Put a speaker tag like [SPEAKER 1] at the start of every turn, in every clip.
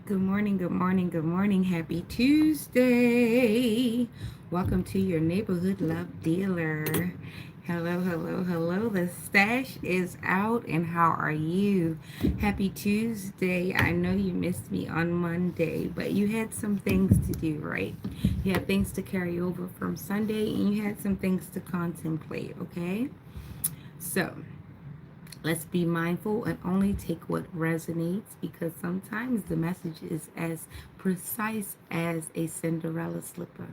[SPEAKER 1] Good morning, good morning, good morning. Happy Tuesday. Welcome to your neighborhood love dealer. Hello, hello, hello. The stash is out, and how are you? Happy Tuesday. I know you missed me on Monday, but you had some things to do, right? You had things to carry over from Sunday, and you had some things to contemplate, okay? So, let's be mindful and only take what resonates because sometimes the message is as precise as a Cinderella slipper.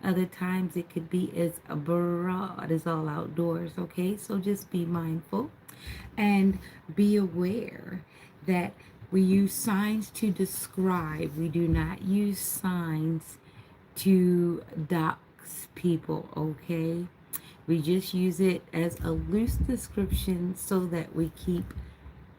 [SPEAKER 1] Other times it could be as broad as all outdoors, okay? So just be mindful and be aware that we use signs to describe, we do not use signs to dox people, okay? We just use it as a loose description so that we keep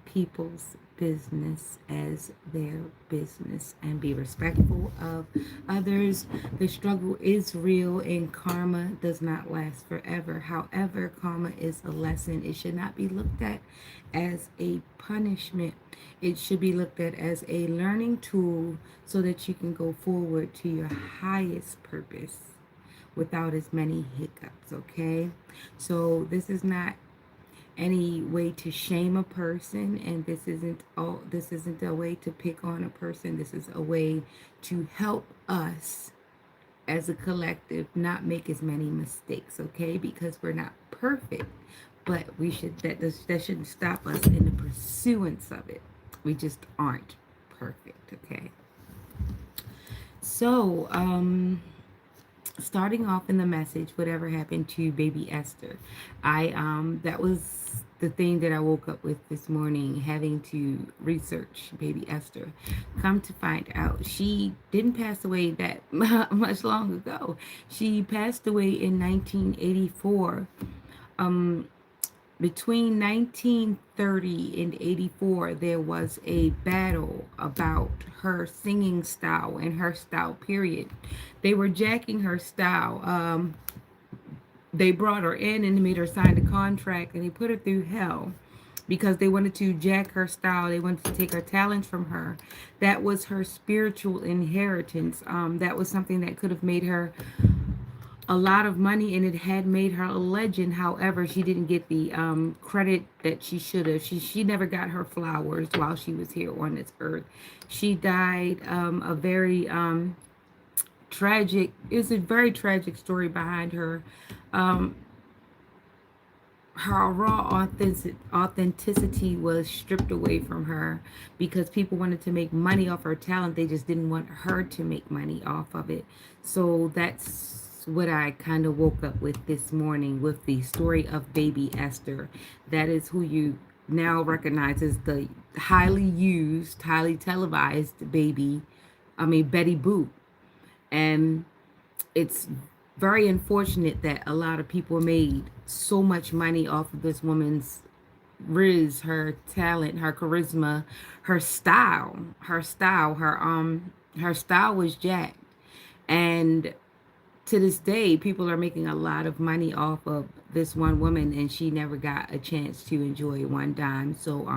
[SPEAKER 1] people's business as their business and be respectful of others. The struggle is real and karma does not last forever. However, karma is a lesson. It should not be looked at as a punishment. It should be looked at as a learning tool so that you can go forward to your highest purpose without as many hiccups, okay? So this is not any way to shame a person, and this isn't a way to pick on a person. This is a way to help us as a collective not make as many mistakes, okay? Because we're not perfect, but we should that shouldn't stop us in the pursuance of it. We just aren't perfect, okay? So, starting off in the message, whatever happened to baby Esther. That was the thing that I woke up with this morning, having to research baby Esther. Come to find out, she didn't pass away that much long ago. She passed away in 1984. Um, Between 1930 and 84, there was a battle about her singing style and her style, period. They were jacking her style. They brought her in and made her sign a contract, and they put her through hell because they wanted to jack her style. They wanted to take her talent from her. That was her spiritual inheritance. That was something that could have made her a lot of money, and it had made her a legend. However, she didn't get the credit that she should have. She never got her flowers while she was here on this earth. She died a very tragic. It's a very tragic story behind her. Um, her raw authenticity was stripped away from her because people wanted to make money off her talent. They just didn't want her to make money off of it. So that's what I kind of woke up with this morning with the story of baby Esther. That is who you now recognize as the highly used, highly televised Betty Boop. And it's very unfortunate that a lot of people made so much money off of this woman's her talent, her charisma, her style was jacked. And to this day, people are making a lot of money off of this one woman, and she never got a chance to enjoy one dime. So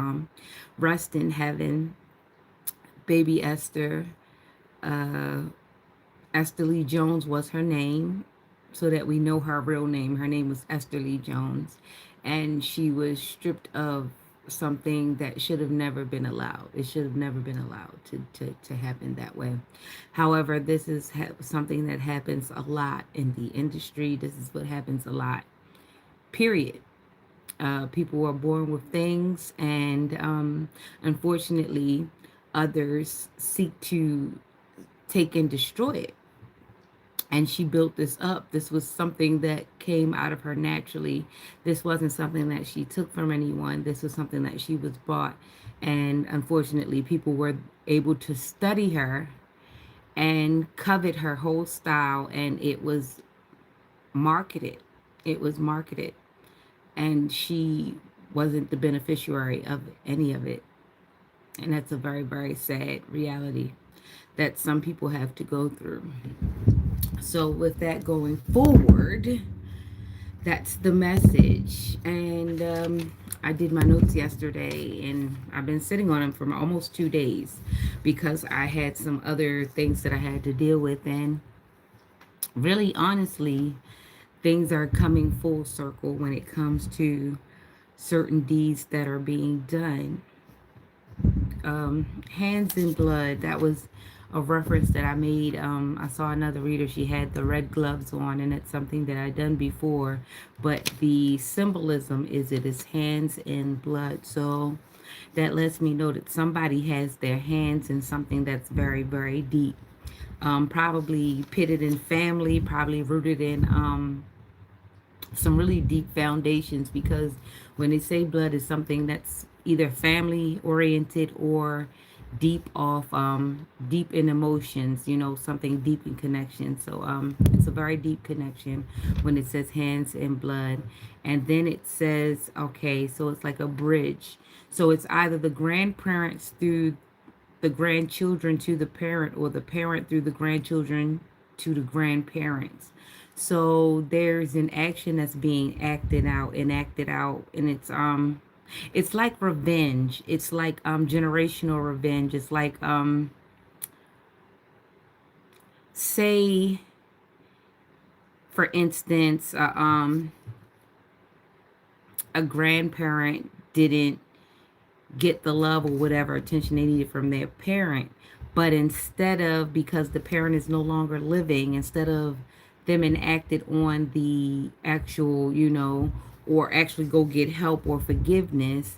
[SPEAKER 1] rest in heaven, baby Esther. uh Esther Lee Jones was her name, so that we know her real name. Her name was Esther Lee Jones, and she was stripped of something that should have never been allowed. It should have never been allowed to happen that way. However, this is something that happens a lot in the industry. This is what happens a lot, period. People are born with things, and unfortunately, others seek to take and destroy it. And she built this up. This was something that came out of her naturally. This wasn't something that she took from anyone. This was something that she was bought. And unfortunately, people were able to study her and covet her whole style. And it was marketed. It was marketed. And she wasn't the beneficiary of any of it. And that's a very, very sad reality that some people have to go through. So with that going forward, that's the message. And I did my notes yesterday, and I've been sitting on them for almost 2 days because I had some other things that I had to deal with. And really, honestly, things are coming full circle when it comes to certain deeds that are being done. Hands in blood, that was a reference that I made. I saw another reader, she had the red gloves on, and it's something that I'd done before, but the symbolism is it is hands in blood. So that lets me know that somebody has their hands in something that's very, very deep. Probably pitted in family, probably rooted in some really deep foundations, because when they say blood is something that's either family oriented or deep in emotions, something deep in connection. So it's a very deep connection when it says hands in blood. And then it says, okay, so it's like a bridge. So it's either the grandparents through the grandchildren to the parent, or the parent through the grandchildren to the grandparents. So there's an action that's being enacted out, and it's like revenge. It's like generational revenge. It's like say for instance, a grandparent didn't get the love or whatever attention they needed from their parent. But instead of, because the parent is no longer living, instead of them enacted on the actual, or actually go get help or forgiveness,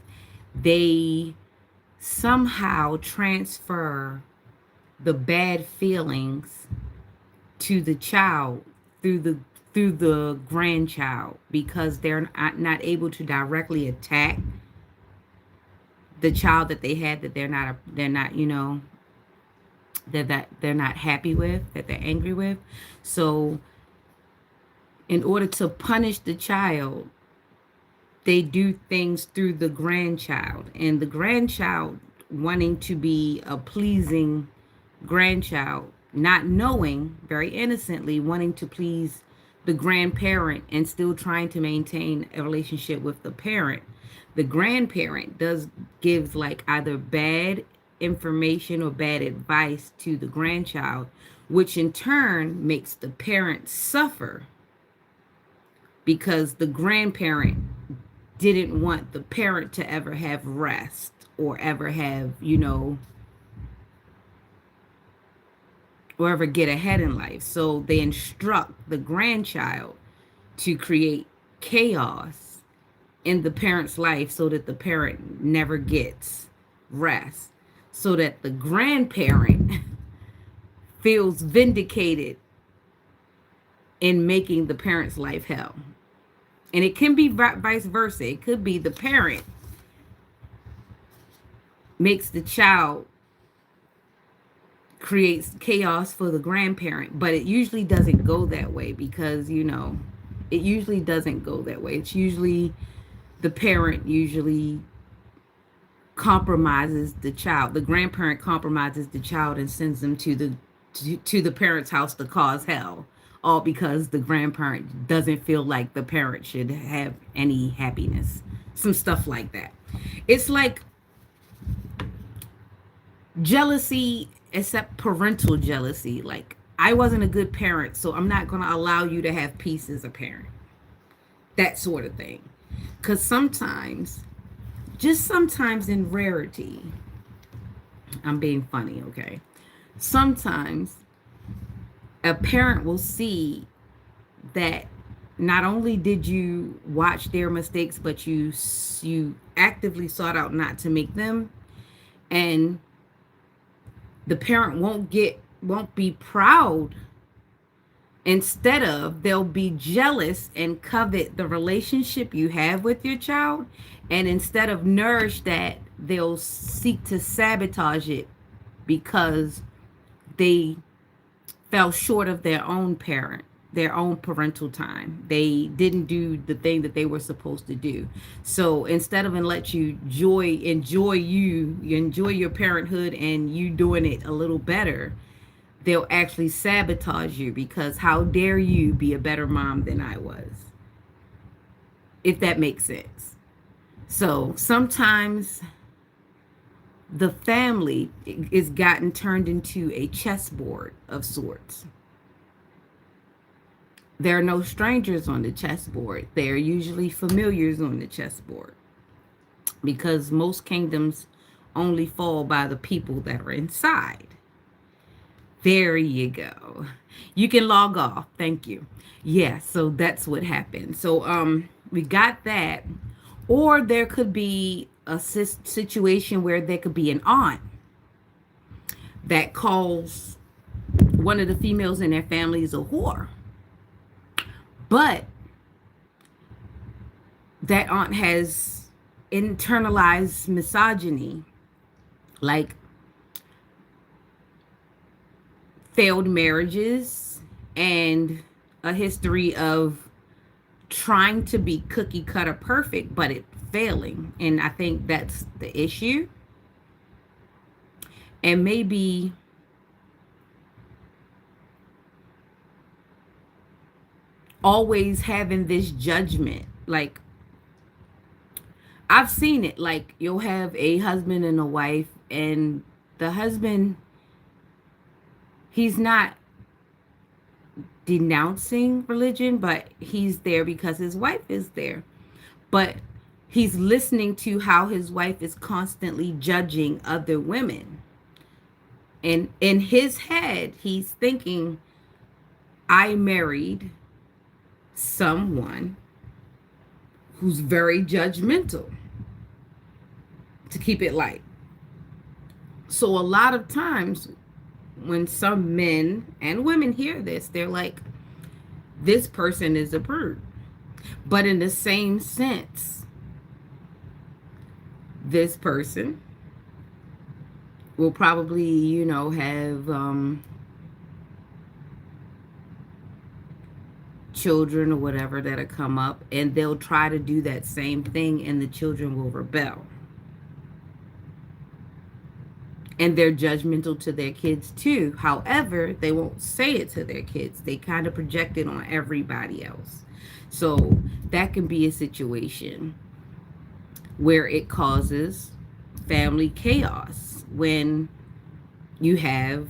[SPEAKER 1] they somehow transfer the bad feelings to the child through the grandchild, because they're not able to directly attack the child that they had, that they're not that they're not happy with, that they're angry with. So in order to punish the child, they do things through the grandchild, and the grandchild, wanting to be a pleasing grandchild, not knowing, very innocently wanting to please the grandparent and still trying to maintain a relationship with the parent. The grandparent gives like either bad information or bad advice to the grandchild, which in turn makes the parent suffer, because the grandparent didn't want the parent to ever have rest or ever have, or ever get ahead in life. So they instruct the grandchild to create chaos in the parent's life so that the parent never gets rest, so that the grandparent feels vindicated in making the parent's life hell. And it can be vice versa. It could be the parent makes the child, creates chaos for the grandparent, but it usually doesn't go that way, because it usually doesn't go that way. It's usually the parent usually compromises the child. The grandparent compromises the child and sends them to the parent's house to cause hell, all because the grandparent doesn't feel like the parent should have any happiness. Some stuff like that. It's like jealousy, except parental jealousy. Like, I wasn't a good parent, so I'm not going to allow you to have peace as a parent. That sort of thing. Because sometimes, just sometimes in rarity, I'm being funny, okay? Sometimes a parent will see that not only did you watch their mistakes, but you actively sought out not to make them, and the parent won't be proud. Instead of, they'll be jealous and covet the relationship you have with your child, and instead of nourish that, they'll seek to sabotage it, because they fell short of their own parental time. They didn't do the thing that they were supposed to do. So instead of let you enjoy your parenthood and you doing it a little better, they'll actually sabotage you, because how dare you be a better mom than I was. if that makes sense. So sometimes the family is gotten turned into a chessboard of sorts. There are no strangers on the chessboard. They are usually familiars on the chessboard because most kingdoms only fall by the people that are inside. There you go. You can log off. Thank you. Yeah, so that's what happened. So we got that. Or there could be a situation where there could be an aunt that calls one of the females in their families a whore. But that aunt has internalized misogyny, like failed marriages and a history of trying to be cookie cutter perfect, but it failing. And I think that's the issue. And maybe always having this judgment. Like, I've seen it. Like, you'll have a husband and a wife, and the husband, he's not denouncing religion, but he's there because his wife is there. But he's listening to how his wife is constantly judging other women. And in his head, he's thinking, I married someone who's very judgmental, to keep it light. So a lot of times when some men and women hear this, they're like, this person is a prude. But in the same sense, this person will probably, have children or whatever that'll come up, and they'll try to do that same thing, and the children will rebel. And they're judgmental to their kids too. However, they won't say it to their kids. They kind of project it on everybody else. So that can be a situation where it causes family chaos when you have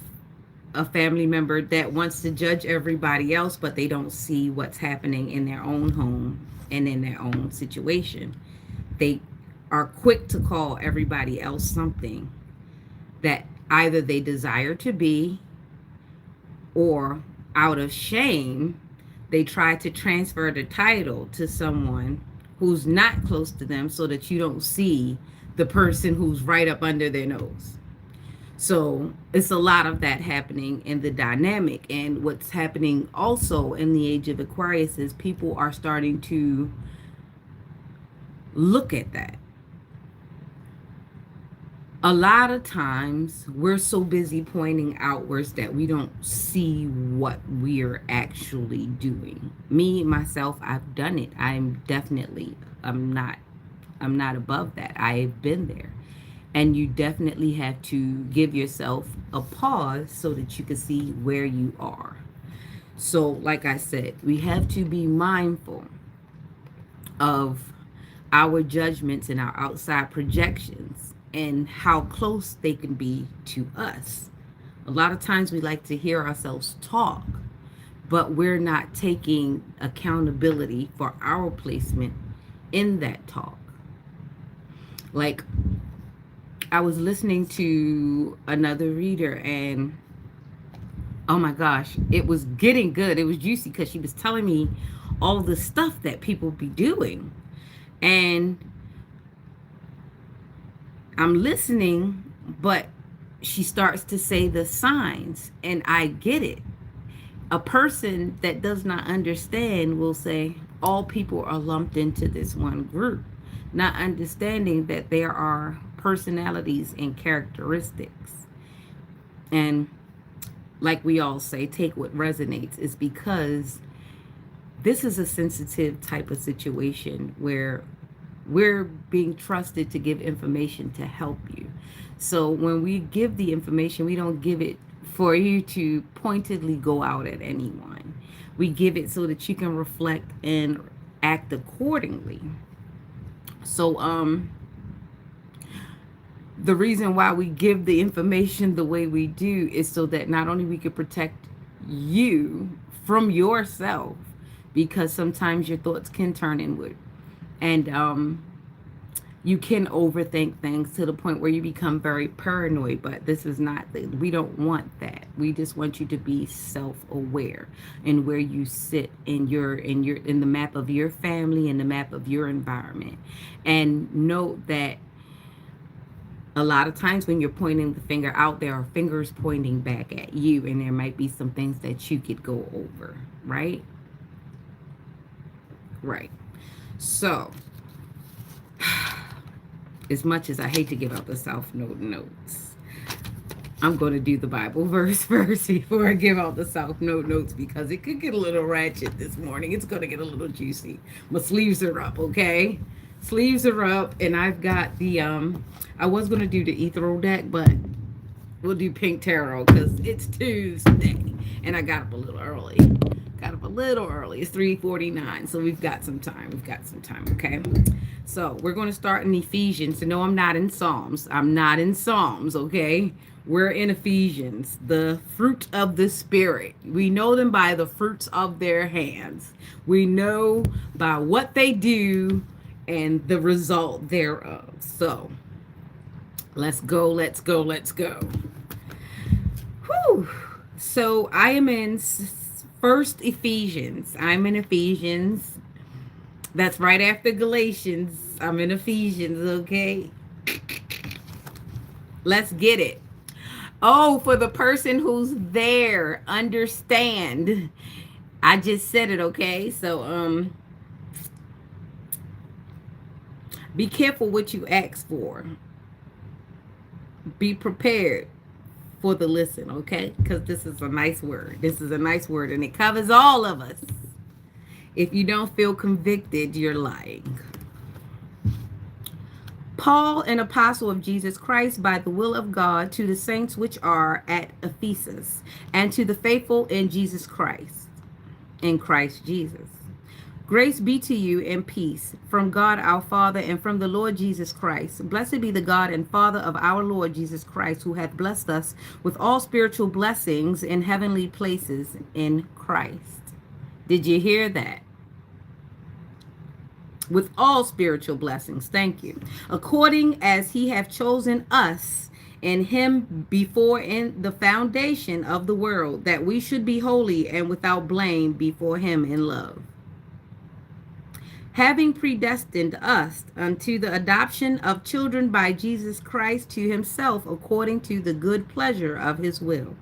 [SPEAKER 1] a family member that wants to judge everybody else, but they don't see what's happening in their own home and in their own situation. They are quick to call everybody else something that either they desire to be, or out of shame, they try to transfer the title to someone who's not close to them so that you don't see the person who's right up under their nose. So it's a lot of that happening in the dynamic. And what's happening also in the age of Aquarius is people are starting to look at that. A lot of times we're so busy pointing outwards that we don't see what we're actually doing. Me, myself, I've done it. I'm not above that. I've been there. And you definitely have to give yourself a pause so that you can see where you are. So, like I said, we have to be mindful of our judgments and our outside projections and how close they can be to us. A lot of times we like to hear ourselves talk, but we're not taking accountability for our placement in that talk. Like, I was listening to another reader, and oh my gosh, it was getting good. It was juicy because she was telling me all the stuff that people be doing. And I'm listening, but she starts to say the signs, and I get it. A person that does not understand will say all people are lumped into this one group, not understanding that there are personalities and characteristics. And like we all say, take what resonates, is because this is a sensitive type of situation where we're being trusted to give information to help you. So when we give the information, we don't give it for you to pointedly go out at anyone. We give it so that you can reflect and act accordingly. So the reason why we give the information the way we do is so that not only we could protect you from yourself, because sometimes your thoughts can turn inward, and you can overthink things to the point where you become very paranoid. But this is not we don't want that. We just want you to be self-aware in where you sit in the map of your family, in the map of your environment, and note that a lot of times when you're pointing the finger out, there are fingers pointing back at you, and there might be some things that you could go over, right? Right. So, as much as I hate to give out the South Note notes, I'm going to do the Bible verse first before I give out the South Note notes, because it could get a little ratchet this morning. It's going to get a little juicy. My sleeves are up, okay? Sleeves are up, and I've got the, I was going to do the ethereal deck, but we'll do pink tarot because it's Tuesday, and I got up a little early. It's 3:49, so we've got some time. Okay? So we're going to start in Ephesians. No, I'm not in Psalms. Okay? We're in Ephesians, the fruit of the Spirit. We know them by the fruits of their hands. We know by what they do and the result thereof. So let's go. Whew. So I am in First Ephesians. I'm in Ephesians. That's right after Galatians. I'm in Ephesians, okay? Let's get it. Oh, for the person who's there, understand. I just said it, okay? So be careful what you ask for. Be prepared for the listen, okay? Because this is a nice word. And it covers all of us. If you don't feel convicted, you're lying. Paul, an apostle of Jesus Christ, by the will of God, to the saints which are at Ephesus, and to the faithful in Jesus Christ, in Christ Jesus. Grace be to you and peace from God our Father and from the Lord Jesus Christ. Blessed be the God and Father of our Lord Jesus Christ, who hath blessed us with all spiritual blessings in heavenly places in Christ. Did you hear that? With all spiritual blessings. Thank you. According as he hath chosen us in him before in the foundation of the world, that we should be holy and without blame before him in love, having predestined us unto the adoption of children by Jesus Christ to himself, according to the good pleasure of his will,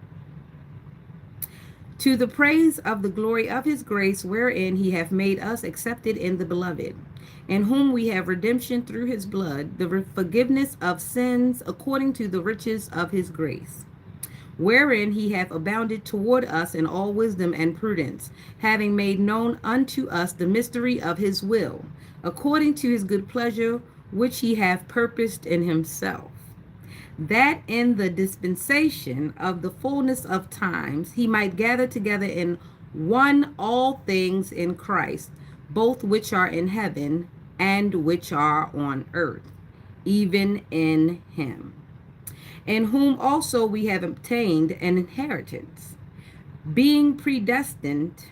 [SPEAKER 1] to the praise of the glory of his grace, wherein he hath made us accepted in the beloved, in whom we have redemption through his blood, the forgiveness of sins, according to the riches of his grace, wherein he hath abounded toward us in all wisdom and prudence, having made known unto us the mystery of his will, according to his good pleasure, which he hath purposed in himself, that in the dispensation of the fullness of times he might gather together in one all things in Christ, both which are in heaven and which are on earth, even in him, in whom also we have obtained an inheritance, being predestinated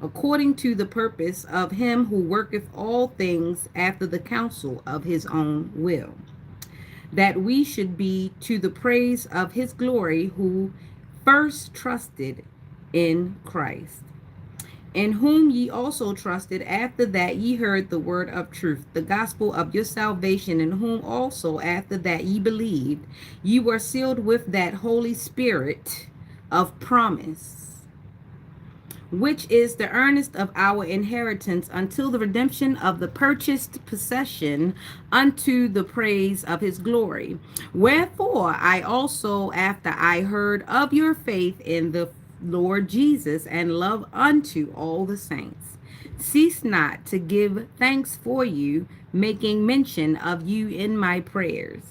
[SPEAKER 1] according to the purpose of him who worketh all things after the counsel of his own will, that we should be to the praise of his glory, who first trusted in Christ, in whom ye also trusted after that ye heard the word of truth, the gospel of your salvation, in whom also after that ye believed, ye were sealed with that Holy Spirit of promise, which is the earnest of our inheritance until the redemption of the purchased possession, unto the praise of his glory. Wherefore I also, after I heard of your faith in the Lord Jesus and love unto all the saints, cease not to give thanks for you, making mention of you in my prayers,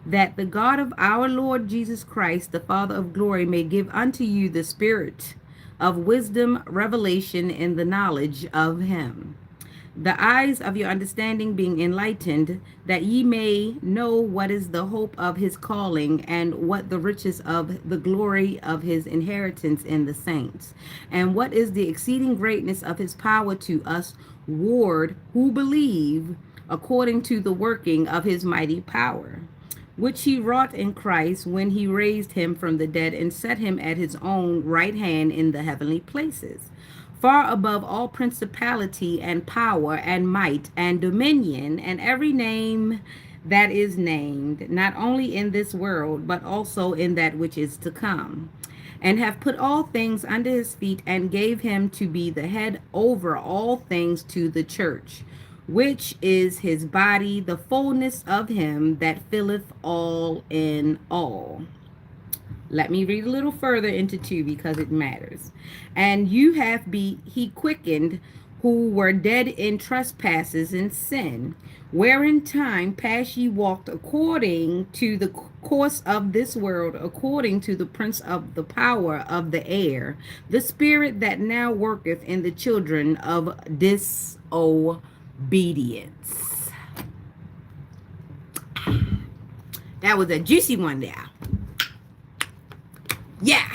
[SPEAKER 1] that the God of our Lord Jesus Christ, the Father of glory, may give unto you the spirit of wisdom, revelation, in the knowledge of him, the eyes of your understanding being enlightened, that ye may know what is the hope of his calling, and what the riches of the glory of his inheritance in the saints, and what is the exceeding greatness of his power to us ward who believe, according to the working of his mighty power, which he wrought in Christ when he raised him from the dead and set him at his own right hand in the heavenly places, far above all principality and power and might and dominion and every name that is named, not only in this world, but also in that which is to come, and have put all things under his feet, and gave him to be the head over all things to the church, which is his body, the fullness of him that filleth all in all. Let me read a little further into 2 because it matters. And you have he quickened who were dead in trespasses and sin, wherein time past ye walked according to the course of this world, according to the prince of the power of the air, the spirit that now worketh in the children of disobedience. That was a juicy one there. Yeah.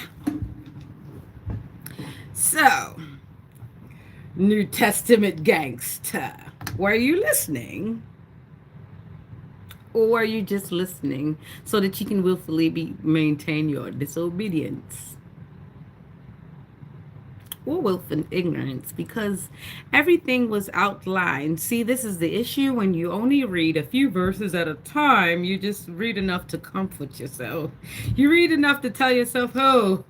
[SPEAKER 1] So, New Testament gangster, were you listening? Or were you just listening so that you can willfully maintain your disobedience? Or willful ignorance, because everything was outlined. See, this is the issue when you only read a few verses at a time. You just read enough to comfort yourself. You read enough to tell yourself, oh,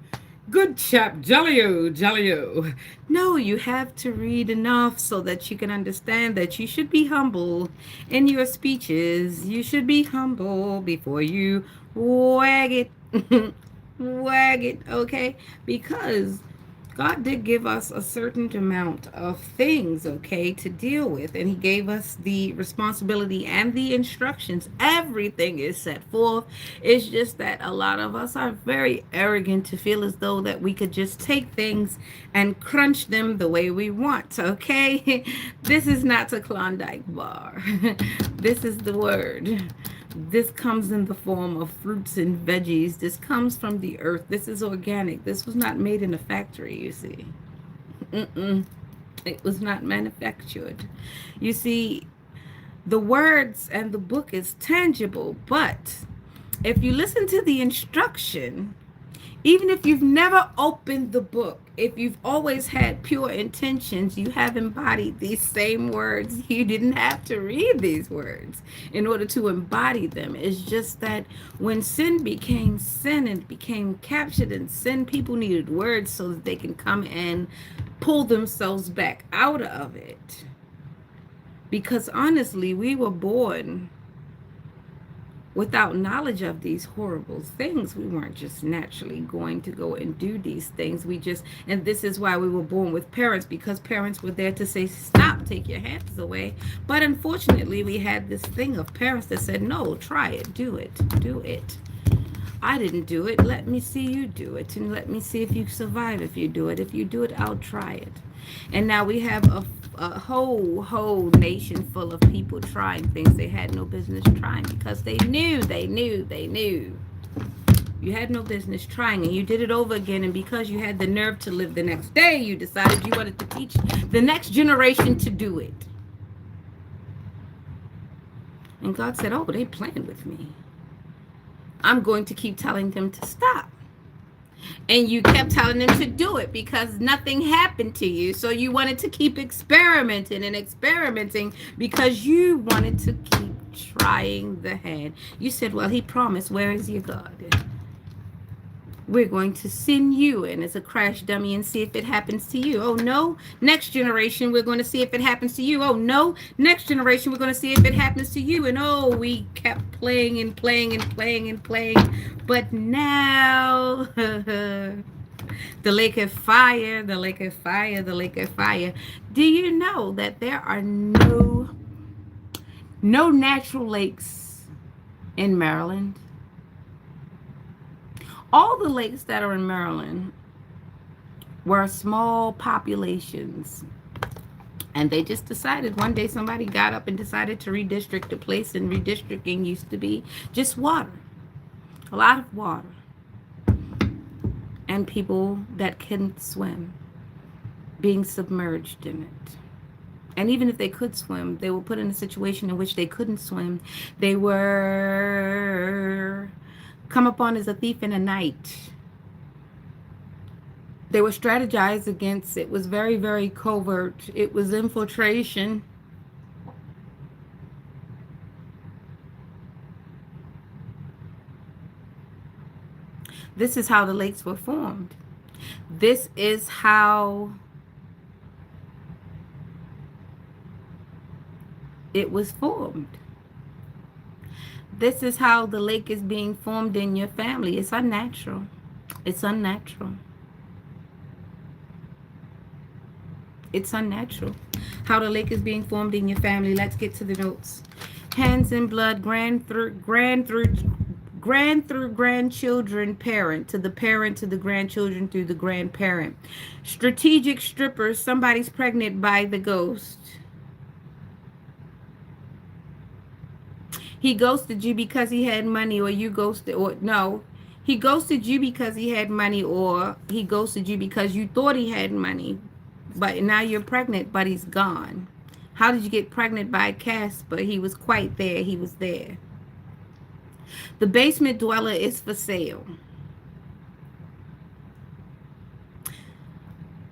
[SPEAKER 1] good chap, jolly-o, jolly-o. No, you have to read enough so that you can understand that you should be humble in your speeches. You should be humble before you wag it. Wag it, okay? Because God did give us a certain amount of things, okay, to deal with. And he gave us the responsibility and the instructions. Everything is set forth. It's just that a lot of us are very arrogant to feel as though that we could just take things and crunch them the way we want, okay? This is not a Klondike bar. This is the word. This comes in the form of fruits and veggies. This comes from the earth. This is organic. This was not made in a factory, you see. It was not manufactured. You see, the words and the book is tangible, but if you listen to the instruction, even if you've never opened the book, if you've always had pure intentions, you have embodied these same words. You didn't have to read these words in order to embody them. It's just that when sin became sin and became captured in sin, people needed words so that they can come and pull themselves back out of it. Because honestly, we were born without knowledge of these horrible things. We weren't just naturally going to go and do these things. And this is why we were born with parents, because parents were there to say, stop, take your hands away. But unfortunately, we had this thing of parents that said, no, try it, do it. I didn't do it. Let me see you do it. And let me see if you survive if you do it. If you do it, I'll try it. And now we have a whole nation full of people trying things they had no business trying, because they knew. You had no business trying, and you did it over again. And because you had the nerve to live the next day, you decided you wanted to teach the next generation to do it. And God said, oh, they playing with me. I'm going to keep telling them to stop. And you kept telling them to do it because nothing happened to you. So you wanted to keep experimenting because you wanted to keep trying the hand. You said, well, he promised, where is your God? We're going to send you in as a crash dummy and see if it happens to you. Oh, no. Next generation, we're going to see if it happens to you. Oh, no. Next generation, we're going to see if it happens to you. And oh, we kept playing and playing and playing and playing. But now, the lake of fire, the lake of fire, the lake of fire. Do you know that there are no natural lakes in Maryland? All the lakes that are in Maryland were small populations. And they just decided one day, somebody got up and decided to redistrict the place, and redistricting used to be just water, a lot of water, and people that couldn't swim being submerged in it. And even if they could swim, they were put in a situation in which they couldn't swim. They were come upon as a thief in the night. They were strategized against. It was very, very covert. It was infiltration. This is how the lakes were formed. This is how it was formed. This is how the lake is being formed in your family. It's unnatural. It's unnatural. It's unnatural. How the lake is being formed in your family. Let's get to the notes. Hands in blood, grandchildren, parent, to the grandchildren, through the grandparent. Strategic strippers, somebody's pregnant by the ghost. He ghosted you because he had money, or you ghosted, or no. He ghosted you because he had money, or he ghosted you because you thought he had money. But now you're pregnant, but he's gone. How did you get pregnant by Casper? He was quite there. He was there. The basement dweller is for sale.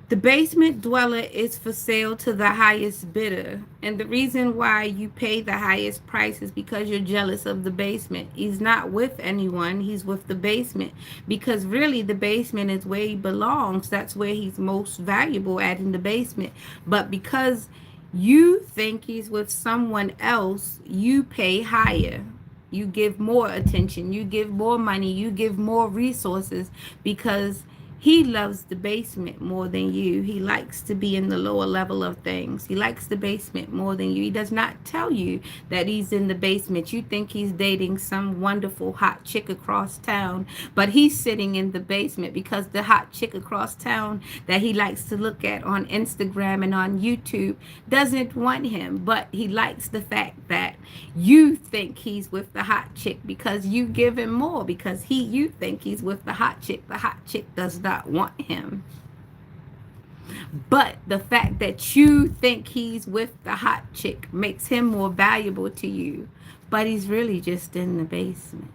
[SPEAKER 1] The basement dweller is for sale to the highest bidder. And the reason why you pay the highest price is because you're jealous of the basement. He's not with anyone. He's with the basement. Because really the basement is where he belongs. That's where he's most valuable at, in the basement. But because you think he's with someone else, you pay higher. You give more attention. You give more money. You give more resources, because he loves the basement more than you. He likes to be in the lower level of things. He likes the basement more than you. He does not tell you that he's in the basement. You think he's dating some wonderful hot chick across town, but he's sitting in the basement because the hot chick across town that he likes to look at on Instagram and on YouTube doesn't want him. But he likes the fact that you think he's with the hot chick because you give him more, because you think he's with the hot chick. The hot chick does not want him. But the fact that you think he's with the hot chick makes him more valuable to you. But he's really just in the basement.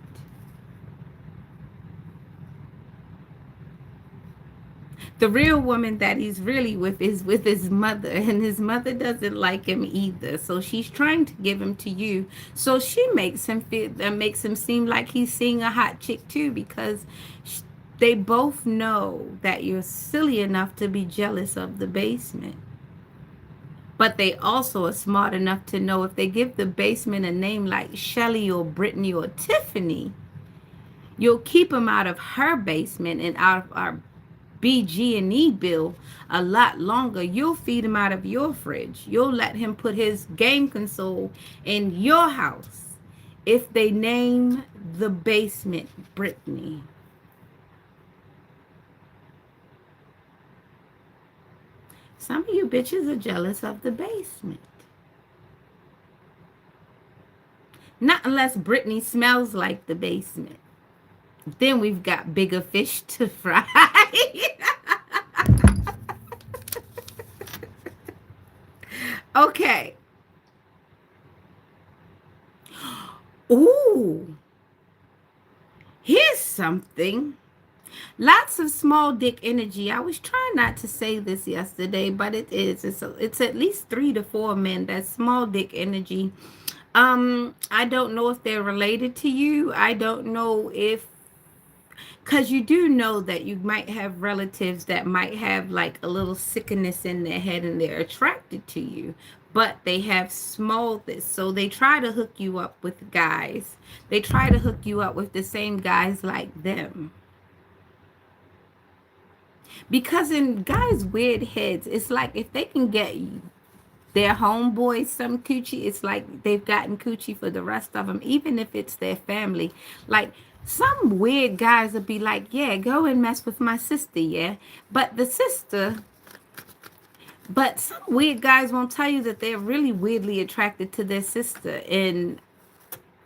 [SPEAKER 1] The real woman that he's really with is with his mother, and his mother doesn't like him either. So she's trying to give him to you. So she makes him seem like he's seeing a hot chick too, because they both know that you're silly enough to be jealous of the basement. But they also are smart enough to know if they give the basement a name like Shelly or Brittany or Tiffany, you'll keep him out of her basement and out of our BG&E bill a lot longer. You'll feed him out of your fridge. You'll let him put his game console in your house if they name the basement Brittany. Some of you bitches are jealous of the basement. Not unless Brittany smells like the basement. Then we've got bigger fish to fry. Okay. Ooh. Here's something. Lots of small dick energy. I was trying not to say this yesterday, but it is. It's at least 3 to 4 men. That's small dick energy. I don't know if they're related to you. I don't know if, because you do know that you might have relatives that might have like a little sickness in their head and they're attracted to you, but they have small this. So they try to hook you up with guys. They try to hook you up with the same guys like them. Because in guys' weird heads, it's like if they can get their homeboys some coochie, it's like they've gotten coochie for the rest of them, even if it's their family. Like Some weird guys would be like, yeah, go and mess with my sister, yeah. But the sister, but some weird guys won't tell you that they're really weirdly attracted to their sister. And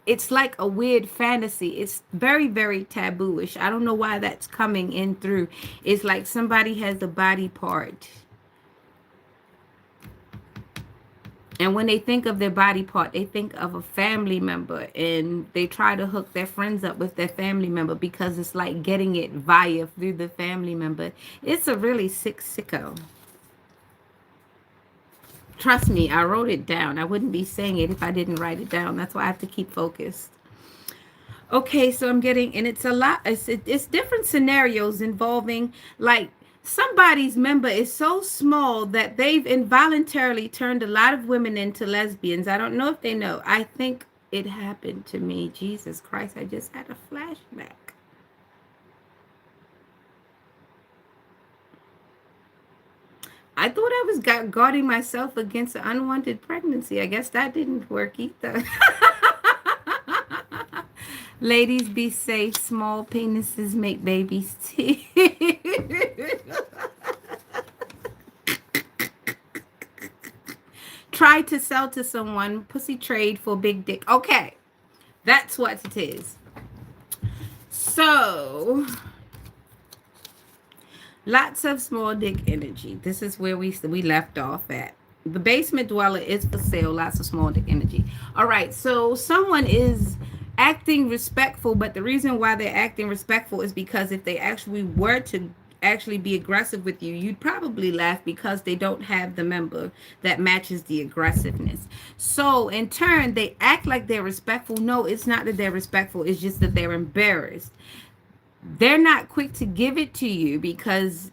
[SPEAKER 1] it's like a weird fantasy. It's very, very tabooish. I don't know why that's coming in through. It's like somebody has a body part. And when they think of their body part, they think of a family member, and they try to hook their friends up with their family member because it's like getting it via through the family member. It's a really sick sicko. Trust me, I wrote it down. I wouldn't be saying it if I didn't write it down. That's why I have to keep focused. Okay, so I'm getting, and it's a lot, it's different scenarios involving like somebody's member is so small that they've involuntarily turned a lot of women into lesbians. I don't know if they know. I think it happened to me. Jesus Christ, I just had a flashback. I thought I was guarding myself against an unwanted pregnancy. I guess that didn't work either. Ladies, be safe. Small penises make babies too. Try to sell to someone. Pussy trade for big dick. Okay, that's what it is. So, lots of small dick energy. This is where we left off at. The basement dweller is for sale. Lots of small dick energy. All right, so someone is acting respectful, but the reason why they're acting respectful is because if they actually were to actually be aggressive with you, you'd probably laugh because they don't have the member that matches the aggressiveness. So in turn, they act like they're respectful. No, it's not that they're respectful. It's just that they're embarrassed. They're not quick to give it to you because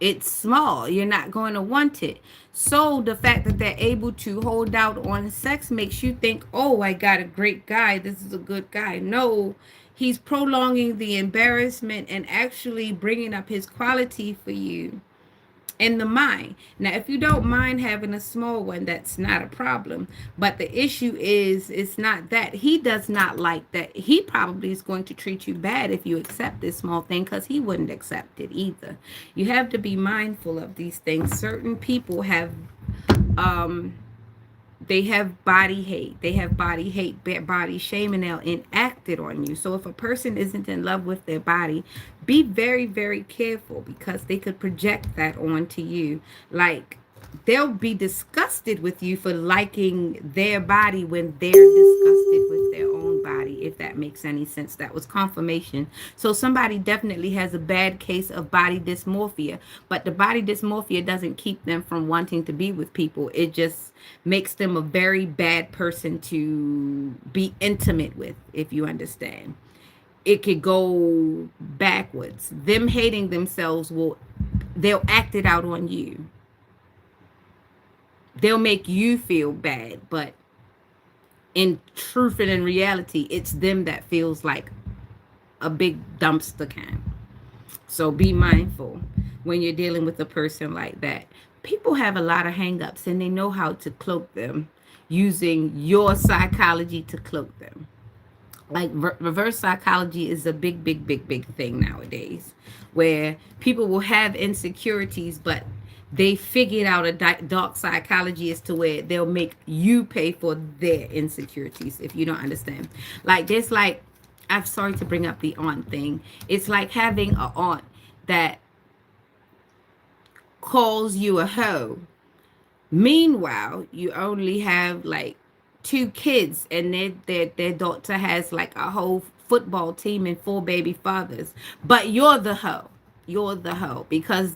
[SPEAKER 1] it's small. You're not going to want it. So the fact that they're able to hold out on sex makes you think, oh, I got a great guy. This is a good guy. No, he's prolonging the embarrassment and actually bringing up his quality for you in the mind. Now, if you don't mind having a small one, that's not a problem. But the issue is, it's not that. He does not like that. He probably is going to treat you bad if you accept this small thing because he wouldn't accept it either. You have to be mindful of these things. Certain people have um they have body hate. They have body hate, body shame, and they'll enact it on you. So if a person isn't in love with their body, be very, very careful because they could project that onto you. Like, they'll be disgusted with you for liking their body when they're disgusted with their own body, if that makes any sense. That was confirmation. So somebody definitely has a bad case of body dysmorphia, but the body dysmorphia doesn't keep them from wanting to be with people. It just makes them a very bad person to be intimate with, if you understand. It could go backwards. Them hating themselves they'll act it out on you. They'll make you feel bad, but in truth and in reality, it's them that feels like a big dumpster can. So be mindful when you're dealing with a person like that. People have a lot of hangups and they know how to cloak them using your psychology to cloak them. Like reverse psychology is a big, big, big, big thing nowadays, where people will have insecurities, but they figured out a dark psychology as to where they'll make you pay for their insecurities, if you don't understand. Like there's like, I'm sorry to bring up the aunt thing. It's like having an aunt that calls you a hoe. Meanwhile, you only have like two kids, and their daughter has like a whole football team and four baby fathers. But you're the hoe. You're the hoe because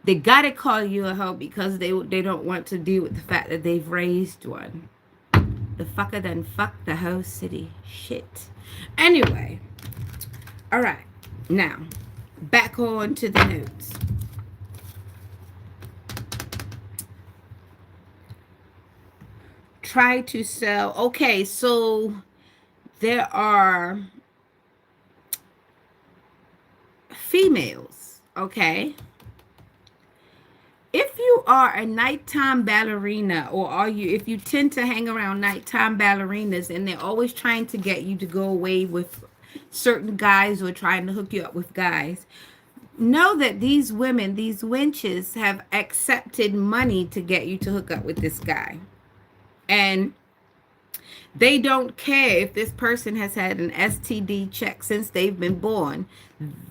[SPEAKER 1] they gotta call you a hoe because they don't want to deal with the fact that they've raised one. The fucker done fucked the whole city. Shit. Anyway, all right. Now, back on to the notes. Try to sell. Okay, so there are females, okay? If you are a nighttime ballerina, or are you, if you tend to hang around nighttime ballerinas and they're always trying to get you to go away with certain guys or trying to hook you up with guys, know that these women, these wenches, have accepted money to get you to hook up with this guy. And they don't care if this person has had an STD check since they've been born.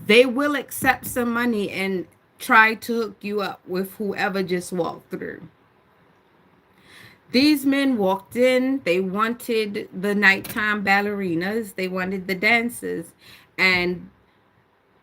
[SPEAKER 1] They will accept some money and try to hook you up with whoever just walked through. These men walked in, they wanted the nighttime ballerinas, they wanted the dancers, and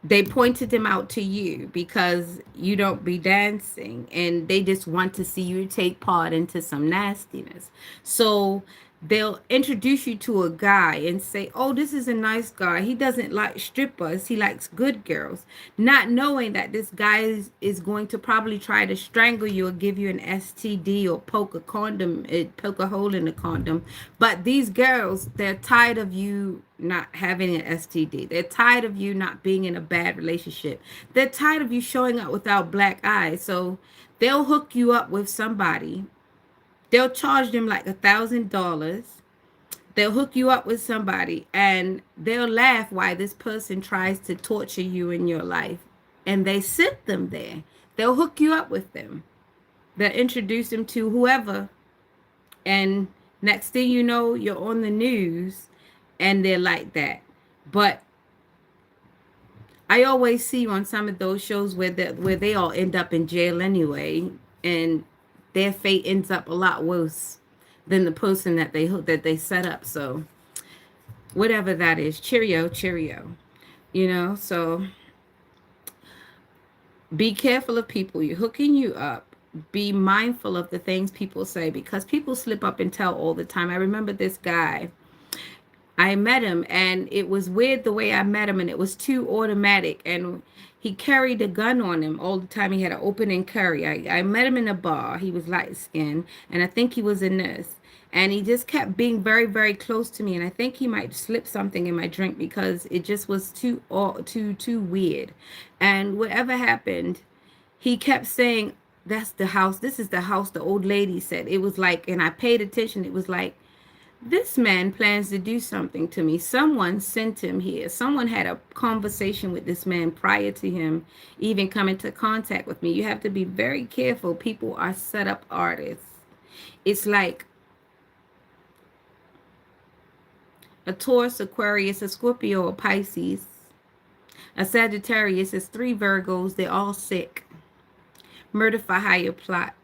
[SPEAKER 1] they pointed them out to you because you don't be dancing, and they just want to see you take part into some nastiness. So they'll introduce you to a guy and say, oh, this is a nice guy, he doesn't like strippers, he likes good girls, not knowing that this guy is going to probably try to strangle you or give you an STD or poke a condom, poke a hole in the condom. But these girls, they're tired of you not having an STD. They're tired of you not being in a bad relationship. They're tired of you showing up without black eyes. So they'll hook you up with somebody. They'll charge them like $1,000. They'll hook you up with somebody and they'll laugh while this person tries to torture you in your life. And they sit them there. They'll hook you up with them. They'll introduce them to whoever. And next thing you know, you're on the news and they're like that. But I always see on some of those shows where they all end up in jail anyway, and their fate ends up a lot worse than the person that they set up. So whatever that is, cheerio, so be careful of people you're hooking you up. Be mindful of the things people say, because people slip up and tell all the time. I remember this guy. I met him and it was weird the way I met him, and it was too automatic, and he carried a gun on him all the time. He had an open and carry. I met him in a bar. He was light skinned and I think he was a nurse, and he just kept being very, very close to me, and I think he might slip something in my drink because it just was too weird. And whatever happened, he kept saying, that's the house, this is the house the old lady said. It was like, and I paid attention, it was like, this man plans to do something to me. Someone sent him here. Someone had a conversation with this man prior to him even coming into contact with me. You have to be very careful. People are set up artists. It's like a Taurus, Aquarius, a Scorpio, a Pisces, a Sagittarius. It's 3 Virgos. They're all sick. Murder for hire plot.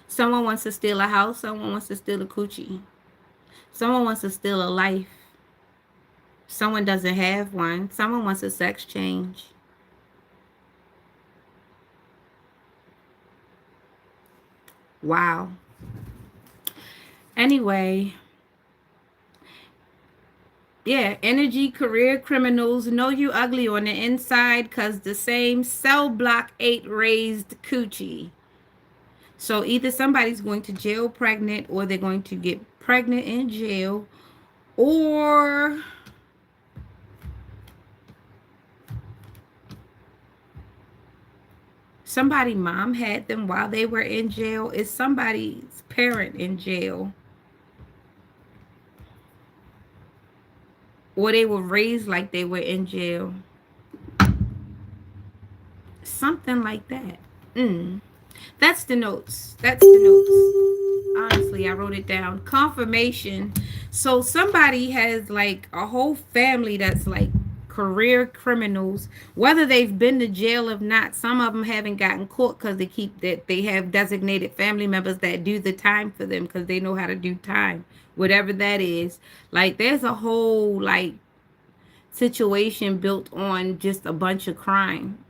[SPEAKER 1] Someone wants to steal a house. Someone wants to steal a coochie. Someone wants to steal a life. Someone doesn't have one. Someone wants a sex change. Wow. Anyway, yeah, energy, career criminals, know you ugly on the inside because the same cell block 8 raised coochie. So either somebody's going to jail pregnant, or they're going to get pregnant in jail, or somebody's mom had them while they were in jail. Is somebody's parent in jail, or they were raised like they were in jail. Something like that. That's the notes. Honestly, I wrote it down. Confirmation. So somebody has like a whole family that's like career criminals, whether they've been to jail or not. Some of them haven't gotten caught because they have designated family members that do the time for them because they know how to do time, whatever that is. Like there's a whole like situation built on just a bunch of crime.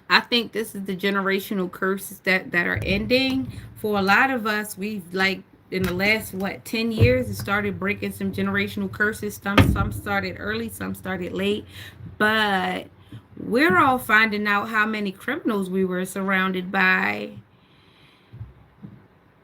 [SPEAKER 1] I think this is the generational curses that are ending. For a lot of us, we've like in the last 10 years, it started breaking some generational curses. Some started early, some started late, but we're all finding out how many criminals we were surrounded by.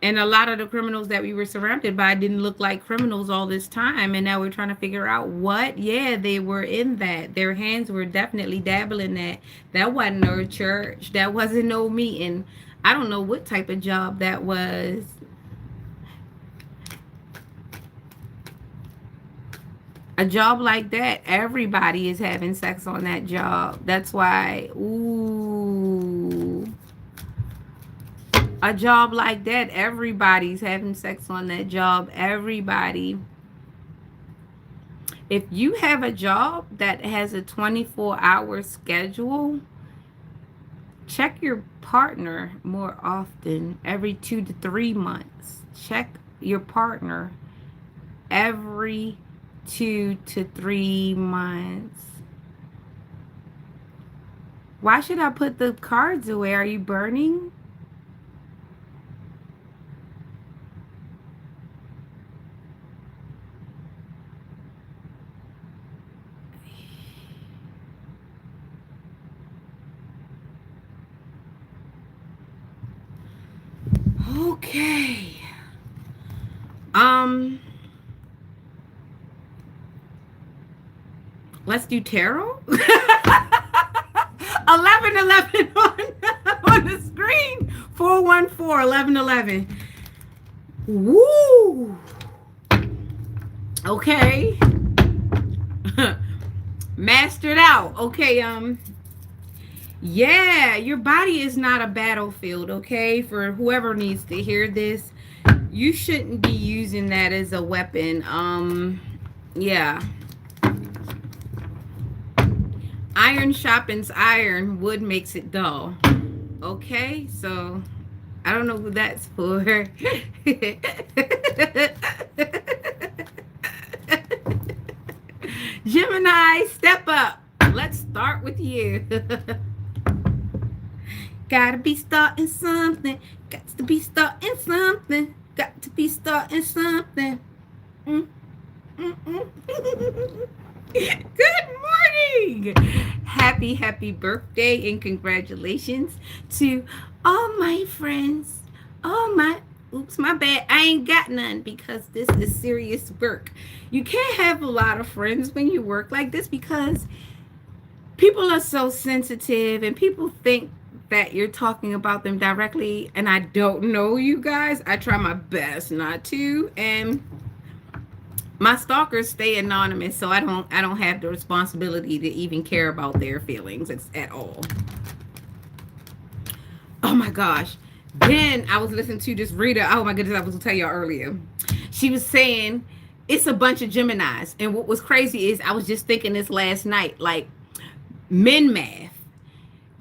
[SPEAKER 1] And a lot of the criminals that we were surrounded by didn't look like criminals all this time. And now we're trying to figure out what. Yeah, they were in that. Their hands were definitely dabbling that. That wasn't no church. That wasn't no meeting. I don't know what type of job that was. A job like that, everybody is having sex on that job. That's why, ooh. A job like that, everybody's having sex on that job. Everybody. If you have a job that has a 24-hour schedule, check your partner more often, every 2 to 3 months. Check your partner every 2 to 3 months. Why should I put the cards away? Are you burning? Okay. Let's do tarot. 1111 on the screen. 414-1111. Woo. Okay. Mastered out. Okay, yeah, your body is not a battlefield, okay? For whoever needs to hear this, you shouldn't be using that as a weapon. Yeah. Iron sharpens iron, wood makes it dull. Okay, so I don't know who that's for. Gemini, step up. Let's start with you. Gotta be starting something. Got to be starting something. Got to be starting something. Good morning. Happy birthday and congratulations to all my friends. Oops, my bad. I ain't got none because this is serious work. You can't have a lot of friends when you work like this because people are so sensitive and people think that you're talking about them directly, and I don't know you guys. I try my best not to, and my stalkers stay anonymous, so I don't have the responsibility to even care about their feelings at all. Oh my gosh. Then I was listening to this reader. Oh my goodness, I was gonna tell y'all earlier. She was saying it's a bunch of Geminis, and what was crazy is I was just thinking this last night, like men math.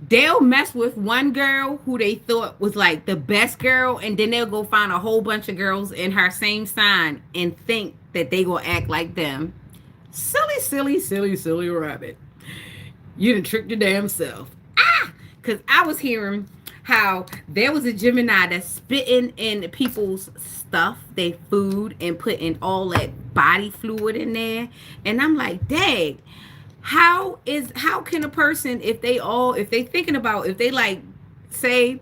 [SPEAKER 1] They'll mess with one girl who they thought was like the best girl, and then they'll go find a whole bunch of girls in her same sign and think that they gonna act like them. Silly rabbit. You done tricked your damn self. Because I was hearing how there was a Gemini that's spitting in people's stuff, their food, and putting all that body fluid in there. And I'm like, dang. How can a person, if they thinking about, if they like, say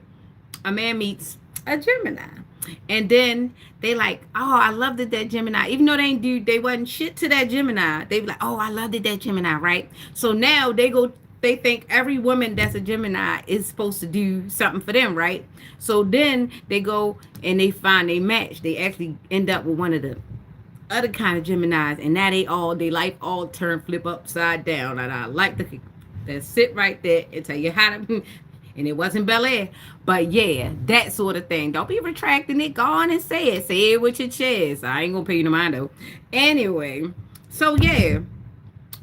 [SPEAKER 1] a man meets a Gemini and then they like, oh, I loved it, that Gemini, even though they wasn't shit to that Gemini, they be like, oh, I loved it, that Gemini, right? So now they think every woman that's a Gemini is supposed to do something for them, right? So then they go and they find a match. They actually end up with one of the other kind of Geminis, and now they life all turn flip upside down. And I like to sit right there and tell you how to, and it wasn't Bel Air, but yeah, that sort of thing. Don't be retracting it. Go on and say it with your chest. I ain't gonna pay you no mind though. Anyway, so yeah,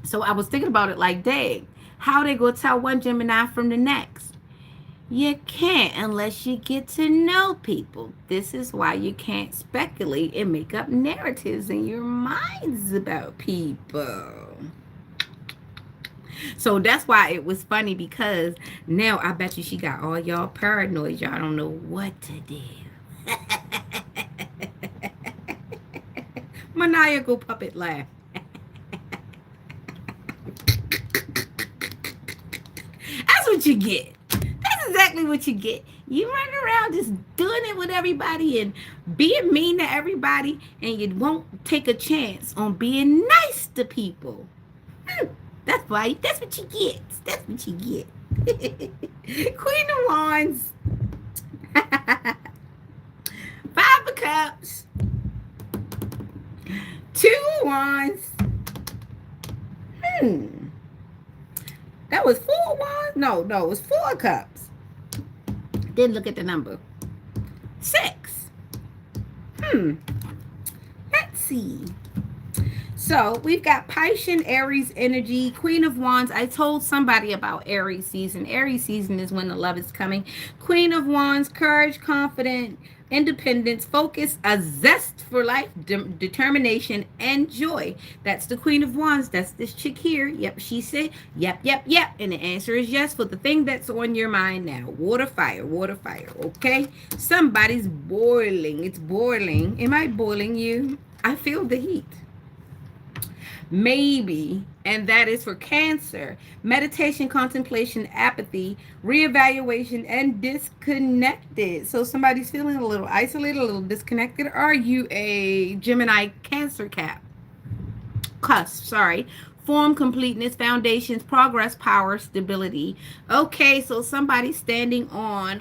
[SPEAKER 1] so I was thinking about it like, dang, how they gonna tell one Gemini from the next? You can't unless you get to know people. This is why you can't speculate and make up narratives in your minds about people. So that's why it was funny, because now I bet you she got all y'all paranoid. Y'all don't know what to do. Maniacal puppet laugh. That's what you get. Exactly what you get. You run around just doing it with everybody and being mean to everybody, and you won't take a chance on being nice to people. Hmm, that's why. That's what you get. That's what you get. Queen of Wands. Five of Cups. Two of Wands. That was four of Wands? No, it was Four of Cups. Then look at the number. 6. Let's see. So we've got Piscean Aries energy, Queen of Wands. I told somebody about Aries season. Aries season is when the love is coming. Queen of Wands, courage, confident, independence, focus, a zest for life, determination, and joy. That's the Queen of Wands. That's this chick here. Yep, she said, yep. And the answer is yes for the thing that's on your mind now. Water, fire, okay? Somebody's boiling. It's boiling. Am I boiling you? I feel the heat. Maybe, and that is for Cancer. Meditation, contemplation, apathy, reevaluation, and disconnected. So somebody's feeling a little isolated, a little disconnected. Are you a Gemini Cancer cusp, sorry. Form, completeness, foundations, progress, power, stability. Okay, so somebody's standing on,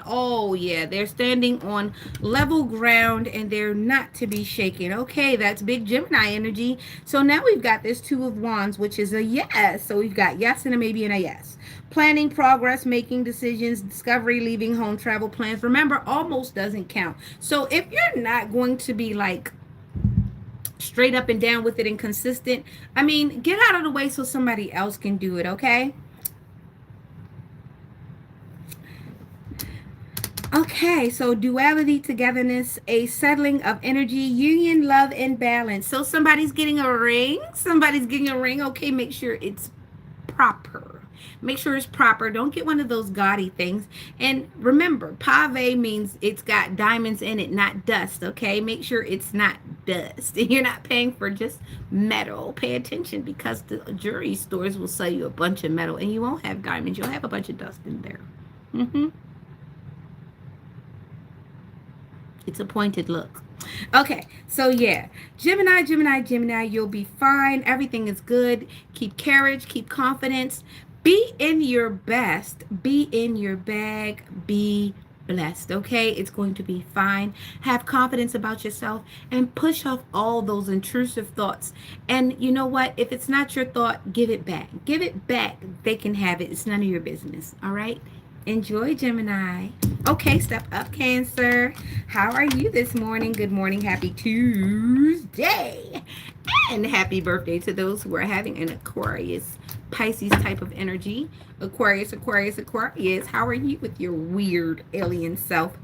[SPEAKER 1] they're standing on level ground and they're not to be shaken. Okay, that's big Gemini energy. So now we've got this Two of Wands, which is a yes. So we've got yes and a maybe and a yes. Planning, progress, making decisions, discovery, leaving home, travel plans. Remember, almost doesn't count. So if you're not going to be like straight up and down with it and consistent, I mean, get out of the way so somebody else can do it, okay? Okay, so duality, togetherness, a settling of energy, union, love, and balance. So somebody's getting a ring. Okay, make sure it's proper. Make sure it's proper. Don't get one of those gaudy things. And remember, pave means it's got diamonds in it, not dust, okay? Make sure it's not dust. And you're not paying for just metal. Pay attention, because the jewelry stores will sell you a bunch of metal and you won't have diamonds. You'll have a bunch of dust in there. It's a pointed look. Okay, so yeah, Gemini, you'll be fine. Everything is good. Keep courage, keep confidence. Be in your best. Be in your bag. Be blessed, okay? It's going to be fine. Have confidence about yourself and push off all those intrusive thoughts. And you know what? If it's not your thought, give it back. Give it back. They can have it. It's none of your business, all right? Enjoy, Gemini. Okay, step up, Cancer. How are you this morning? Good morning. Happy Tuesday. And happy birthday to those who are having an Aquarius, Pisces type of energy. Aquarius. How are you with your weird alien self?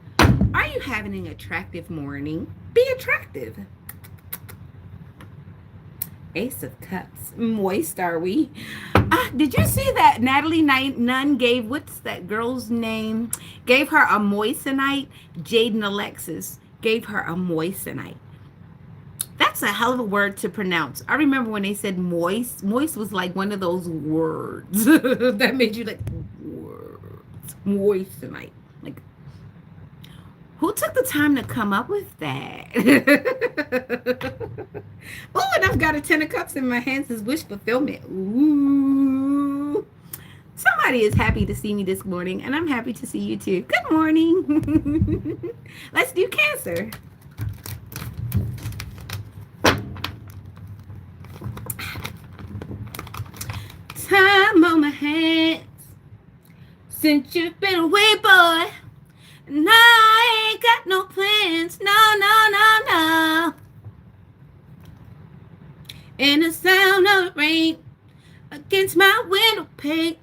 [SPEAKER 1] Are you having an attractive morning? Be attractive. Ace of Cups. Moist, are we? Did you see that Natalie Nunn gave, what's that girl's name? Gave her a moissanite. Jaden Alexis gave her a moissanite. That's a hell of a word to pronounce. I remember when they said moist. Moist was like one of those words that made you like, words. Moissanite. Like, who took the time to come up with that? Oh, and I've got a 10 of Cups in my hands as wish fulfillment. Ooh. Somebody is happy to see me this morning, and I'm happy to see you too. Good morning. Let's do Cancer. Time on my hands since you've been away, boy. And I ain't got no plans, no. And the sound of the rain against my window pane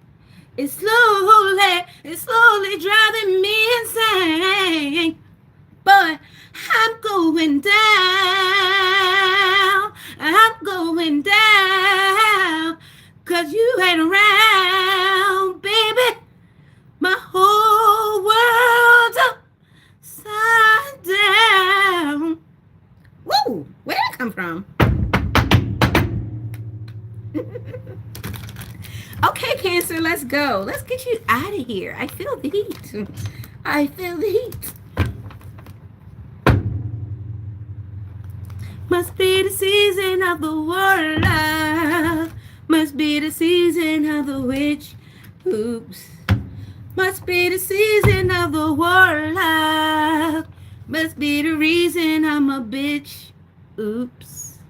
[SPEAKER 1] is slowly driving me insane. But I'm going down, 'cause you ain't around, baby. My whole world's upside down. Woo! Where'd that come from? Okay, Cancer, let's go. Let's get you out of here. I feel the heat. I feel the heat. Must be the season of the war love. Must be the season of the witch. Oops. Must be the season of the war love. Must be the reason I'm a bitch. Oops.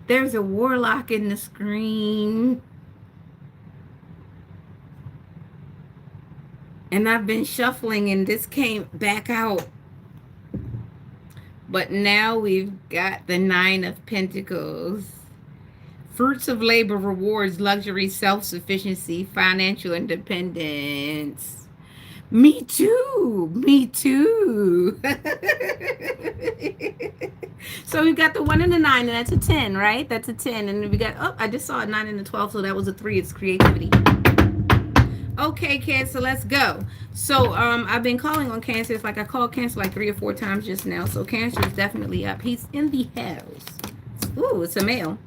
[SPEAKER 1] There's a warlock in the screen. And I've been shuffling and this came back out. But now we've got the Nine of Pentacles. Fruits of labor, rewards, luxury, self-sufficiency, financial independence. Me too. Me too. So we got the 1 and the 9, and that's a 10, right? That's a 10. And we got, oh, I just saw a 9 and a 12, so that was a 3. It's creativity. Okay, Cancer, let's go. So I've been calling on Cancer. It's like I called Cancer like 3 or 4 times just now. So Cancer is definitely up. He's in the house. Ooh, it's a male.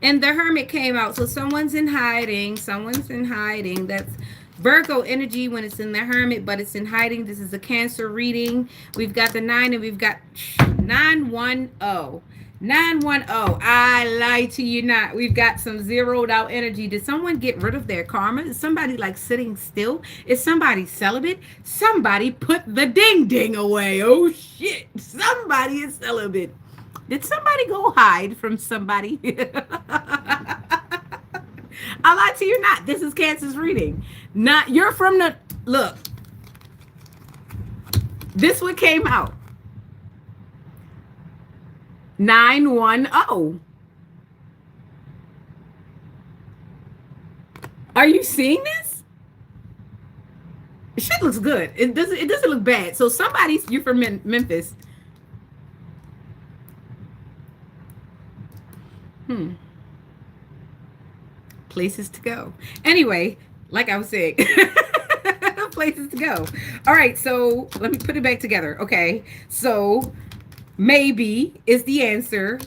[SPEAKER 1] And the Hermit came out. So someone's in hiding. Someone's in hiding. That's Virgo energy when it's in the Hermit, but it's in hiding. This is a Cancer reading. We've got the 9 and we've got 910. 910. I lie to you not. We've got some zeroed out energy. Did someone get rid of their karma? Is somebody like sitting still? Is somebody celibate? Somebody put the ding ding away. Oh shit. Somebody is celibate. Did somebody go hide from somebody? I lie to you not. This is Cancer's reading. Not you're from the look. This one came out. 910. Are you seeing this? Shit looks good. It doesn't look bad. So somebody's you're from Memphis. Places to go. Anyway, like I was saying, places to go. All right, so let me put it back together. Okay, so maybe is the answer.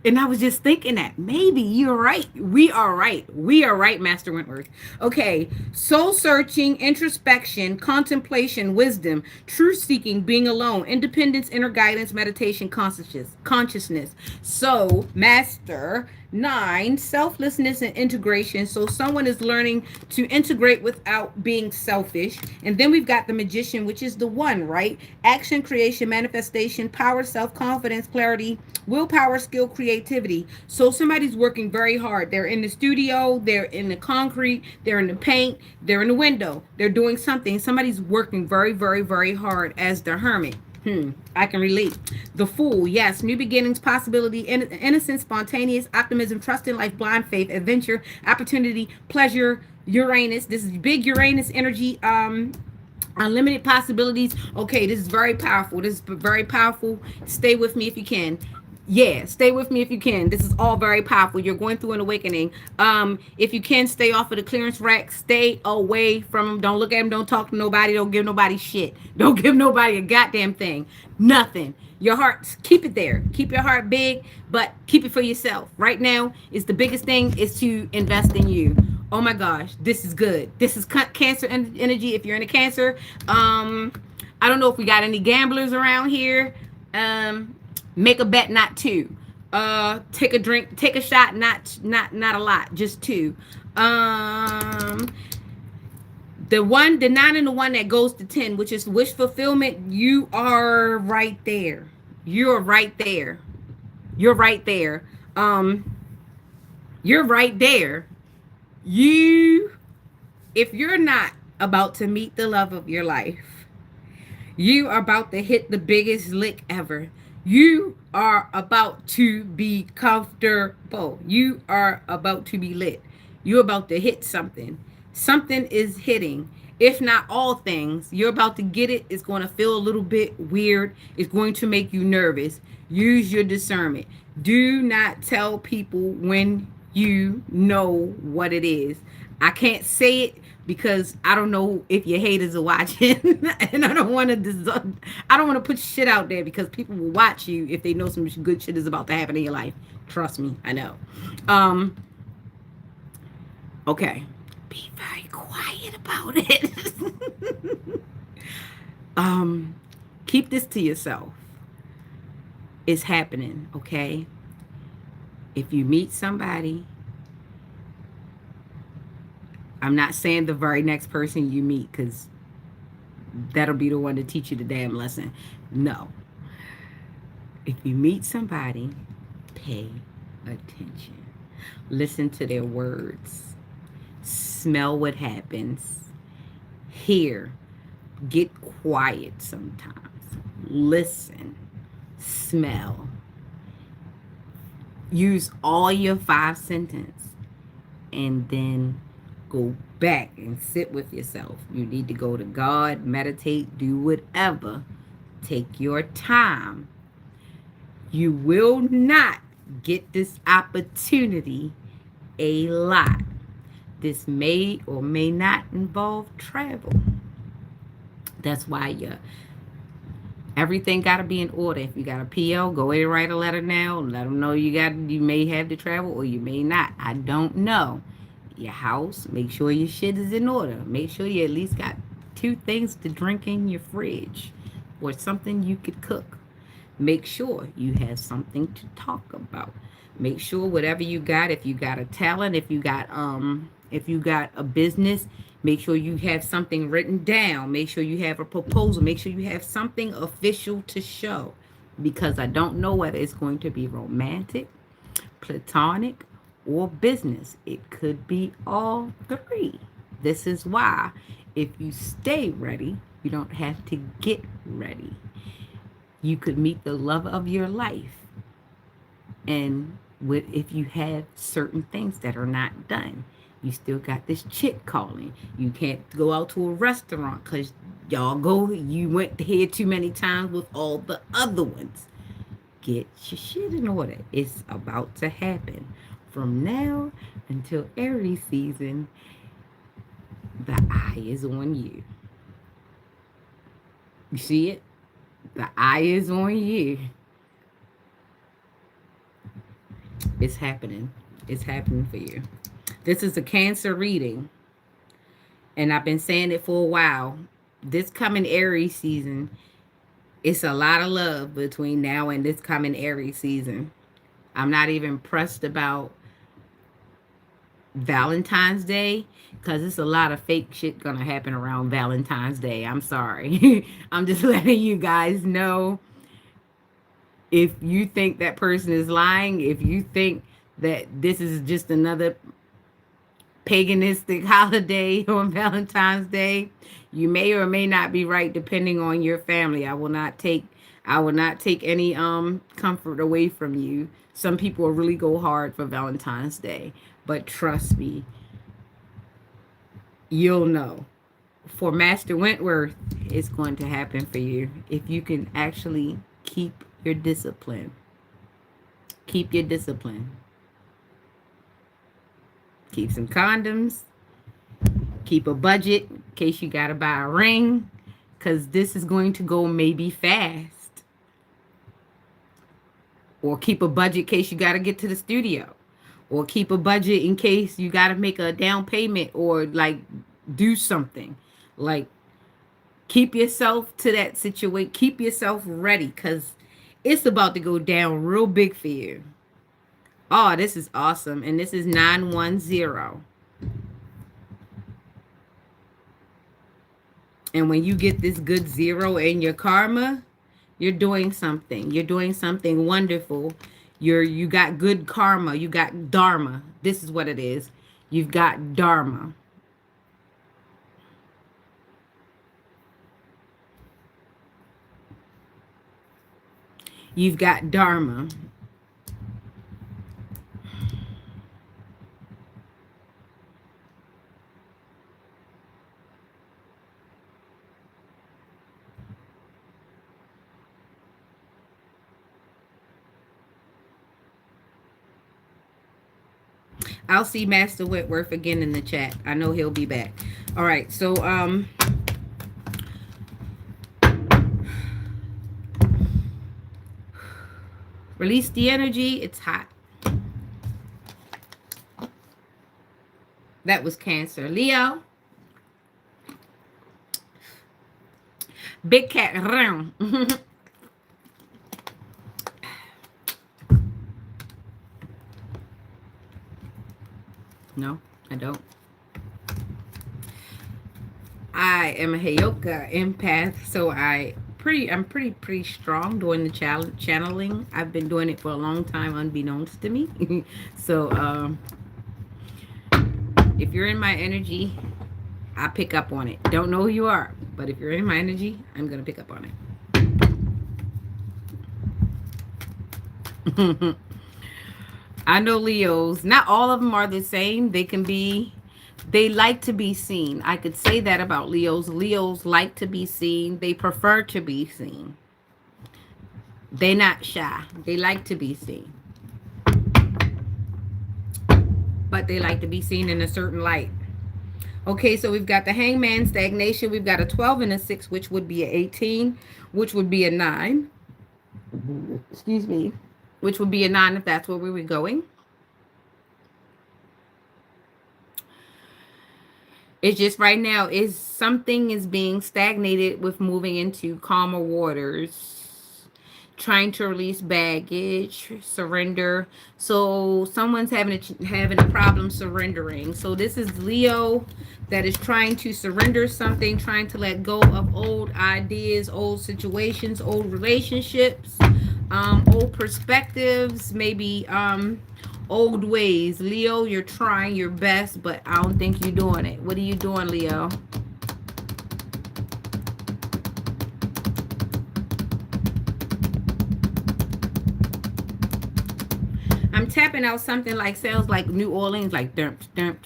[SPEAKER 1] And I was just thinking that maybe you're right. We are right. We are right, Master Wentworth. Okay. Soul searching, introspection, contemplation, wisdom, truth seeking, being alone, independence, inner guidance, meditation, consciousness. So, Master 9, selflessness and integration. So someone is learning to integrate without being selfish. And then we've got the Magician, which is the 1, right? Action, creation, manifestation, power, self-confidence, clarity, willpower, skill, creativity. So somebody's working very hard. They're in the studio, they're in the concrete, they're in the paint, they're in the window, they're doing something. Somebody's working very, very, very hard as the Hermit. I can relate. The Fool, yes, new beginnings, possibility, innocence, spontaneous, optimism, trust in life, blind faith, adventure, opportunity, pleasure, Uranus. This is big Uranus energy. Unlimited possibilities. Okay, this is very powerful. This is very powerful. Stay with me if you can. Yeah, stay with me if you can. This is all very powerful. You're going through an awakening. If you can, stay off of the clearance rack. Stay away from them. Don't look at them. Don't talk to nobody. Don't give nobody shit. Don't give nobody a goddamn thing. Nothing. Your heart, keep it there. Keep your heart big, but keep it for yourself. Right now, is the biggest thing is to invest in you. Oh my gosh, this is good. This is Cancer energy. If you're in a Cancer, I don't know if we got any gamblers around here. Make a bet, not 2. Take a drink, take a shot, not a lot, just 2. The 9 and the 1 that goes to 10, which is wish fulfillment. You are right there. You're right there. You're right there. You're right there. If you're not about to meet the love of your life, you are about to hit the biggest lick ever. You are about to be comfortable. You are about to be lit. You're about to hit something. Something is hitting. If not all things, you're about to get it. It's going to feel a little bit weird. It's going to make you nervous. Use your discernment. Do not tell people when you know what it is. I can't say it because I don't know if your haters are watching, and I don't want to put shit out there because people will watch you if they know some good shit is about to happen in your life. Trust me, I know. Okay. Be very quiet about it. um, keep this to yourself. It's happening, okay? If you meet somebody, I'm not saying the very next person you meet, because that'll be the one to teach you the damn lesson. No. If you meet somebody, pay attention. Listen to their words. Smell what happens. Hear. Get quiet sometimes. Listen. Smell. Use all your 5 senses. And then go back and sit with yourself. You need to go to God, meditate, do whatever. Take your time. You will not get this opportunity a lot. This may or may not involve travel. That's why everything got to be in order. If you got a PO, go ahead and write a letter now. Let them know you may have to travel or you may not. I don't know. Your house, make sure your shit is in order. Make sure you at least got 2 things to drink in your fridge or something you could cook. Make sure you have something to talk about. Make sure whatever you got, if you got a talent, if you got a business, make sure you have something written down. Make sure you have a proposal. Make sure you have something official to show. Because I don't know whether it's going to be romantic, platonic, or business. It could be all 3. This is why if you stay ready, you don't have to get ready. You could meet the love of your life. And if you have certain things that are not done, you still got this chick calling. You can't go out to a restaurant because you went here too many times with all the other ones. Get your shit in order. It's about to happen. From now until Aries season, the eye is on you. You see it? The eye is on you. It's happening. It's happening for you. This is a Cancer reading. And I've been saying it for a while. This coming Aries season, it's a lot of love between now and this coming Aries season. I'm not even pressed about Valentine's Day because it's a lot of fake shit gonna happen around Valentine's Day. I'm sorry. I'm just letting you guys know. If you think that person is lying, if you think that this is just another paganistic holiday on Valentine's Day, you may or may not be right depending on your family. I will not take any comfort away from you. Some people will really go hard for Valentine's Day, but trust me, you'll know. For Master Wentworth, it's going to happen for you if you can actually keep your discipline. Keep your discipline. Keep some condoms. Keep a budget in case you gotta buy a ring, because this is going to go maybe fast. Or keep a budget in case you gotta get to the studio. Or keep a budget in case you gotta make a down payment or like do something. Like keep yourself to that situation. Keep yourself ready because it's about to go down real big for you. Oh, this is awesome. And this is 910. And when you get this good 0 in your karma, you're doing something. You're doing something wonderful. You got good karma. You got dharma. This is what it is. You've got dharma. You've got dharma. I'll see Master Whitworth again in the chat. I know he'll be back. All right, so release the energy. It's hot. That was Cancer. Leo, big cat. No, I don't. I am a Heyoka empath, so I'm pretty strong doing the channeling. I've been doing it for a long time, unbeknownst to me. So if you're in my energy, I pick up on it. Don't know who you are, but if you're in my energy, I'm gonna pick up on it. I know Leos. Not all of them are the same. They like to be seen. I could say that about Leos. Leos like to be seen. They prefer to be seen. They're not shy. They like to be seen. But they like to be seen in a certain light. Okay, so we've got the hangman, stagnation. We've got a 12 and a 6, which would be an 18, which would be a 9. Excuse me. Which would be a 9 if that's where we were going. It's just right now is something is being stagnated with moving into calmer waters, trying to release baggage, surrender. So someone's having a problem surrendering. So this is Leo that is trying to surrender something, trying to let go of old ideas, old situations, old relationships, old perspectives, maybe old ways. Leo, you're trying your best, but I don't think you're doing it. What are you doing, Leo? I'm tapping out something like sounds like New Orleans, like what do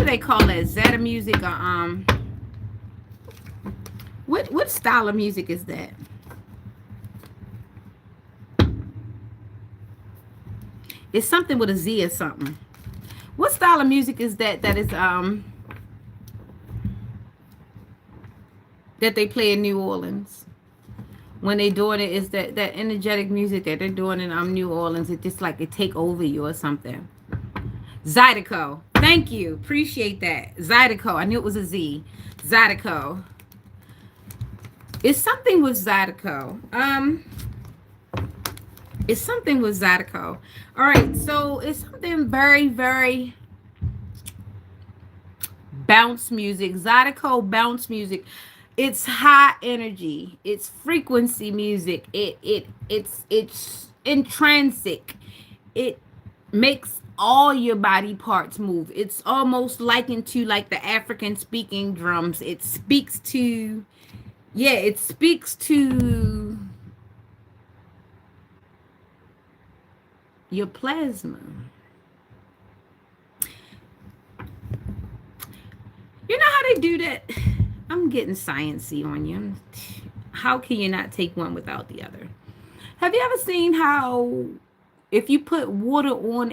[SPEAKER 1] they call that? Zeta music or what style of music is that? It's something with a Z or something. What style of music is that that they play in New Orleans? When they doing it, is that energetic music that they're doing in New Orleans? It just like it take over you or something. Zydeco. Thank you. Appreciate that. Zydeco. I knew it was a Z. Zydeco. It's something with Zydeco. It's something with Zydeco. All right, so it's something very, very bounce music. Zydeco bounce music. It's high energy. It's frequency music. It's intrinsic. It makes all your body parts move. It's almost likened to like the African speaking drums. It speaks to, yeah, it speaks to your plasma. You know how they do that? I'm getting sciencey on you. How can you not take one without the other? Have you ever seen how if you put water on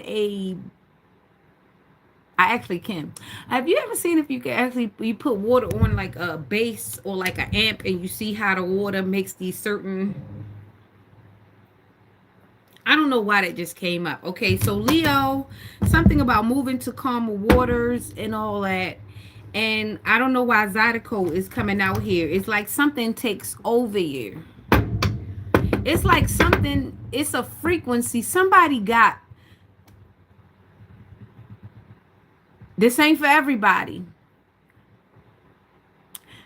[SPEAKER 1] I actually can. Have you ever seen if you can actually you put water on like a bass or like an amp and you see how the water makes these certain, I don't know why that just came up. Okay, so Leo, something about moving to calmer waters and all that. And I don't know why Zydeco is coming out here. It's like something takes over you. It's like something, it's a frequency. Somebody got, this ain't for everybody.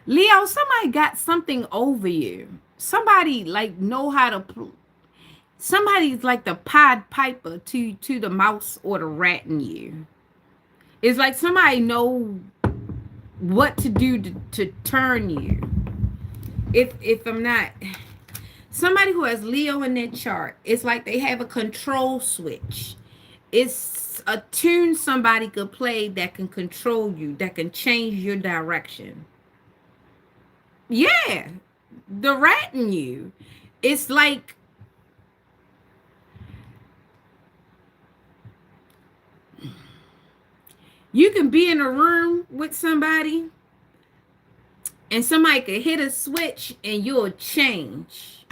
[SPEAKER 1] Leo, somebody got something over you. Somebody like know how to, somebody's like the Pied Piper to the mouse or the rat in you. It's like somebody know what to do to turn you. If I'm not, somebody who has Leo in their chart, it's like they have a control switch. It's a tune somebody could play that can control you, that can change your direction. Yeah, the rat in you. It's like you can be in a room with somebody and somebody could hit a switch and you'll change.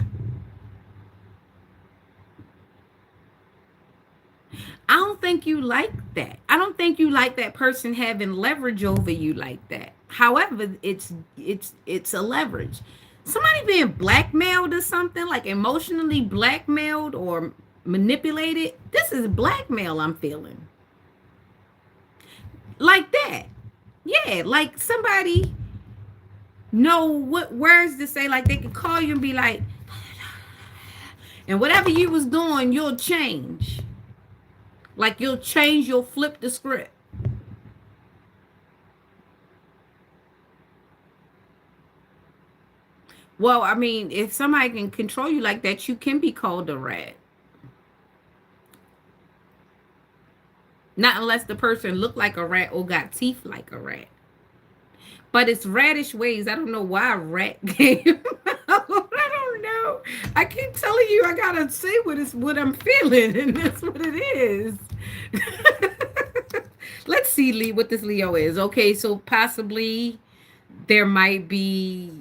[SPEAKER 1] I don't think you like that. I don't think you like that person having leverage over you like that. However, it's a leverage. Somebody being blackmailed or something, like emotionally blackmailed or manipulated. This is blackmail I'm feeling. Like that. Yeah, like somebody know what words to say. Like they can call you and be like, and whatever you was doing, you'll change. Like you'll flip the script. Well, I mean, if somebody can control you like that, you can be called a rat. Not unless the person looked like a rat or got teeth like a rat. But it's radish ways. I don't know why rat came out. I don't know. I keep telling you I gotta say what I'm feeling, and that's what it is. Let's see, Lee, what this Leo is. Okay, so possibly there might be.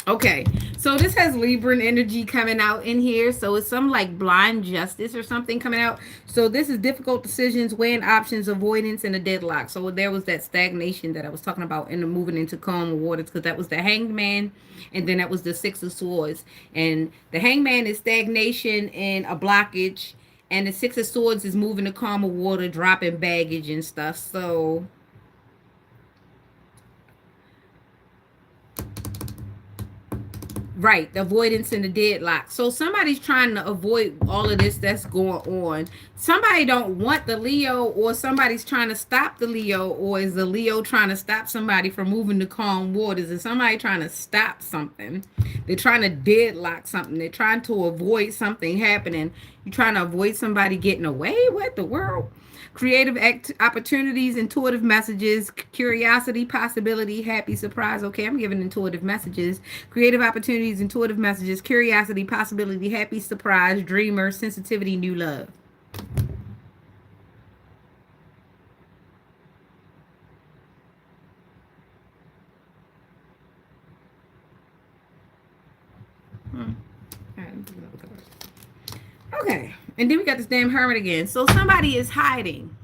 [SPEAKER 1] Okay, so this has Libran energy coming out in here. So it's some like blind justice or something coming out. So this is difficult decisions, weighing options, avoidance, and a deadlock. So there was that stagnation that I was talking about in the moving into calm waters, because that was the hanged man, and then that was the six of swords. And the hanged man is stagnation and a blockage, and the six of swords is moving to calmer water, dropping baggage and stuff. So right, the avoidance and the deadlock. So somebody's trying to avoid all of this that's going on. Somebody don't want the Leo, or somebody's trying to stop the Leo, or is the Leo trying to stop somebody from moving to calm waters? Is somebody trying to stop something? They're trying to deadlock something. They're trying to avoid something happening. You're trying to avoid somebody getting away. What the world? Creative opportunities, intuitive messages, curiosity, possibility, happy surprise. Okay, I'm giving intuitive messages. Creative opportunities, intuitive messages, curiosity, possibility, happy surprise, dreamer, sensitivity, new love. Hmm. All right, okay, and then we got this damn hermit again. So somebody is hiding.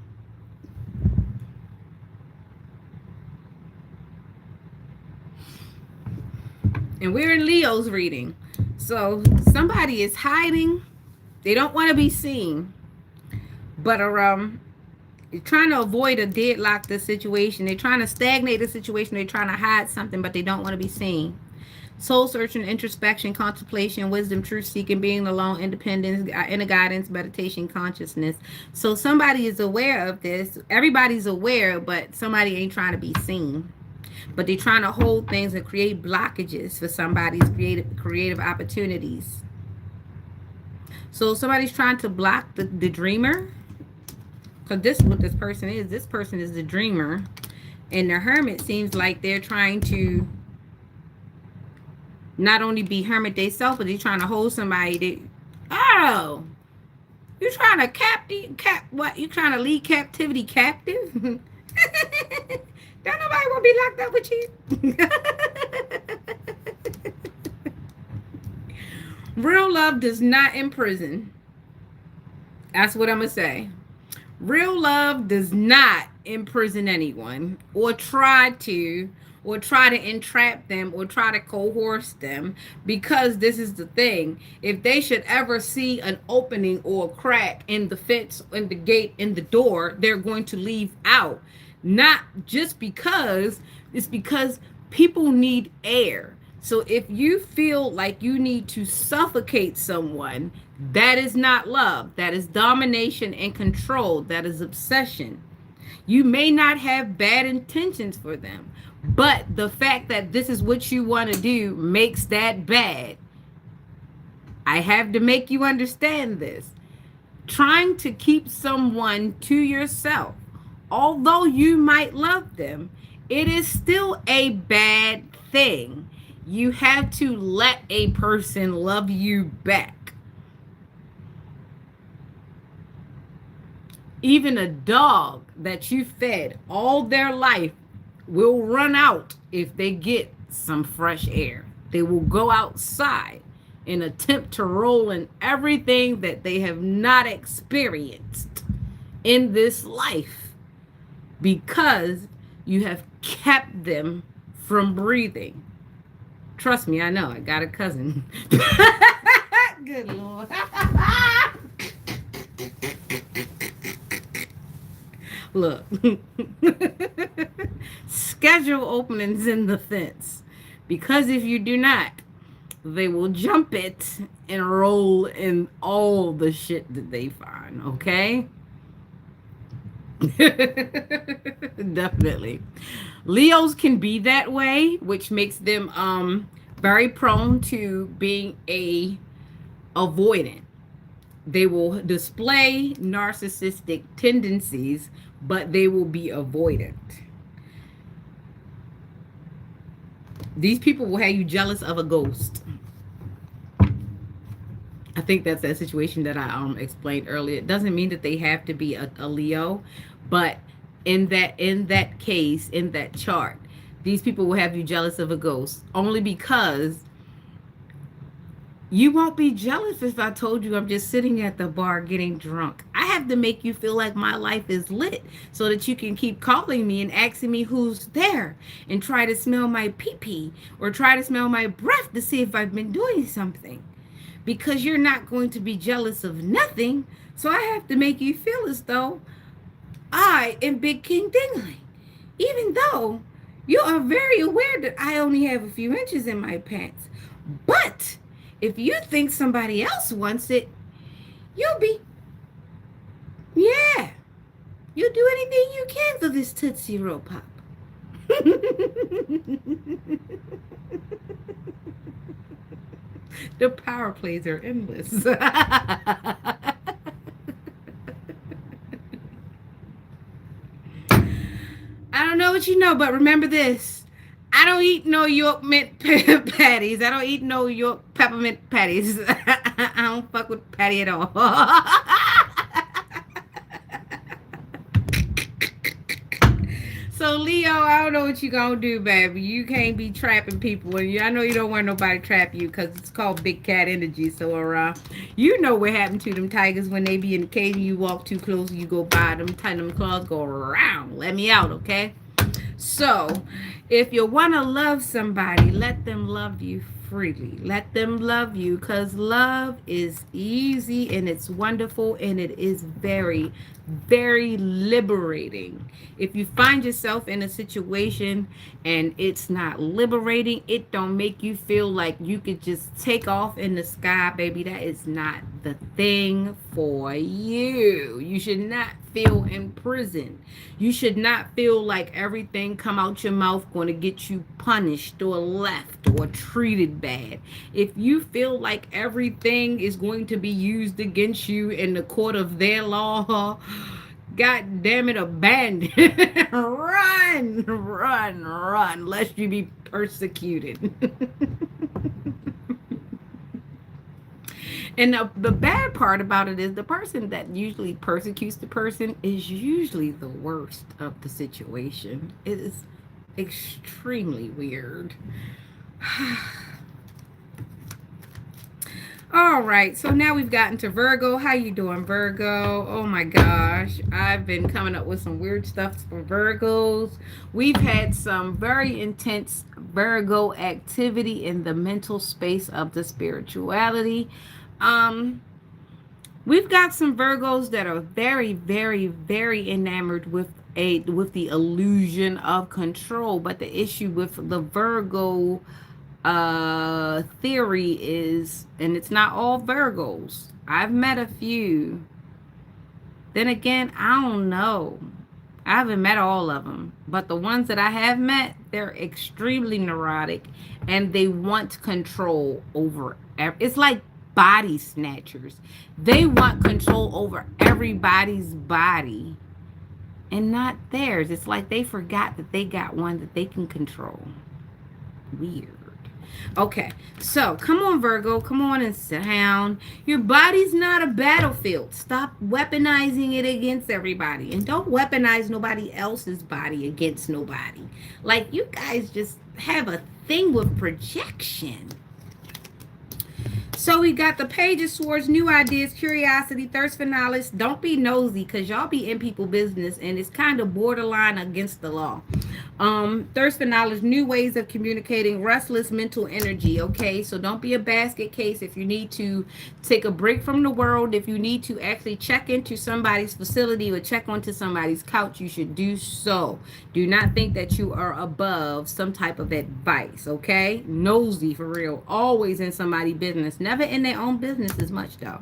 [SPEAKER 1] And we're in Leo's reading. So somebody is hiding. They don't want to be seen. But you're trying to avoid a deadlock the situation. They're trying to stagnate the situation. They're trying to hide something, but they don't want to be seen. Soul searching, introspection, contemplation, wisdom, truth seeking, being alone, independence, inner guidance, meditation, consciousness. So somebody is aware of this. Everybody's aware, but somebody ain't trying to be seen. But they're trying to hold things and create blockages for somebody's creative opportunities. So somebody's trying to block the dreamer. Because this is what this person is. This person is the dreamer. And the hermit seems like they're trying to not only be hermit themselves, but they're trying to hold somebody that, oh, you're trying to what? You trying to lead captivity captive? Don't nobody want to be locked up with you. Real love does not imprison. That's what I'm going to say. Real love does not imprison anyone or try to entrap them or try to coerce them, because this is the thing. If they should ever see an opening or a crack in the fence, in the gate, in the door, they're going to leave out. Not just because, it's because people need air. So if you feel like you need to suffocate someone, that is not love. That is domination and control. That is obsession. You may not have bad intentions for them, but the fact that this is what you want to do makes that bad. I have to make you understand this. Trying to keep someone to yourself, although you might love them, it is still a bad thing. You have to let a person love you back. Even a dog that you fed all their life will run out if they get some fresh air. They will go outside. and attempt to roll in everything that they have not experienced in this life because you have kept them from breathing. Trust me, I know. I got a cousin. Good Lord. Look. Schedule openings in the fence. Because if you do not, they will jump it and roll in all the shit that they find, okay? Definitely. Leos can be that way, which makes them very prone to being a avoidant. They will display narcissistic tendencies, but they will be avoidant. These people will have you jealous of a ghost. I think that's that situation that I explained earlier. It doesn't mean that they have to be a Leo, but in that case, in that chart, these people will have you jealous of a ghost only because you won't be jealous if I told you I'm just sitting at the bar getting drunk. I have to make you feel like my life is lit so that you can keep calling me and asking me who's there and try to smell my pee-pee or try to smell my breath to see if I've been doing something. Because you're not going to be jealous of nothing, so I have to make you feel as though I am Big King Dingling. Even though you are very aware that I only have a few inches in my pants. But if you think somebody else wants it, you'll be, yeah, you'll do anything you can for this Tootsie Roll Pop. The power plays are endless. I don't know what you know, but remember this. I don't eat no York mint patties. I don't eat no York peppermint patties. I don't fuck with patty at all. So Leo, I don't know what you gonna do, baby. You can't be trapping people, and I know you don't want nobody to trap you because it's called big cat energy. So you know what happened to them tigers when they be in the cage and you walk too close, and you go by them, tighten them claws, go around. Let me out, okay? So, if you want to love somebody, let them love you freely. Let them love you because love is easy and it's wonderful and it is very, very liberating. If you find yourself in a situation and it's not liberating, it don't make you feel like you could just take off in the sky, baby. That is not the thing for you. You should not feel imprisoned. You should not feel like everything come out your mouth going to get you punished or left or treated bad. If you feel like everything is going to be used against you in the court of their law, God damn it, abandon. Run, lest you be persecuted. And the bad part about it is the person that usually persecutes the person is usually the worst of the situation. It is extremely weird. All right, so now we've gotten to Virgo. How you doing, Virgo? Oh my gosh, I've been coming up with some weird stuff for Virgos. We've had some very intense Virgo activity in the mental space of the spirituality. We've got some Virgos that are very, very, very enamored with the illusion of control. But the issue with the Virgo theory is, and it's not all Virgos. I've met a few. Then again, I don't know. I haven't met all of them, but the ones that I have met, they're extremely neurotic and they want control over it's like body snatchers. They want control over everybody's body and not theirs. It's like they forgot that they got one that they can control. Weird. Okay, so come on, Virgo. Come on and sit down. Your body's not a battlefield. Stop weaponizing it against everybody. And don't weaponize nobody else's body against nobody. Like, you guys just have a thing with projection. So we got the Page of Swords, new ideas, curiosity, thirst for knowledge. Don't be nosy, because y'all be in people business and it's kind of borderline against the law. Thirst for knowledge, new ways of communicating, restless mental energy. Okay, so don't be a basket case. If you need to take a break from the world, if you need to actually check into somebody's facility or check onto somebody's couch, you should do so. Do not think that you are above some type of advice. Okay, nosy for real, always in somebody's business, never in their own business as much though.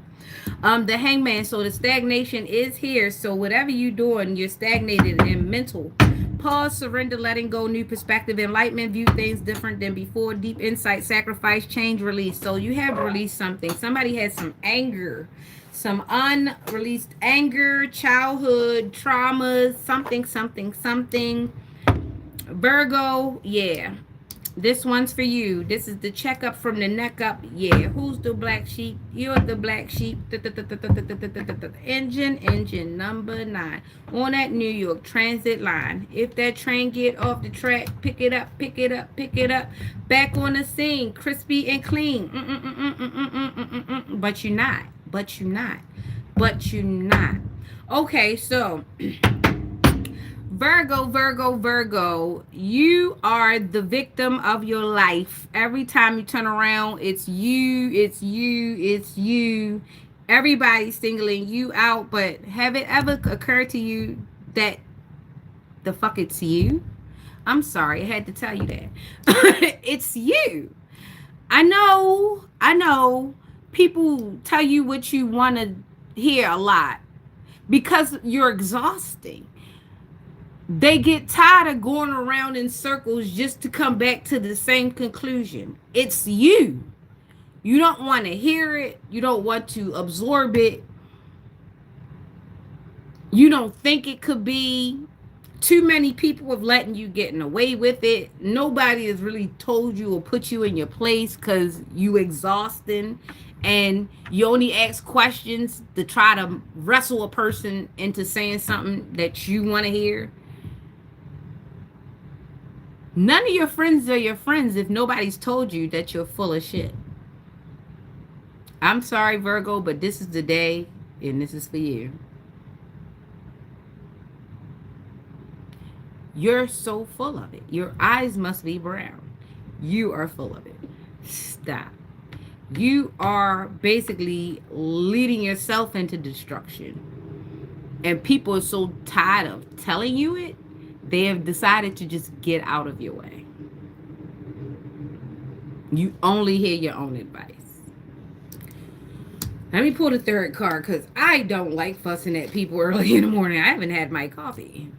[SPEAKER 1] The Hangman, so the stagnation is here. So whatever you're doing, you're stagnated in mental. Pause, surrender, letting go, new perspective, enlightenment, view things different than before, deep insight, sacrifice, change, release. So you have released something. Somebody has some anger, some unreleased anger, childhood traumas, something, something, something. Virgo, yeah. This one's for you. This is the checkup from the neck up. Yeah. Who's the black sheep? You're the black sheep. Engine number 9 on that New York Transit line. If that train get off the track, pick it up, pick it up, pick it up. Back on the scene, crispy and clean. But you're not. But you're not. But you're not. Okay, so Virgo, you are the victim of your life. Every time you turn around, it's you, it's you, it's you. Everybody's singling you out, but have it ever occurred to you that the fuck it's you? I'm sorry, I had to tell you that. It's you. I know. People tell you what you want to hear a lot because you're exhausting. They get tired of going around in circles just to come back to the same conclusion. It's you. You don't want to hear it. You don't want to absorb it. You don't think it could be. Too many people have letting you getting away with it. Nobody has really told you or put you in your place because you exhausting and you only ask questions to try to wrestle a person into saying something that you want to hear. None of your friends are your friends if nobody's told you that you're full of shit. I'm sorry, Virgo, but this is the day, and this is for you. You're so full of it. Your eyes must be brown. You are full of it. Stop. You are basically leading yourself into destruction. And people are so tired of telling you it, they have decided to just get out of your way. You only hear your own advice. Let me pull the third card because I don't like fussing at people early in the morning. I haven't had my coffee.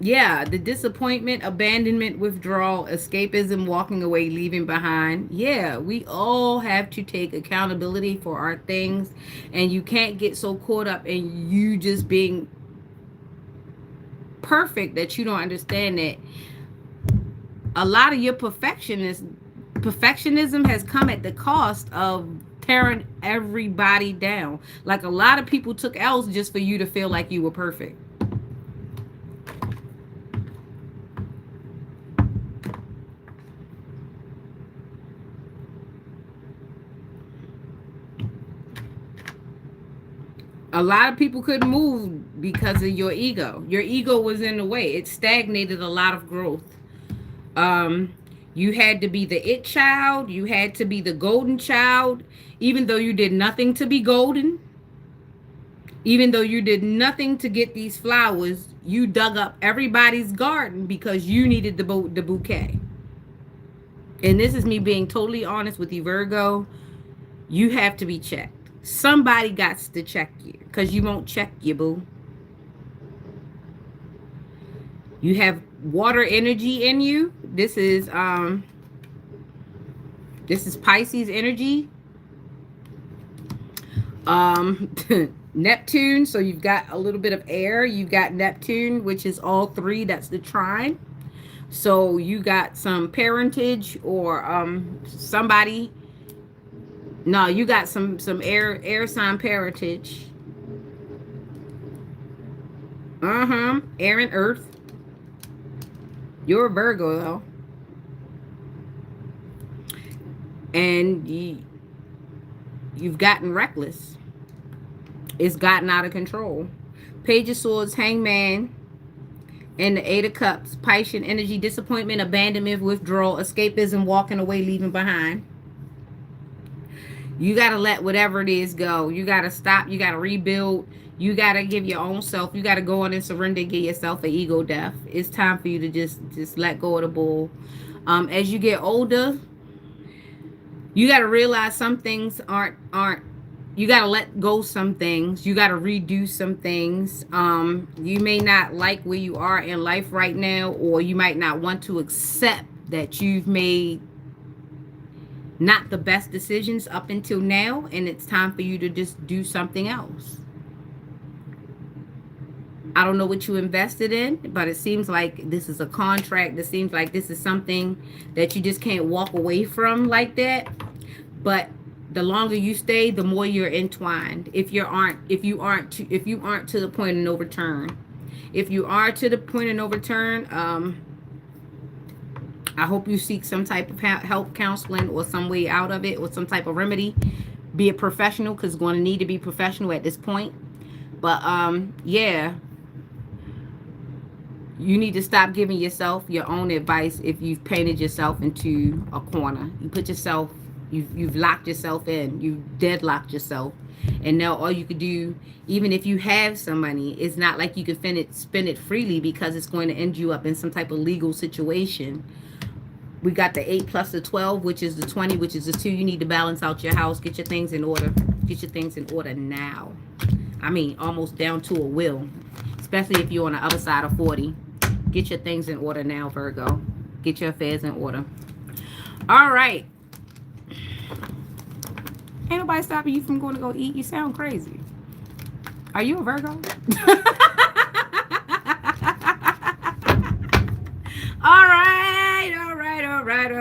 [SPEAKER 1] Yeah, the disappointment, abandonment, withdrawal, escapism, walking away, leaving behind. Yeah, we all have to take accountability for our things, and you can't get so caught up in you just being perfect that you don't understand that a lot of your perfectionism has come at the cost of tearing everybody down. Like a lot of people took L's just for you to feel like you were perfect. A lot of people couldn't move because of your ego. Your ego was in the way. It stagnated a lot of growth. You had to be the it child. You had to be the golden child, even though you did nothing to be golden. Even though you did nothing to get these flowers, you dug up everybody's garden because you needed the bouquet. And this is me being totally honest with you, Virgo. You have to be checked. Somebody got to check you because you won't check you, boo. You have water energy in you. This is Pisces energy. Neptune, so you've got a little bit of air. You've got Neptune, which is all three. That's the trine. So you got some parentage or somebody. No, you got some air sign parentage. Air and earth. You're a Virgo though. and you've gotten reckless. It's gotten out of control. Page of Swords, Hangman, and the Eight of Cups. Piscean energy, disappointment, abandonment, withdrawal, escapism, walking away, leaving behind. You got to let whatever it is go. You got to stop. You got to rebuild. You got to give your own self. You got to go on and surrender and give yourself an ego death. It's time for you to just let go of the bull. As you get older, you got to realize some things aren't you got to let go some things. You got to redo some things. You may not like where you are in life right now, or you might not want to accept that you've made not the best decisions up until now, and it's time for you to just do something else. I don't know what you invested in, but it seems like this is a contract. It seems like this is something that you just can't walk away from like that. But the longer you stay, the more you're entwined. If you aren't to the point of no return. If you are to the point of no return, I hope you seek some type of help, counseling, or some way out of it, or some type of remedy. Be a professional, because it's going to need to be professional at this point. But yeah, you need to stop giving yourself your own advice if you've painted yourself into a corner. You put yourself, you've locked yourself in, you've deadlocked yourself. And now all you could do, even if you have some money, it's not like you can spend it freely, because it's going to end you up in some type of legal situation. We got the 8 plus the 12, which is the 20, which is the 2. You need to balance out your house. Get your things in order. Get your things in order now. I mean, almost down to a will. Especially if you're on the other side of 40. Get your things in order now, Virgo. Get your affairs in order. All right. Ain't nobody stopping you from going to go eat. You sound crazy. Are you a Virgo? All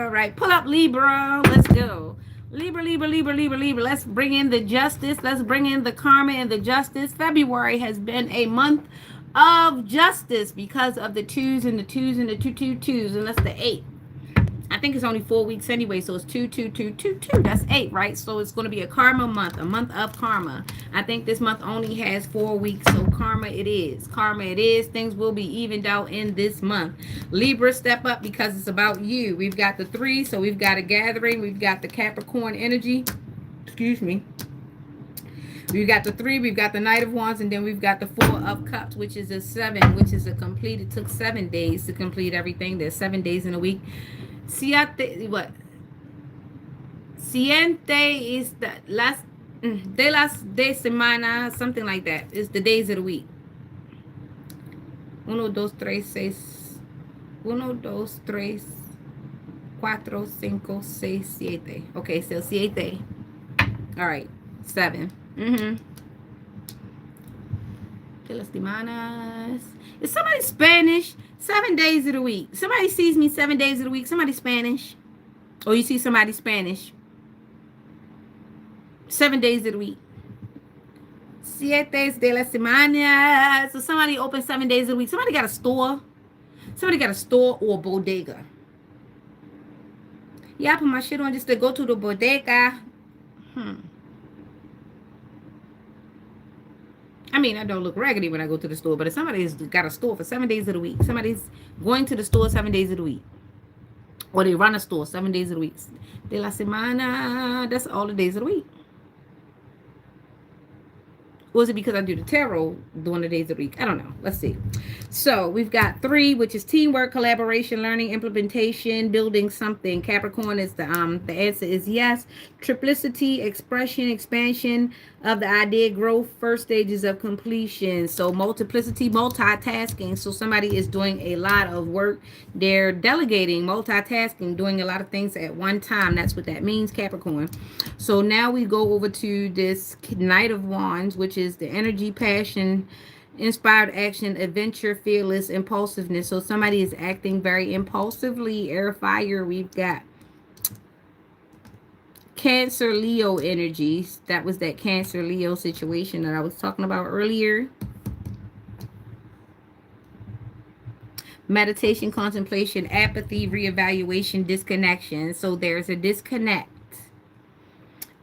[SPEAKER 1] right. Pull up Libra. Let's go. Libra. Let's bring in the justice. Let's bring in the karma and the justice. February has been a month of justice because of the 2s and the 2s and the 2. And that's the 8. I think it's only 4 weeks anyway, so it's 2. That's 8, right? So it's going to be a karma month, a month of karma. I think this month only has 4 weeks, so karma it is. Things will be evened out in this month. Libra, step up, because it's about you. We've got the 3, so we've got a gathering. We've got the Capricorn energy. Excuse me. We've got the 3, we've got the Knight of Wands, and then we've got the 4 of Cups, which is a 7, which is a complete. It took 7 days to complete everything. There's 7 days in a week. Siete, what? Siente is the last de las de semana, something like that. It's the days of the week. 1, 2, 3, 6. 1, 2, 3, 4, 5, 6, 7. Okay, so 7. All right, 7. De las semanas. Is somebody Spanish? 7 days of the week. Somebody sees me 7 days of the week. Somebody Spanish. Or you see somebody Spanish. 7 days of the week. 7 de la semana. So somebody open 7 days of the week. Somebody got a store. Somebody got a store or a bodega. Yeah, I put my shit on just to go to the bodega. I mean, I don't look raggedy when I go to the store, but if somebody's got a store for 7 days of the week, somebody's going to the store 7 days of the week, or they run a store 7 days of the week, de la semana, that's all the days of the week. Or is it because I do the tarot during the days of the week? I don't know. Let's see. So we've got 3, which is teamwork, collaboration, learning, implementation, building something. Capricorn is the answer is yes. Triplicity, expression, expansion of the idea, growth, first stages of completion. So multiplicity, multitasking. So somebody is doing a lot of work. They're delegating, multitasking, doing a lot of things at one time. That's what that means, Capricorn. So now we go over to this Knight of Wands, which is the energy, passion, inspired action, adventure, fearless, impulsiveness. So somebody is acting very impulsively. Air, fire. We've got Cancer, Leo energies. That was that Cancer, Leo situation that I was talking about earlier. Meditation, contemplation, apathy, reevaluation, disconnection. So there's a disconnect.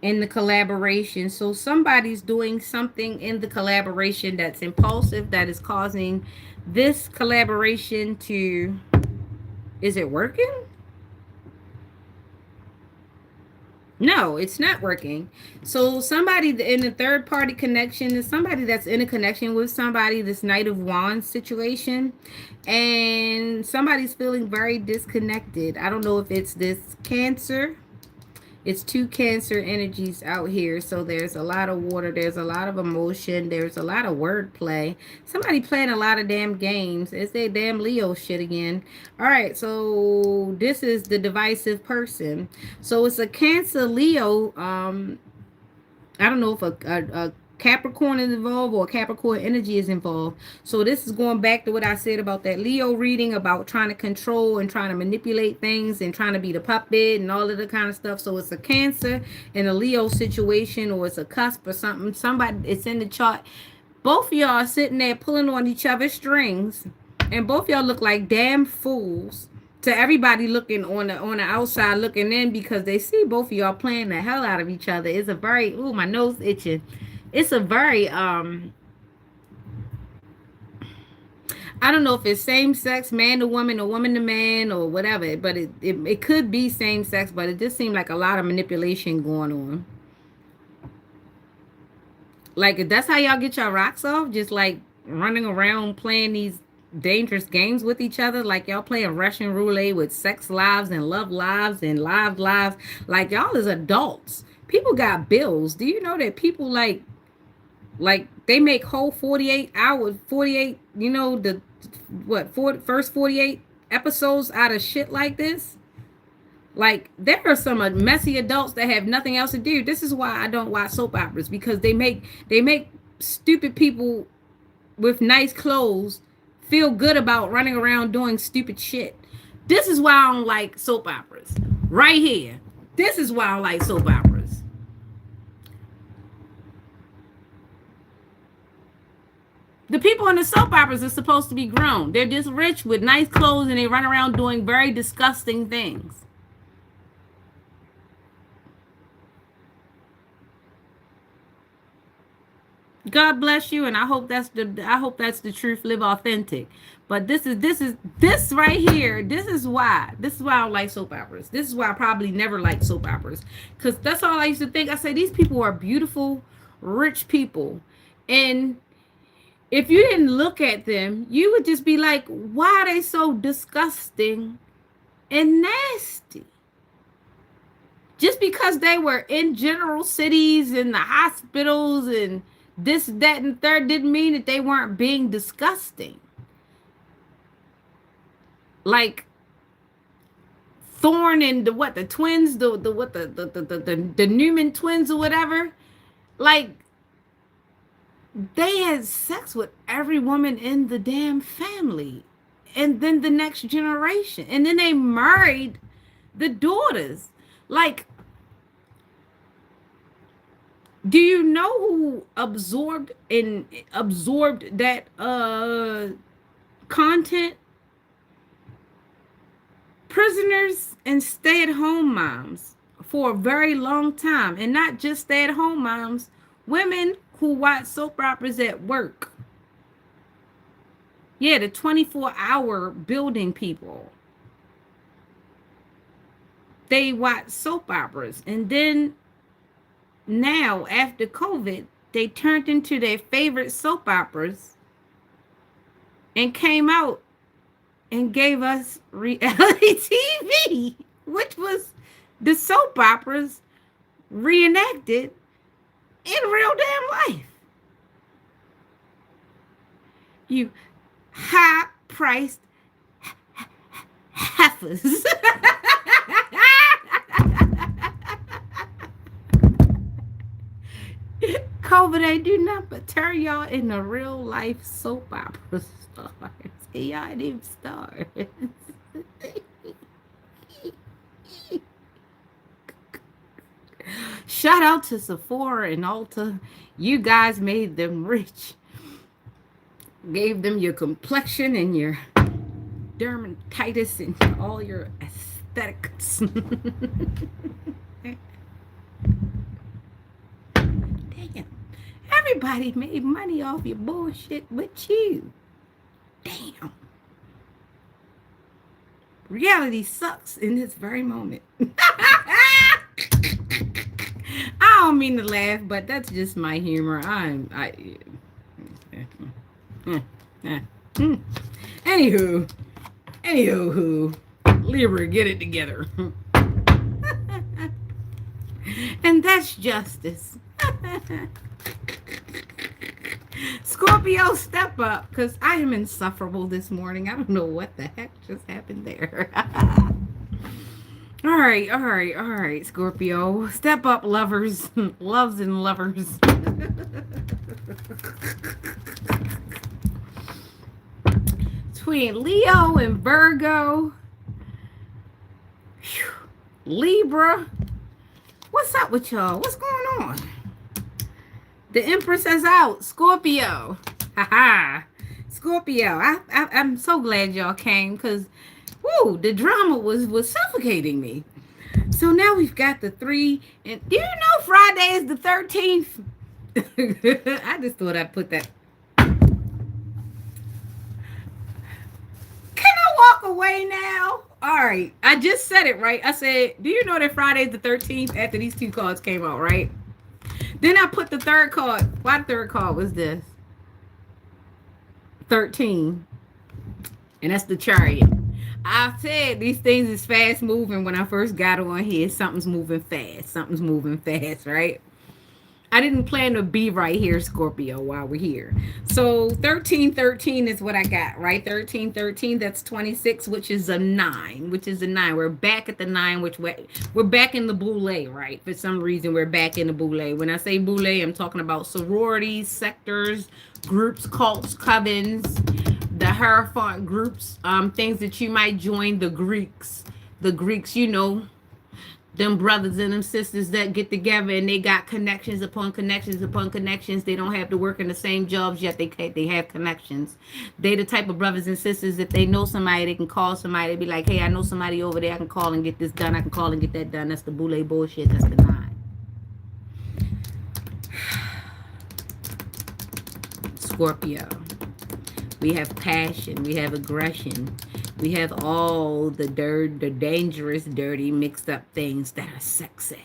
[SPEAKER 1] in the collaboration. So somebody's doing something in the collaboration that's impulsive, that is causing this collaboration to, is it working? No, it's not working. So somebody in a third party connection is somebody that's in a connection with somebody, this Knight of Wands situation, and somebody's feeling very disconnected. I don't know if it's this Cancer. It's two Cancer energies out here. So there's a lot of water, there's a lot of emotion, there's a lot of wordplay. Somebody playing a lot of damn games. It's that damn Leo shit again. All right, so this is the divisive person. So it's a Cancer Leo. I don't know if a Capricorn is involved or Capricorn energy is involved. So this is going back to what I said about that Leo reading, about trying to control and trying to manipulate things and trying to be the puppet and all of the kind of stuff. So it's a Cancer and a Leo situation, or it's a cusp or something. Somebody, it's in the chart. Both of y'all are sitting there pulling on each other's strings, and both of y'all look like damn fools to everybody looking on the outside looking in, because they see both of y'all playing the hell out of each other. It's a very, ooh, my nose itching. It's a very I don't know if it's same sex, man to woman or woman to man or whatever, but it could be same sex, but it just seemed like a lot of manipulation going on. Like, if that's how y'all get your rocks off, just like running around playing these dangerous games with each other, like y'all playing Russian roulette with sex lives and love lives and live lives, like y'all as adults. People got bills. Do you know that people like they make whole 48 hours, 48, you know, the first 48 episodes out of shit like this? Like, there are some messy adults that have nothing else to do. This is why I don't watch soap operas, because they make stupid people with nice clothes feel good about running around doing stupid shit. This is why I don't like soap operas. Right here. This is why I don't like soap operas. The people in the soap operas are supposed to be grown. They're just rich with nice clothes, and they run around doing very disgusting things. God bless you, and I hope that's the truth. Live authentic. But this right here. This is why I don't like soap operas. This is why I probably never liked soap operas, because that's all I used to think. I say, these people are beautiful, rich people, and if you didn't look at them, you would just be like, why are they so disgusting and nasty? Just because they were in general cities and the hospitals and this, that, and third didn't mean that they weren't being disgusting. Like Thorne and the twins, the Newman twins or whatever. Like, they had sex with every woman in the damn family, and then the next generation, and then they married the daughters. Like, do you know who absorbed that content? Prisoners and stay-at-home moms for a very long time, and not just stay-at-home moms, women who watch soap operas at work. Yeah, the 24-hour building people. They watch soap operas, and then now, after COVID, they turned into their favorite soap operas and came out and gave us reality TV, which was the soap operas reenacted in real damn life. You high-priced heifers. COVID ain't do nothing but turn y'all into real life soap opera stars. Y'all ain't even stars. Shout out to Sephora and Ulta. You guys made them rich. Gave them your complexion and your dermatitis and all your aesthetics. Damn. Everybody made money off your bullshit but you. Damn. Reality sucks in this very moment. I don't mean to laugh, but that's just my humor. Anywho, who Libra, get it together. And that's justice. Scorpio, step up, because I am insufferable this morning. I don't know what the heck just happened there. All right, Scorpio. Step up, lovers. Loves and lovers. Between Leo and Virgo. Whew. Libra. What's up with y'all? What's going on? The Empress is out. Scorpio. Haha. Scorpio. I'm so glad y'all came because, woo, the drama was suffocating me. So now we've got the 3. And do you know Friday is the 13th? I just thought I'd put that. Can I walk away now? All right. I just said it, right? I said, do you know that Friday is the 13th after these 2 cards came out, right? Then I put the 3rd card. Why the 3rd card was this? 13. And that's the Chariot. I said these things is fast moving when I first got on here. Something's moving fast, right? I didn't plan to be right here, Scorpio, while we're here. So 1313 is what I got, right? 1313, that's 26, which is a 9, We're back at the 9, which we're back in the boule, right? For some reason, we're back in the boule. When I say boule, I'm talking about sororities, sectors, groups, cults, covens, the Hierophant groups, things that you might join. The Greeks, you know, them brothers and them sisters that get together and they got connections upon connections upon connections. They don't have to work in the same jobs yet. They have connections. They the type of brothers and sisters, if they know somebody, they can call somebody. They be like, hey, I know somebody over there. I can call and get this done. I can call and get that done. That's the boule bullshit. That's the 9. Scorpio. We have passion. We have aggression. We have all the dangerous, dirty, mixed up things that are sexy.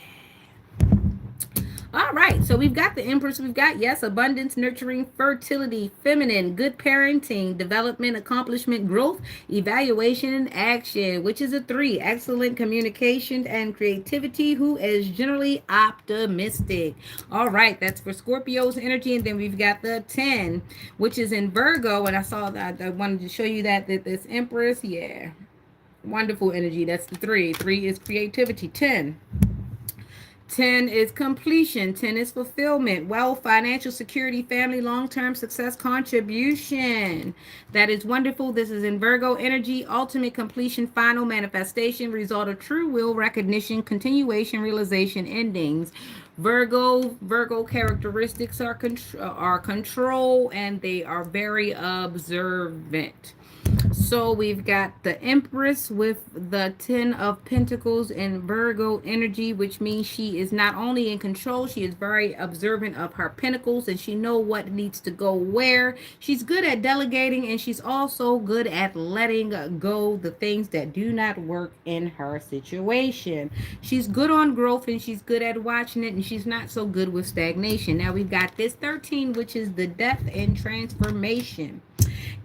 [SPEAKER 1] All right, so we've got the Empress. We've got, yes, abundance, nurturing, fertility, feminine, good parenting, development, accomplishment, growth, evaluation, and action, which is a 3. Excellent communication and creativity, who is generally optimistic. All right, that's for Scorpio's energy. And then we've got the 10, which is in Virgo. And I saw that. I wanted to show you that this Empress, yeah, wonderful energy. That's the 3. 3 is creativity. 10 is completion. 10 is fulfillment, wealth, financial security, family, long-term success, contribution. That is wonderful. This is in Virgo energy. Ultimate completion, final manifestation, result of true will, recognition, continuation, realization, endings. Virgo characteristics are control, and they are very observant. So we've got the Empress with the 10 of Pentacles in Virgo energy, which means she is not only in control, she is very observant of her pentacles, and she knows what needs to go where. She's good at delegating, and she's also good at letting go the things that do not work in her situation. She's good on growth, and she's good at watching it, and she's not so good with stagnation. Now we've got this 13, which is the death and transformation.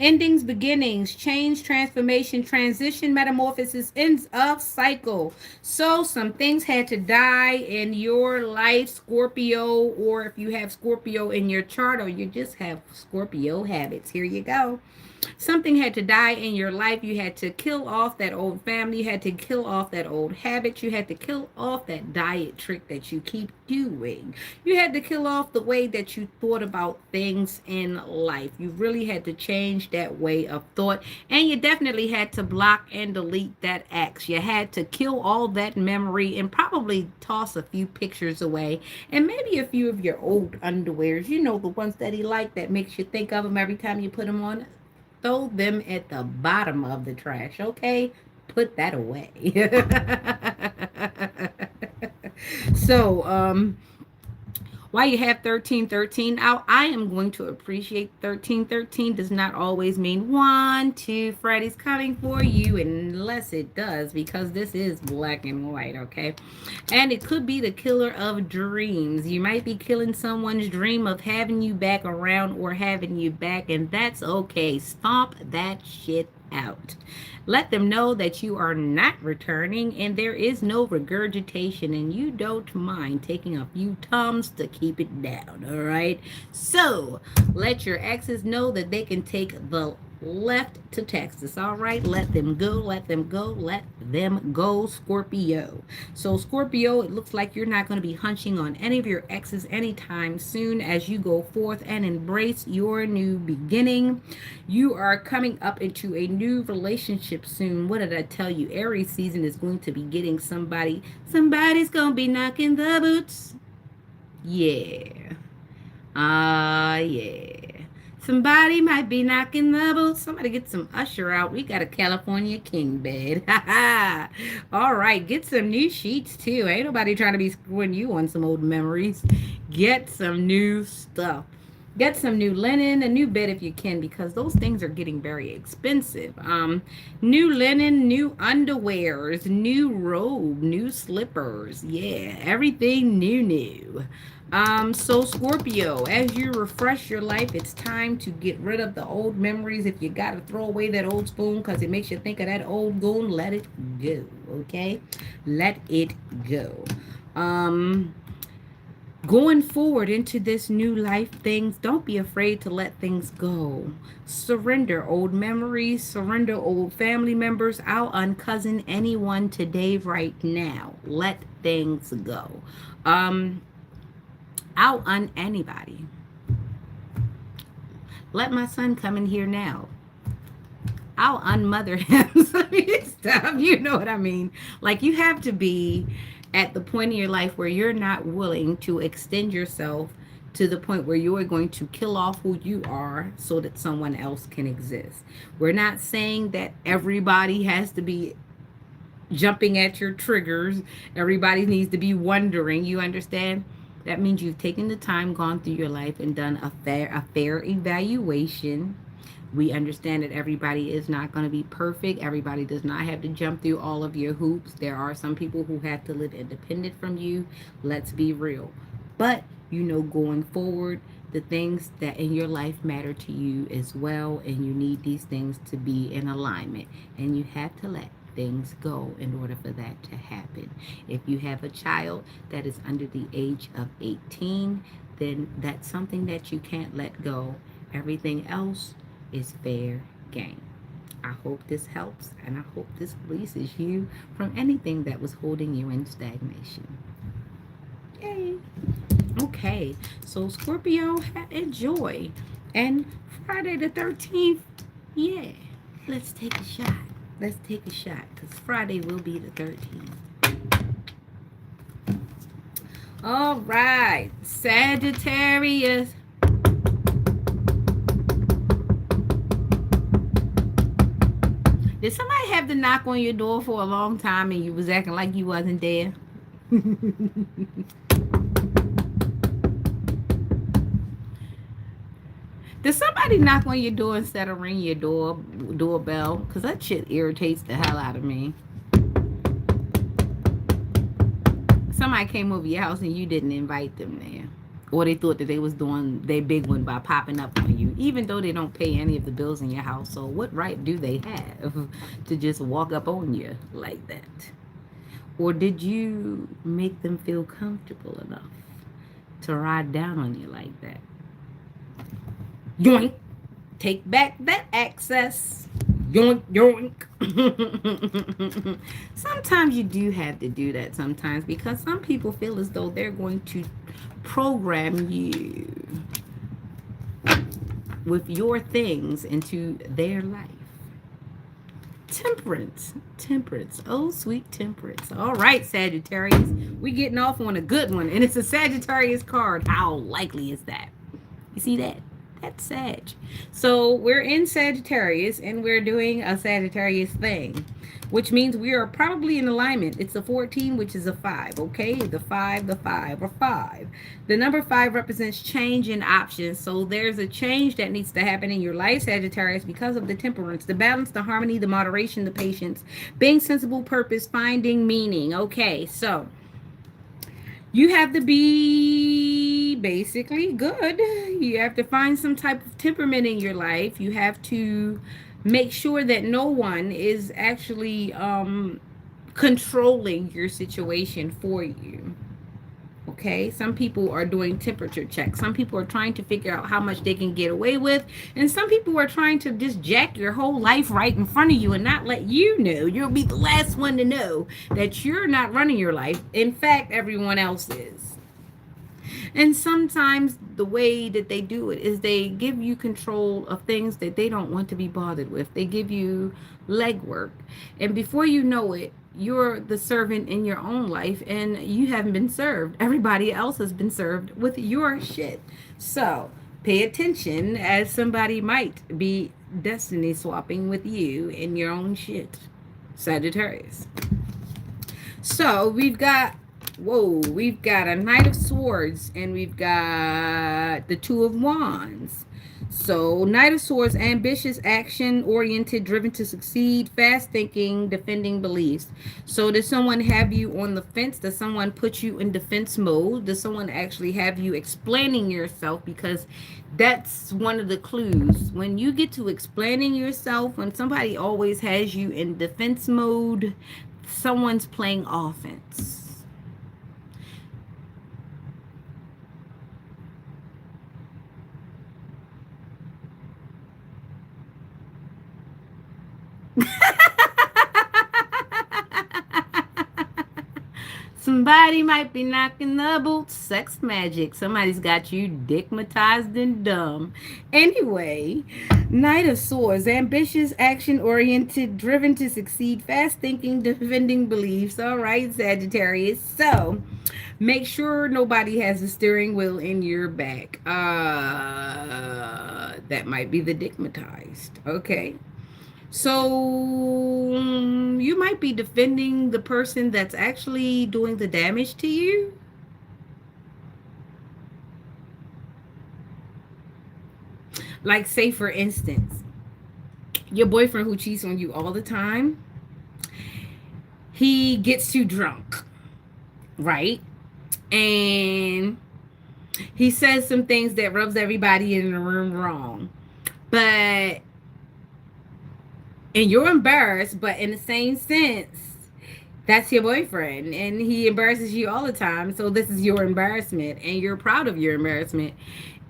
[SPEAKER 1] Endings, beginnings, change, transformation, transition, metamorphosis, ends of cycle. So some things had to die in your life, Scorpio, or if you have Scorpio in your chart, or you just have Scorpio habits, here you go. Something had to die in your life. You had to kill off that old family. You had to kill off that old habit. You had to kill off that diet trick that you keep doing. You had to kill off the way that you thought about things in life. You really had to change that way of thought. And you definitely had to block and delete that ex. You had to kill all that memory and probably toss a few pictures away. And maybe a few of your old underwears. You know, the ones that he liked that makes you think of him every time you put them on. Throw them at the bottom of the trash, okay? Put that away. So, Why you have 1313 out, I am going to appreciate 1313 does not always mean 1, 2, Freddy's coming for you, unless it does, because this is black and white, okay? And it could be the killer of dreams. You might be killing someone's dream of having you back around or having you back, and that's okay. Stomp that shit out. Let them know that you are not returning and there is no regurgitation and you don't mind taking a few Tums to keep it down, all right? So let your exes know that they can take the left to Texas, all right? Let them go, let them go, let them go, Scorpio. So, Scorpio, it looks like you're not going to be hunching on any of your exes anytime soon as you go forth and embrace your new beginning. You are coming up into a new relationship soon. What did I tell you? Aries season is going to be getting somebody. Somebody's going to be knocking the boots. Yeah. Yeah. Somebody might be knocking the boots. Somebody get some Usher out. We got a California king bed. All right. Get some new sheets, too. Ain't nobody trying to be screwing you on some old memories. Get some new stuff. Get some new linen, a new bed if you can, because those things are getting very expensive. New linen, new underwears, new robe, new slippers. Yeah, everything new. So Scorpio, as you refresh your life, it's time to get rid of the old memories. If you got to throw away that old spoon because it makes you think of that old goon, let it go, okay? Let it go. Going forward into this new life things, don't be afraid to let things go. Surrender old memories, surrender old family members. I'll uncousin anyone today right now. Let things go. I'll anybody. Let my son come in here now. I'll unmother him. Stuff. You know what I mean? Like, you have to be at the point in your life where you're not willing to extend yourself to the point where you are going to kill off who you are so that someone else can exist. We're not saying that everybody has to be jumping at your triggers. Everybody needs to be wondering. You understand? That means you've taken the time, gone through your life, and done a fair evaluation. We understand that everybody is not going to be perfect. Everybody does not have to jump through all of your hoops. There are some people who have to live independent from you. Let's be real. But, going forward, the things that in your life matter to you as well, and you need these things to be in alignment. And you have to let things go in order for that to happen. If you have a child that is under the age of 18, then that's something that you can't let go. Everything else is fair game. I hope this helps, and I hope this releases you from anything that was holding you in stagnation. Yay. Okay, so Scorpio, enjoy. And Friday the 13th, yeah, let's take a shot. Let's take a shot, because Friday will be the 13th. All right, Sagittarius. Did somebody have to knock on your door for a long time and you was acting like you wasn't there? Did somebody knock on your door instead of ring your doorbell? Because that shit irritates the hell out of me. Somebody came over your house and you didn't invite them there. Or they thought that they was doing their big one by popping up on you, even though they don't pay any of the bills in your house. So what right do they have to just walk up on you like that? Or did you make them feel comfortable enough to ride down on you like that? Yoink. Take back that access. Yoink, yoink. Sometimes you do have to do that sometimes, because some people feel as though they're going to program you with your things into their life. Temperance. Oh, sweet temperance. All right, Sagittarius. We getting off on a good one, and it's a Sagittarius card. How likely is that? You see that? That's Sag. So we're in Sagittarius and we're doing a Sagittarius thing, which means we are probably in alignment. It's a 14, which is a 5, okay? The 5, or 5. The number 5 represents change and options. So there's a change that needs to happen in your life, Sagittarius, because of the temperance, the balance, the harmony, the moderation, the patience, being sensible, purpose, finding meaning. Okay, so you have to be basically good. You have to find some type of temperament in your life. You have to make sure that no one is actually controlling your situation for you. Okay, some people are doing temperature checks. Some people are trying to figure out how much they can get away with. And some people are trying to just jack your whole life right in front of you and not let you know. You'll be the last one to know that you're not running your life. In fact, everyone else is. And sometimes the way that they do it is they give you control of things that they don't want to be bothered with. They give you legwork. And before you know it, you're the servant in your own life and you haven't been served. Everybody else has been served with your shit. So pay attention, as somebody might be destiny swapping with you in your own shit. Sagittarius. So we've got a Knight of Swords and we've got the Two of Wands. So, Knight of Swords, ambitious, action oriented, driven to succeed, fast thinking, defending beliefs. So, does someone have you on the fence? Does someone put you in defense mode? Does someone actually have you explaining yourself? Because that's one of the clues. When you get to explaining yourself, when somebody always has you in defense mode, someone's playing offense. Somebody might be knocking the boots. Sex magic. Somebody's got you dickmatized and dumb. Anyway, Knight of Swords. Ambitious, action oriented, driven to succeed, fast thinking, defending beliefs. All right, Sagittarius. So make sure nobody has a steering wheel in your back. That might be the dickmatized. Okay. So you might be defending the person that's actually doing the damage to you. Like, say, for instance, your boyfriend who cheats on you all the time, he gets too drunk, right? And he says some things that rubs everybody in the room wrong. But and you're embarrassed, but in the same sense, that's your boyfriend and he embarrasses you all the time. So this is your embarrassment and you're proud of your embarrassment.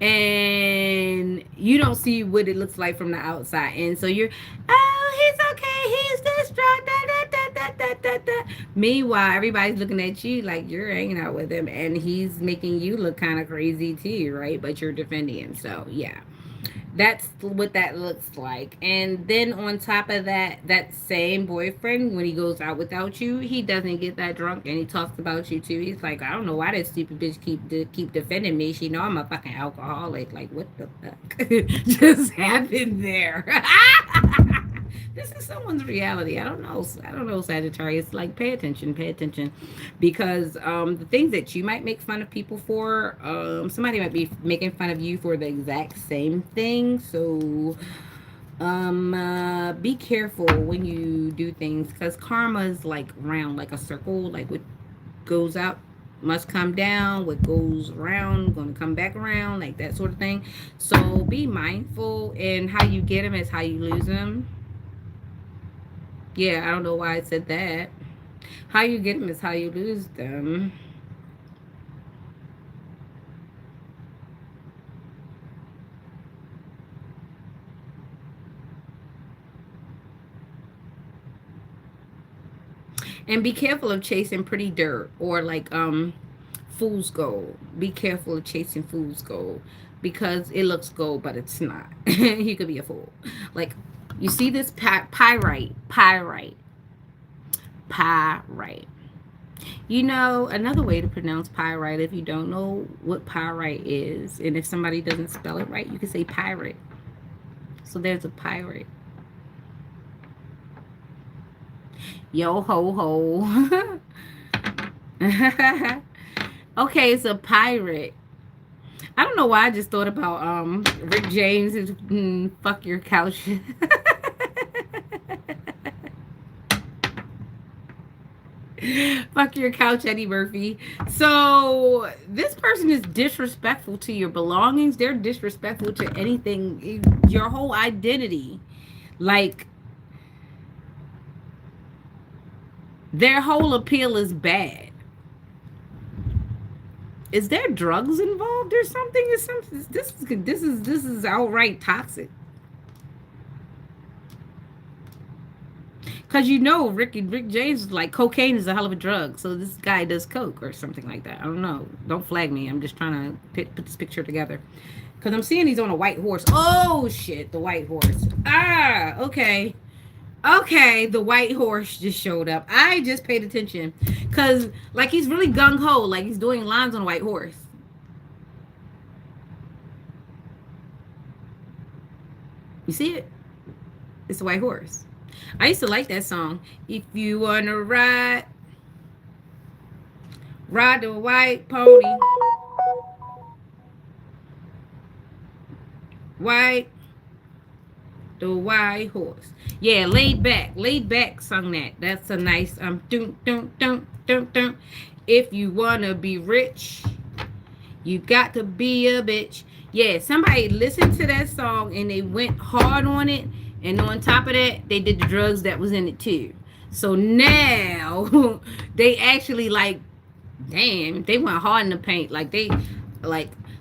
[SPEAKER 1] And you don't see what it looks like from the outside. And so you're, oh, he's okay. He's this drunk. Da, da, da, da, da, da. Meanwhile, everybody's looking at you like you're hanging out with him and he's making you look kind of crazy too, right? But you're defending him. So, yeah. That's what that looks like. And then on top of that, that same boyfriend, when he goes out without you, he doesn't get that drunk and he talks about you too. He's like, I don't know why that stupid bitch keep defending me. She know I'm a fucking alcoholic. Like, what the fuck just happened there? This is someone's reality. I don't know. I don't know, Sagittarius. Like, pay attention, because the things that you might make fun of people for, somebody might be making fun of you for the exact same thing. So, be careful when you do things, because karma is like round, like a circle. Like, what goes out must come down. What goes around going to come back around, like that sort of thing. So, be mindful, and how you get them is how you lose them. Yeah, I don't know why I said that. How you get them is how you lose them. And be careful of chasing pretty dirt or like fool's gold. Be careful of chasing fool's gold because it looks gold, but it's not. He could be a fool. Like, you see this pyrite. You know, another way to pronounce pyrite, if you don't know what pyrite is, and if somebody doesn't spell it right, you can say pirate. So there's a pirate. Yo ho ho. Okay, it's a pirate. I don't know why I just thought about Rick James and fuck your couch. Fuck your couch, Eddie Murphy. So this person is disrespectful to your belongings. They're disrespectful to anything, your whole identity. Like their whole appeal is bad. Is there drugs involved or something? Is something this is outright toxic. Cause you know Rick James is like cocaine is a hell of a drug, so this guy does coke or something like that. I don't know. Don't flag me. I'm just trying to put this picture together. Cause I'm seeing he's on a white horse. Oh shit, the white horse. Ah, okay. Okay, the white horse just showed up. I just paid attention. Cause like he's really gung ho, like he's doing lines on a white horse. You see it? It's a white horse. I used to like that song. If you wanna ride the white pony. White the white horse. Yeah, laid back. Laid back sung that. That's a nice dun dun dun dun dun. If you wanna be rich, you got to be a bitch. Yeah, somebody listened to that song and they went hard on it. And on top of that, they did the drugs that was in it too. So now they actually like, damn, they went hard in the paint. Like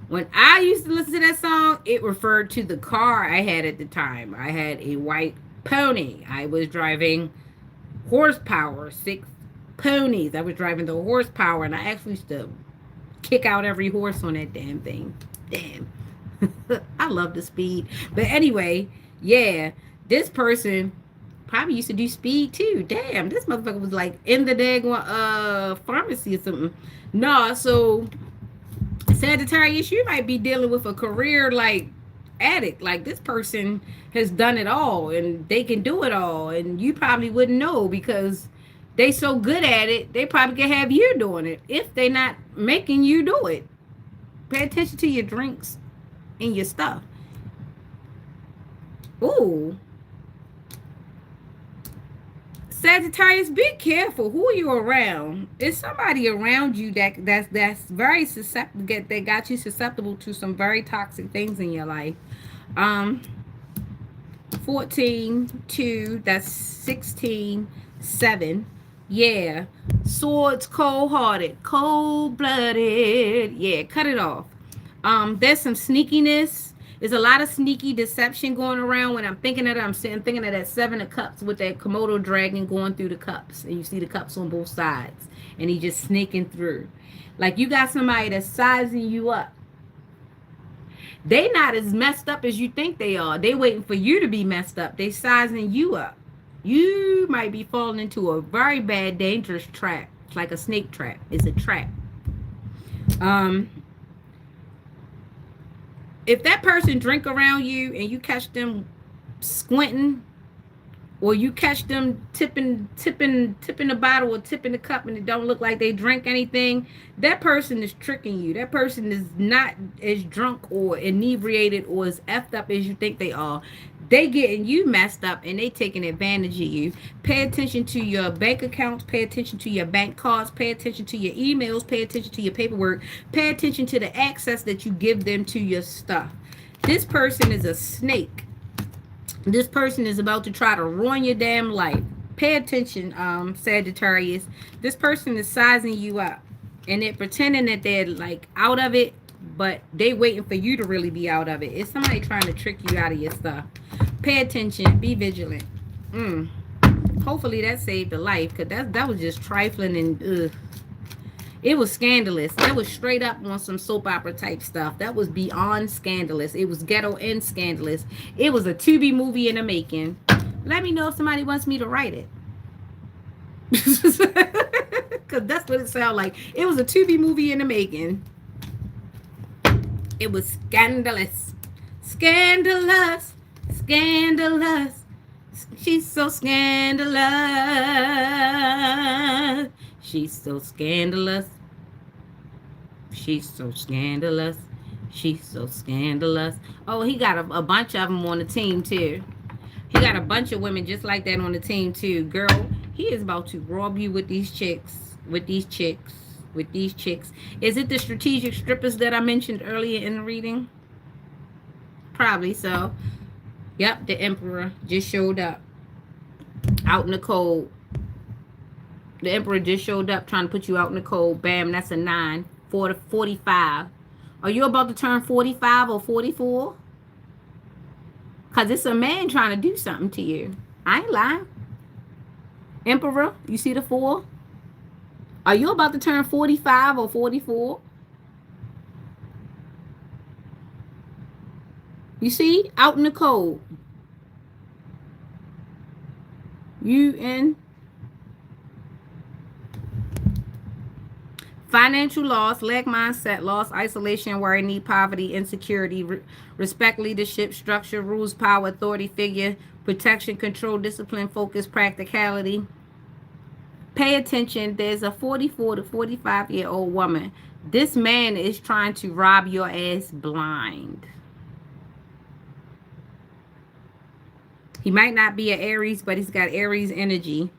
[SPEAKER 1] when I used to listen to that song, it referred to the car I had at the time. I had a white pony. I was driving horsepower, 6 ponies. I was driving the horsepower, and I actually used to kick out every horse on that damn thing. Damn. I love the speed. But anyway, yeah, this person probably used to do speed too. Damn, this motherfucker was like in the daggone pharmacy or something. No, so Sagittarius, you might be dealing with a career like addict. Like this person has done it all and they can do it all, and you probably wouldn't know because they so good at it. They probably can have you doing it if they not making you do it. Pay attention to your drinks and your stuff. Ooh. Sagittarius, be careful who are you around. Is somebody around you that's very susceptible, that got you susceptible to some very toxic things in your life. Um 14 2, that's 16 7. Yeah, swords, cold-hearted, cold-blooded. Yeah, cut it off. There's some sneakiness. There's a lot of sneaky deception going around. When I'm thinking of it, I'm thinking of that 7 of Cups with that Komodo dragon going through the cups, and you see the cups on both sides, and he just sneaking through. Like you got somebody that's sizing you up. They not as messed up as you think they are. They waiting for you to be messed up. They sizing you up. You might be falling into a very bad, dangerous trap. It's like a snake trap. It's a trap. Um, if that person drink around you and you catch them squinting, or you catch them tipping the bottle or tipping the cup and it don't look like they drink anything, that person is tricking you. That person is not as drunk or inebriated or as effed up as you think they are. They getting you messed up and they taking advantage of you. Pay attention to your bank accounts. Pay attention to your bank cards. Pay attention to your emails. Pay attention to your paperwork. Pay attention to the access that you give them to your stuff. This person is a snake. This person is about to try to ruin your damn life. Pay attention, Sagittarius. This person is sizing you up. And they're pretending that they're like out of it, but they waiting for you to really be out of it. It's somebody trying to trick you out of your stuff. Pay attention. Be vigilant. Hopefully that saved a life, because that was just trifling and it was scandalous. That was straight up on some soap opera type stuff. That was beyond scandalous. It was ghetto and scandalous. It was a Tubi movie in the making. Let me know if somebody wants me to write it. Because that's what it sounded like. It was a Tubi movie in the making. It was scandalous. Scandalous. Scandalous. She's so scandalous. She's so scandalous. She's so scandalous. She's so scandalous. Oh, he got a bunch of them on the team, too. He got a bunch of women just like that on the team, too. Girl, he is about to rob you with these chicks. With these chicks. With these chicks. Is it the strategic strippers that I mentioned earlier in the reading? Probably so. Yep, the Emperor just showed up. Out in the cold. The Emperor just showed up trying to put you out in the cold. Bam, that's a 9. 4 to 45. Are you about to turn 45 or 44? Because it's a man trying to do something to you. I ain't lying. Emperor, you see the 4? Are you about to turn 45 or 44? You see? Out in the cold. You in financial loss, lack mindset, loss, isolation, worry, need, poverty, insecurity, respect, leadership, structure, rules, power, authority, figure, protection, control, discipline, focus, practicality. Pay attention. There's a 44 to 45-year-old woman. This man is trying to rob your ass blind. He might not be an Aries, but he's got Aries energy.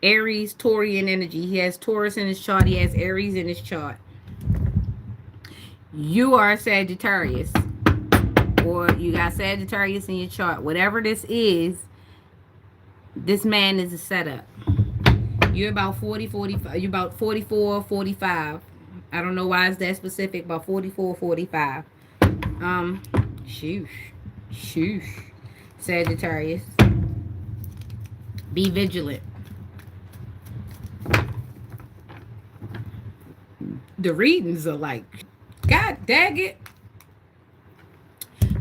[SPEAKER 1] Aries, Taurian energy. He has Taurus in his chart. He has Aries in his chart. You are a Sagittarius. Or you got Sagittarius in your chart. Whatever this is, this man is a setup. You're about 40, 45. You're about 44, 45. I don't know why it's that specific, about 44, 45. Shoosh. Shoosh. Sagittarius. Be vigilant. The readings are like, God dang it.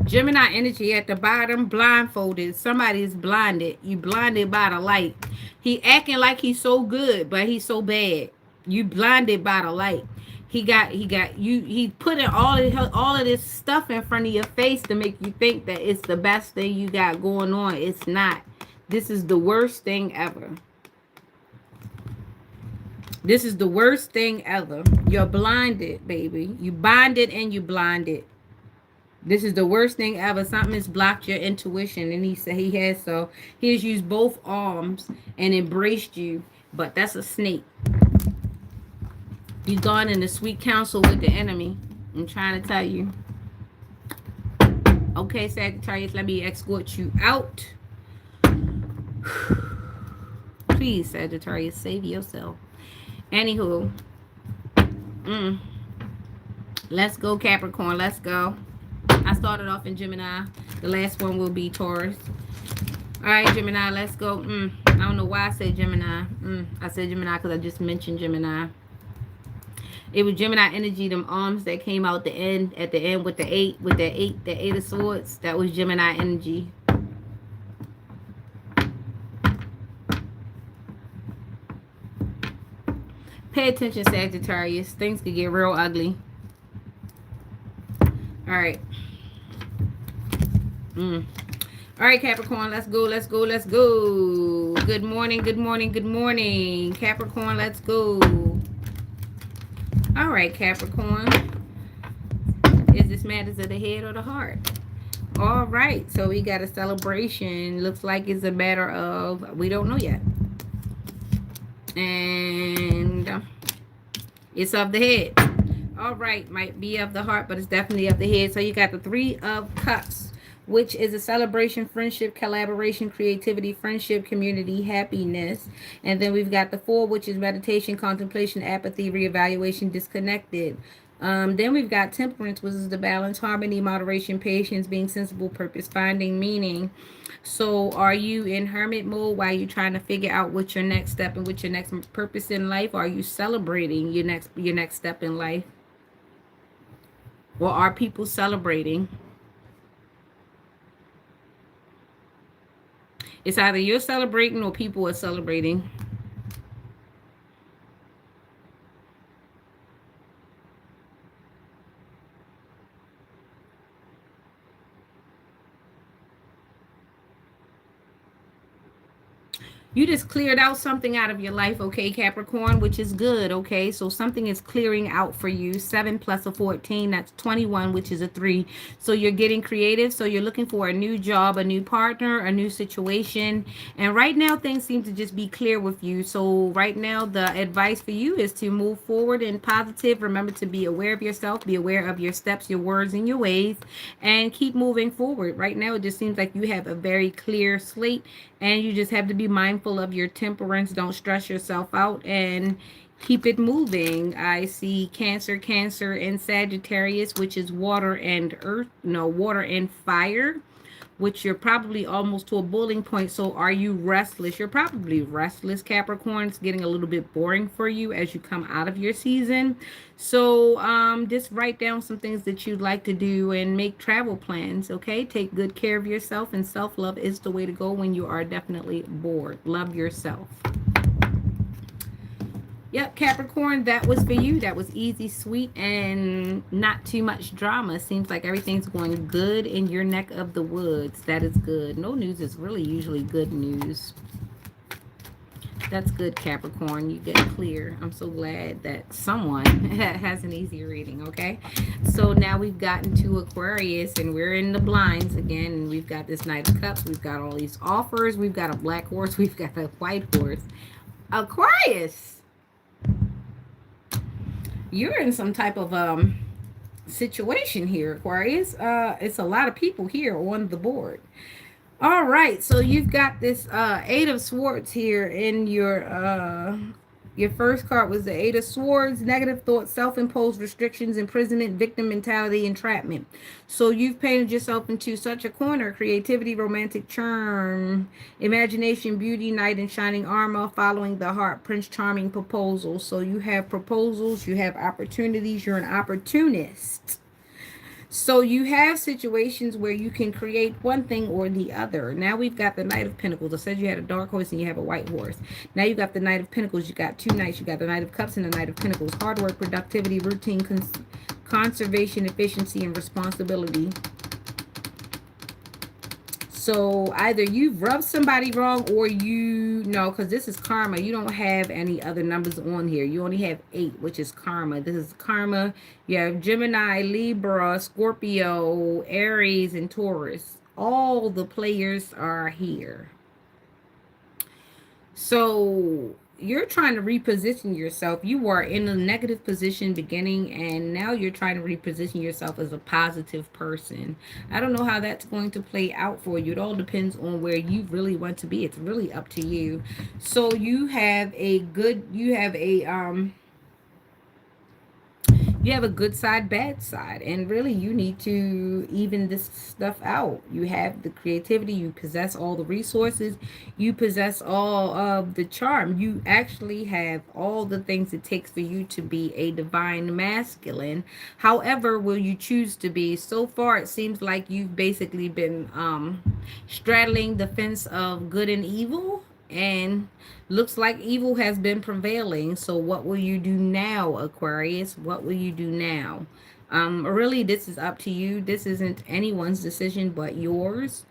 [SPEAKER 1] Gemini energy at the bottom, blindfolded. Somebody's blinded. You blinded by the light. He acting like he's so good, but he's so bad. You blinded by the light. He putting all of this stuff in front of your face to make you think that it's the best thing you got going on. It's not. This is the worst thing ever. This is the worst thing ever. You're blinded, baby. You bonded and you blinded. This is the worst thing ever. Something has blocked your intuition. And he said he has so. He has used both arms and embraced you. But that's a snake. You've gone into sweet counsel with the enemy. I'm trying to tell you. Okay, Sagittarius, let me escort you out. Please, Sagittarius, save yourself. Anywho. Let's go, Capricorn. Let's go. I started off in Gemini. The last one will be Taurus. All right, Gemini, let's go. I don't know why I said Gemini. I said Gemini because I just mentioned Gemini. It was Gemini energy, them arms that came out at the end with the 8, with the 8 of swords. That was Gemini energy. Pay attention, Sagittarius. Things could get real ugly. All right. All right, Capricorn, let's go, let's go, let's go. Good morning, good morning, good morning. Capricorn, let's go. All right, Capricorn. Is this matters of the head or the heart? All right, so we got a celebration. Looks like it's a matter of, we don't know yet. And it's of the head. All right, might be of the heart, but it's definitely of the head. So you got the 3 of Cups, which is a celebration, friendship, collaboration, creativity, friendship, community, happiness. And then we've got the 4, which is meditation, contemplation, apathy, reevaluation, disconnected. Then we've got Temperance, which is the balance, harmony, moderation, patience, being sensible, purpose, finding meaning. So are you in hermit mode while you're trying to figure out what's your next step and what's your next purpose in life? Or are you celebrating your next step in life? Or are people celebrating? It's either you're celebrating or people are celebrating. You just cleared out something out of your life, okay, Capricorn, which is good, okay? So something is clearing out for you. 7 plus a 14, that's 21, which is a 3. So you're getting creative. So you're looking for a new job, a new partner, a new situation. And right now, things seem to just be clear with you. So right now, the advice for you is to move forward and positive. Remember to be aware of yourself, be aware of your steps, your words, and your ways, and keep moving forward. Right now, it just seems like you have a very clear slate, and you just have to be mindful of your temperance. Don't stress yourself out and keep it moving. I see Cancer, and Sagittarius, which is water and earth, no, water and fire, which you're probably almost to a boiling point. So are you restless? You're probably restless, Capricorn. It's getting a little bit boring for you as you come out of your season. So just write down some things that you'd like to do and make travel plans, okay? Take good care of yourself, and self-love is the way to go when you are definitely bored. Love yourself. Yep, Capricorn, that was for you. That was easy, sweet, and not too much drama. Seems like everything's going good in your neck of the woods. That is good. No news is really usually good news. That's good, Capricorn. You get clear. I'm so glad that someone has an easy reading, okay? So now we've gotten to Aquarius, and we're in the blinds again. And we've got this Knight of Cups. We've got all these offers. We've got a black horse. We've got a white horse. Aquarius, you're in some type of situation here, Aquarius. It's a lot of people here on the board. All right, so you've got this Eight of Swords here in your first card was the Eight of Swords, negative thoughts, self-imposed restrictions, imprisonment, victim mentality, entrapment. So you've painted yourself into such a corner: creativity, romantic charm, imagination, beauty, knight in shining armor, following the heart, Prince Charming, proposals. So you have proposals, you have opportunities, you're an opportunist. So you have situations where you can create one thing or the other. Now we've got the Knight of Pentacles. I said you had a dark horse and you have a white horse. Now you got the Knight of Pentacles. You got two knights. You got the Knight of Cups and the Knight of Pentacles. Hard work, productivity, routine, conservation, efficiency, and responsibility. So either you've rubbed somebody wrong, or you know, because this is karma. You don't have any other numbers on here. You only have 8, which is karma. This is karma. You have Gemini, Libra, Scorpio, Aries, and Taurus. All the players are here. So you're trying to reposition yourself. You were in a negative position beginning, and now you're trying to reposition yourself as a positive person. I don't know how that's going to play out for you. It all depends on where you really want to be. It's really up to you. So you have a good side, bad side, and really you need to even this stuff out. You have the creativity, you possess all the resources, you possess all of the charm. You actually have all the things it takes for you to be a divine masculine. However, will you choose to be? So far it seems like you've basically been straddling the fence of good and evil, and looks like evil has been prevailing. So what will you do now, Aquarius? What will you do now? Really, this is up to you. This isn't anyone's decision but yours.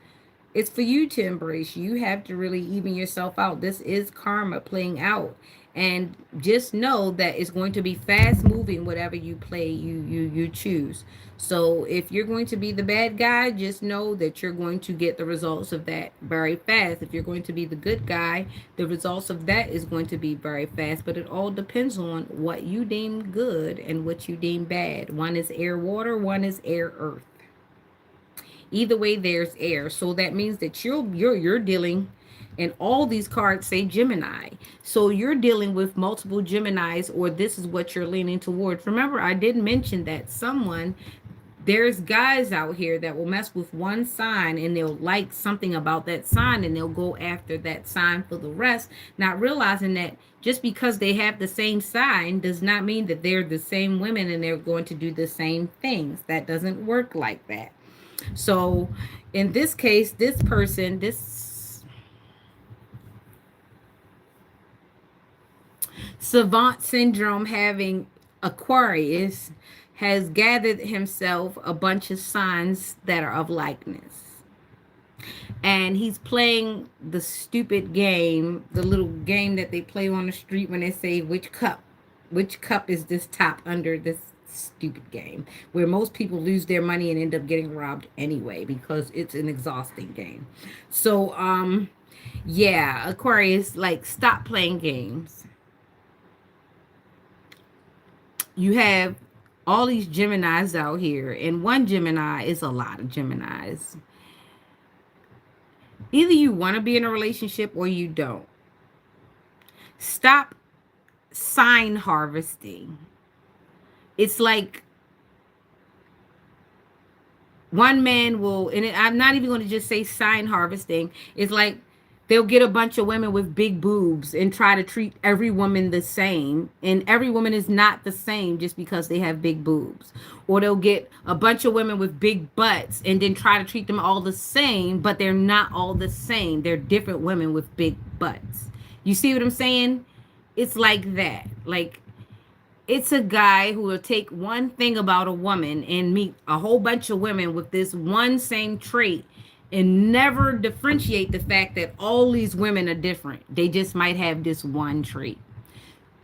[SPEAKER 1] It's for you to embrace. You have to really even yourself out. This is karma playing out. And just know that it's going to be fast moving whatever you play, you choose. So if you're going to be the bad guy, just know that you're going to get the results of that very fast. If you're going to be the good guy, the results of that is going to be very fast. But it all depends on what you deem good and what you deem bad. One is air, water. One is air, earth. Either way, there's air. So that means that you're dealing, and all these cards say Gemini. So you're dealing with multiple Geminis, or this is what you're leaning towards. Remember, I did mention that there's guys out here that will mess with one sign, and they'll like something about that sign, and they'll go after that sign for the rest, not realizing that just because they have the same sign does not mean that they're the same women and they're going to do the same things. That doesn't work like that. So in this case, this person, this savant syndrome having Aquarius, has gathered himself a bunch of signs that are of likeness. And he's playing the stupid game, the little game that they play on the street when they say which cup is this top under this stupid game, where most people lose their money and end up getting robbed anyway because it's an exhausting game. So yeah, Aquarius, like, stop playing games. You have all these Geminis out here, and one Gemini is a lot of Geminis. Either you want to be in a relationship or you don't. Stop sign harvesting. It's like one man will, and I'm not even going to just say sign harvesting. It's like they'll get a bunch of women with big boobs and try to treat every woman the same. And every woman is not the same just because they have big boobs. Or they'll get a bunch of women with big butts and then try to treat them all the same, but they're not all the same. They're different women with big butts. You see what I'm saying? It's like that. Like, it's a guy who will take one thing about a woman and meet a whole bunch of women with this one same trait and never differentiate the fact that all these women are different. They just might have this one trait.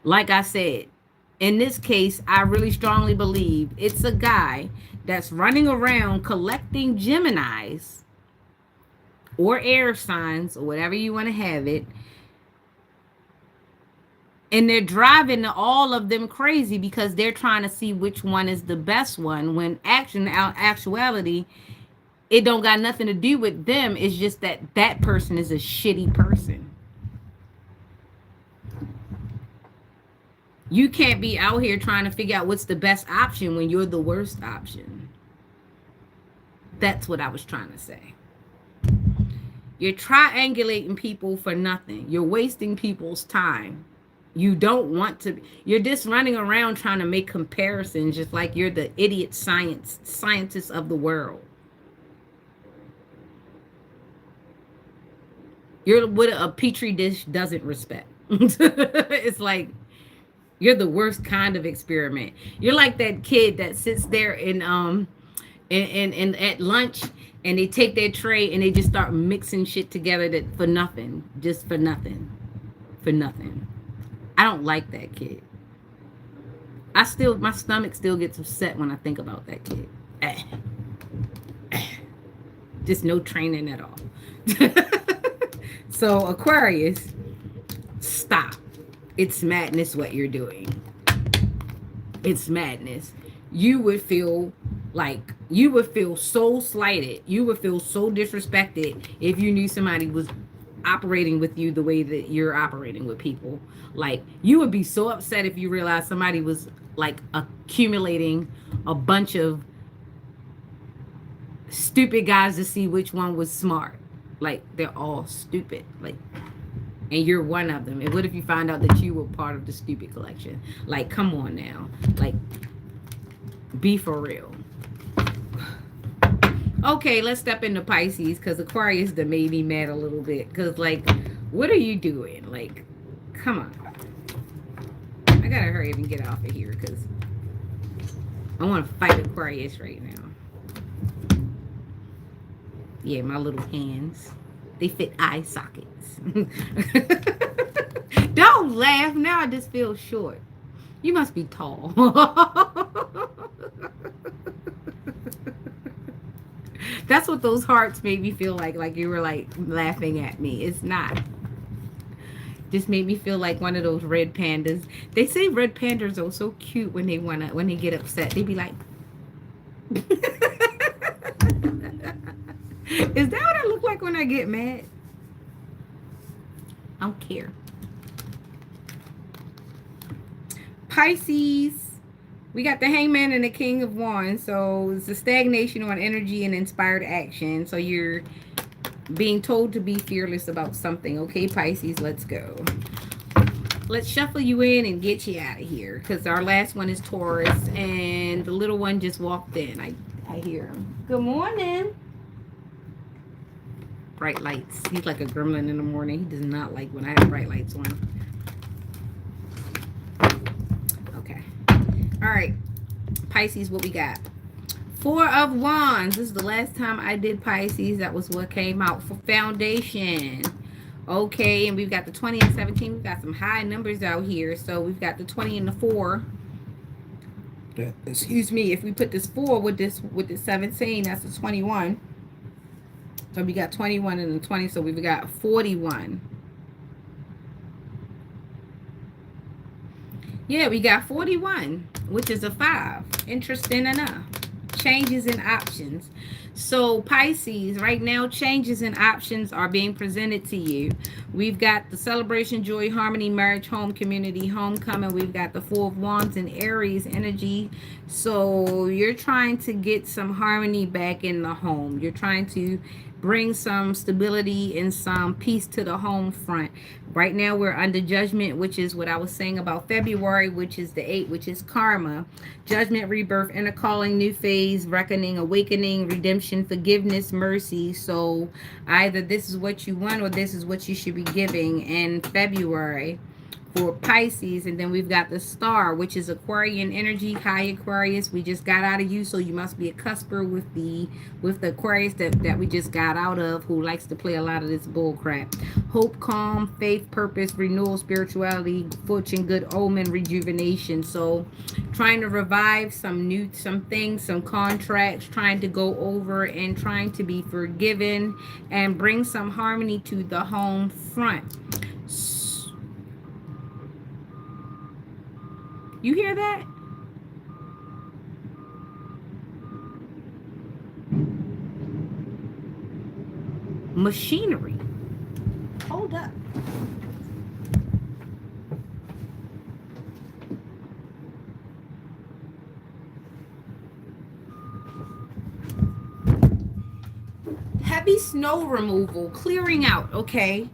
[SPEAKER 1] Like I said, in this case, I really strongly believe it's a guy that's running around collecting Geminis or air signs or whatever you want to have it. And they're driving all of them crazy because they're trying to see which one is the best one, when actuality, it don't got nothing to do with them. It's just that that person is a shitty person. You can't be out here trying to figure out what's the best option when you're the worst option. That's what I was trying to say. You're triangulating people for nothing. You're wasting people's time. You don't want to. You're just running around trying to make comparisons, just like you're the idiot scientist of the world. You're what a petri dish doesn't respect. It's like you're the worst kind of experiment. You're like that kid that sits there and at lunch, and they take their tray and they just start mixing shit together that for nothing, just for nothing, for nothing. I don't like that kid. My stomach still gets upset when I think about that kid. Just no training at all. So Aquarius, stop. It's madness what you're doing. It's madness. You would feel so slighted. You would feel so disrespected if you knew somebody was operating with you the way that you're operating with people. Like, you would be so upset if you realized somebody was like accumulating a bunch of stupid guys to see which one was smart. Like, they're all stupid. Like, and you're one of them. And what if you find out that you were part of the stupid collection? Like, come on now. Like, be for real. Okay, let's step into Pisces, because Aquarius that made me mad a little bit. Because, like, what are you doing? Like, come on. I gotta hurry up and get off of here, because I want to fight Aquarius right now. Yeah, my little hands. They fit eye sockets. Don't laugh. Now I just feel short. You must be tall. That's what those hearts made me feel like you were like laughing at me. It's not. Just made me feel like one of those red pandas. They say red pandas are so cute when they get upset. They be like, is that what I look like when I get mad? I don't care. Pisces, we got the Hangman and the King of Wands. So it's a stagnation on energy and inspired action. So you're being told to be fearless about something. Okay, Pisces, let's go. Let's shuffle you in and get you out of here, because our last one is Taurus, and the little one just walked in. I hear him. Good morning. Bright lights. He's like a gremlin in the morning. He does not like when I have bright lights on. Okay. All right. Pisces, what we got? Four of Wands. This is the last time I did Pisces. That was what came out for foundation. Okay, and we've got the 20 and 17. We've got some high numbers out here. So we've got the 20 and the 4. Excuse me. If we put this 4 with this 17, that's the 21. So we got 21 and the 20. So we've got 41. Yeah, we got 41, which is a 5. Interesting enough. Changes and options. So Pisces, right now, changes and options are being presented to you. We've got the celebration, joy, harmony, marriage, home, community, homecoming. We've got the Four of Wands and Aries energy. So you're trying to get some harmony back in the home. You're trying to bring some stability and some peace to the home front. Right now we're under judgment, which is what I was saying about February, which is the 8, which is karma. Judgment, rebirth, inner calling, new phase, reckoning, awakening, redemption, forgiveness, mercy. So either this is what you want or this is what you should be giving in February for Pisces. And then we've got the star, which is Aquarian energy, high Aquarius. We just got out of you, so you must be a cusper with the Aquarius that we just got out of, who likes to play a lot of this bull crap. Hope, calm, faith, purpose, renewal, spirituality, fortune, good omen, rejuvenation. So trying to revive some things, some contracts, trying to go over and trying to be forgiven and bring some harmony to the home front. You hear that? Machinery. Hold up. Heavy snow removal, clearing out, okay?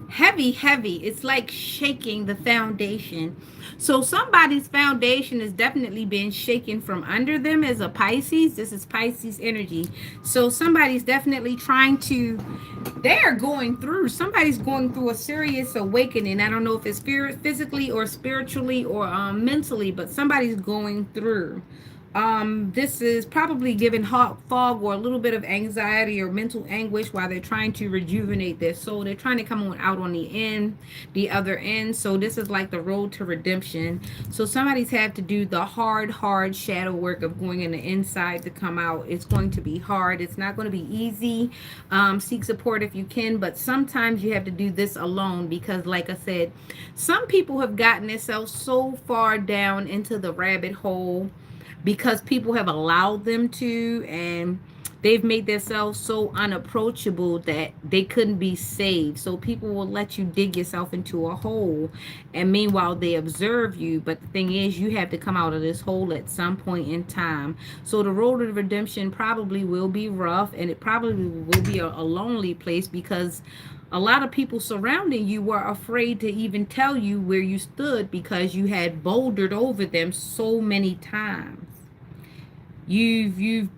[SPEAKER 1] Heavy. It's like shaking the foundation. So somebody's foundation is definitely being shaken from under them as a Pisces. This is Pisces energy. So somebody's definitely trying to, somebody's going through a serious awakening. I don't know if it's physically or spiritually or mentally, but somebody's going through. This is probably giving hot fog or a little bit of anxiety or mental anguish while they're trying to rejuvenate their soul. They're trying to come out on the other end. So this is like the road to redemption. So somebody's had to do the hard shadow work of going in the inside to come out. It's going to be hard. It's not going to be easy. Seek support if you can, but sometimes you have to do this alone because, like I said, some people have gotten themselves so far down into the rabbit hole because people have allowed them to, and they've made themselves so unapproachable that they couldn't be saved. So people will let you dig yourself into a hole, and meanwhile they observe you. But the thing is, you have to come out of this hole at some point in time. So the road to redemption probably will be rough, and it probably will be a lonely place because a lot of people surrounding you were afraid to even tell you where you stood because you had bouldered over them so many times. You've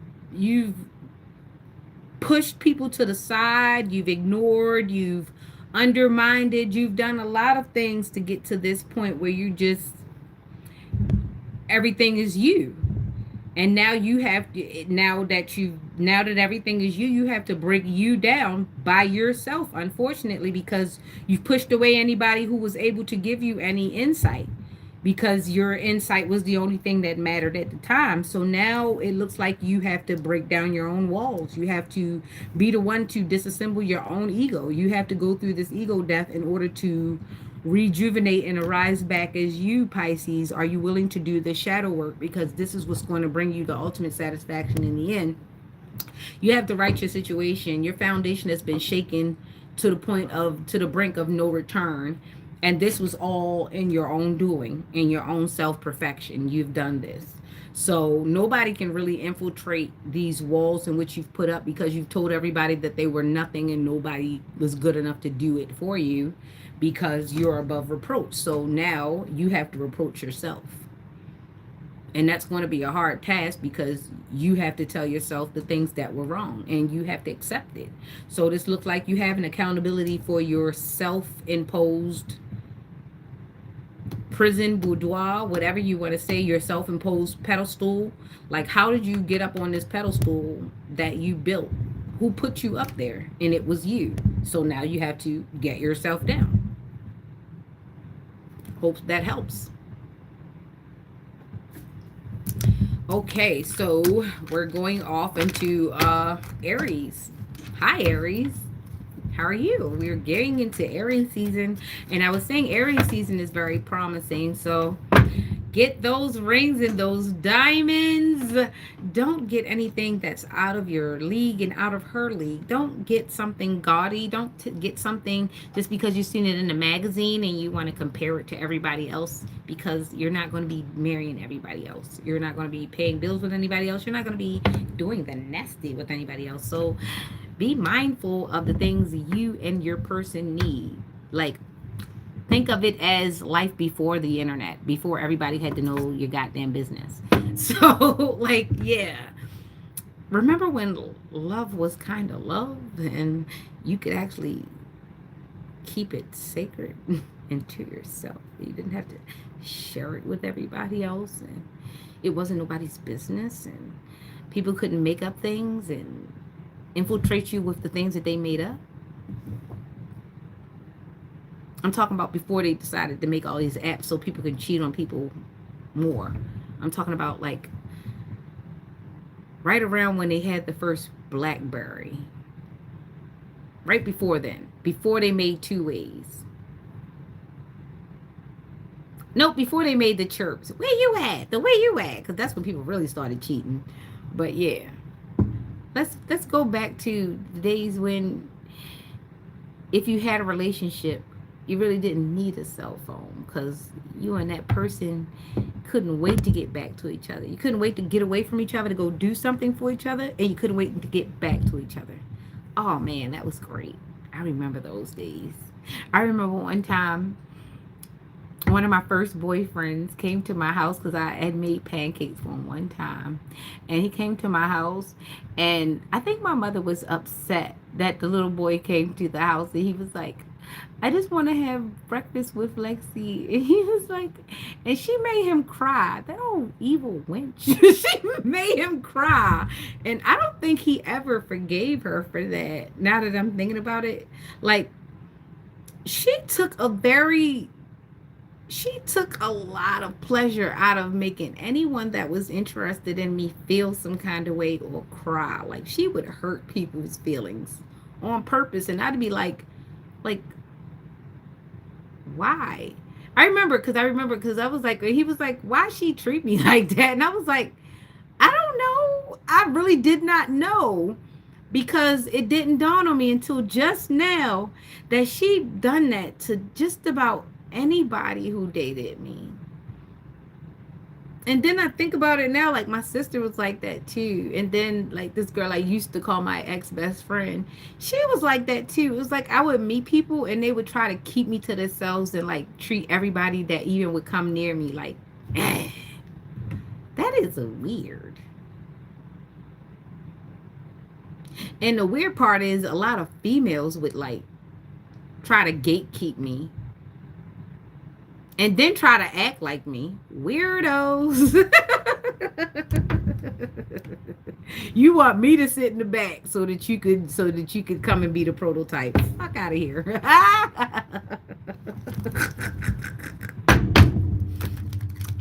[SPEAKER 1] pushed people to the side, you've ignored, you've undermined, you've done a lot of things to get to this point where you just, everything is you. And now you have to, now that everything is you, you have to break you down by yourself, unfortunately, because you've pushed away anybody who was able to give you any insight, because your insight was the only thing that mattered at the time. So now it looks like you have to break down your own walls. You have to be the one to disassemble your own ego. You have to go through this ego death in order to rejuvenate and arise back as you, Pisces. Are you willing to do the shadow work? Because this is what's going to bring you the ultimate satisfaction in the end. You have to right your situation. Your foundation has been shaken to the brink of no return. And this was all in your own doing, in your own self-perfection. You've done this. So nobody can really infiltrate these walls in which you've put up, because you've told everybody that they were nothing and nobody was good enough to do it for you, because you're above reproach. So now you have to reproach yourself. And that's going to be a hard task, because you have to tell yourself the things that were wrong and you have to accept it. So this looks like you have an accountability for your self-imposed prison boudoir, whatever you want to say, your self-imposed pedestal. Like, how did you get up on this pedestal that you built? Who put you up there? And it was you. So now you have to get yourself down. Hope that helps. Okay, so we're going off into Aries. Hi, Aries. How are you? We're getting into Aries season, and I was saying Aries season is very promising. So get those rings and those diamonds. Don't get anything that's out of your league and out of her league. Don't get something gaudy. Don't get something just because you've seen it in the magazine and you want to compare it to everybody else, because you're not going to be marrying everybody else. You're not going to be paying bills with anybody else. You're not going to be doing the nasty with anybody else. So be mindful of the things you and your person need. Like, think of it as life before the internet, before everybody had to know your goddamn business. So, like, yeah. Remember when love was kind of love and you could actually keep it sacred and to yourself? You didn't have to share it with everybody else, and it wasn't nobody's business, and people couldn't make up things and infiltrate you with the things that they made up. I'm talking about before they decided to make all these apps so people can cheat on people more. I'm talking about like right around when they had the first BlackBerry. Right before then. Before they made two ways. Nope, before they made the chirps. Where you at? The way you at? Because that's when people really started cheating. But yeah. Let's go back to the days when if you had a relationship, you really didn't need a cell phone, because you and that person couldn't wait to get back to each other. You couldn't wait to get away from each other to go do something for each other, and you couldn't wait to get back to each other. Oh man, that was great. I remember those days. I remember one time one of my first boyfriends came to my house because I had made pancakes for him one time. And he came to my house, and I think my mother was upset that the little boy came to the house, and he was like, I just want to have breakfast with Lexi. And he was like, and she made him cry. That old evil wench. She made him cry. And I don't think he ever forgave her for that. Now that I'm thinking about it, like, she took a lot of pleasure out of making anyone that was interested in me feel some kind of way or cry. Like, she would hurt people's feelings on purpose. And I'd be like, why? I remember because I was like, he was like, why she treat me like that? And I was like, I don't know. I really did not know, because it didn't dawn on me until just now that she done that to just about anybody who dated me. And then I think about it now, like, my sister was like that too. And then, like, this girl I used to call my ex-best friend, she was like that too. It was like I would meet people and they would try to keep me to themselves and, like, treat everybody that even would come near me like, that is weird. And the weird part is a lot of females would, like, try to gatekeep me and then try to act like me. Weirdos. You want me to sit in the back so that you could come and be the prototype. Fuck out of here.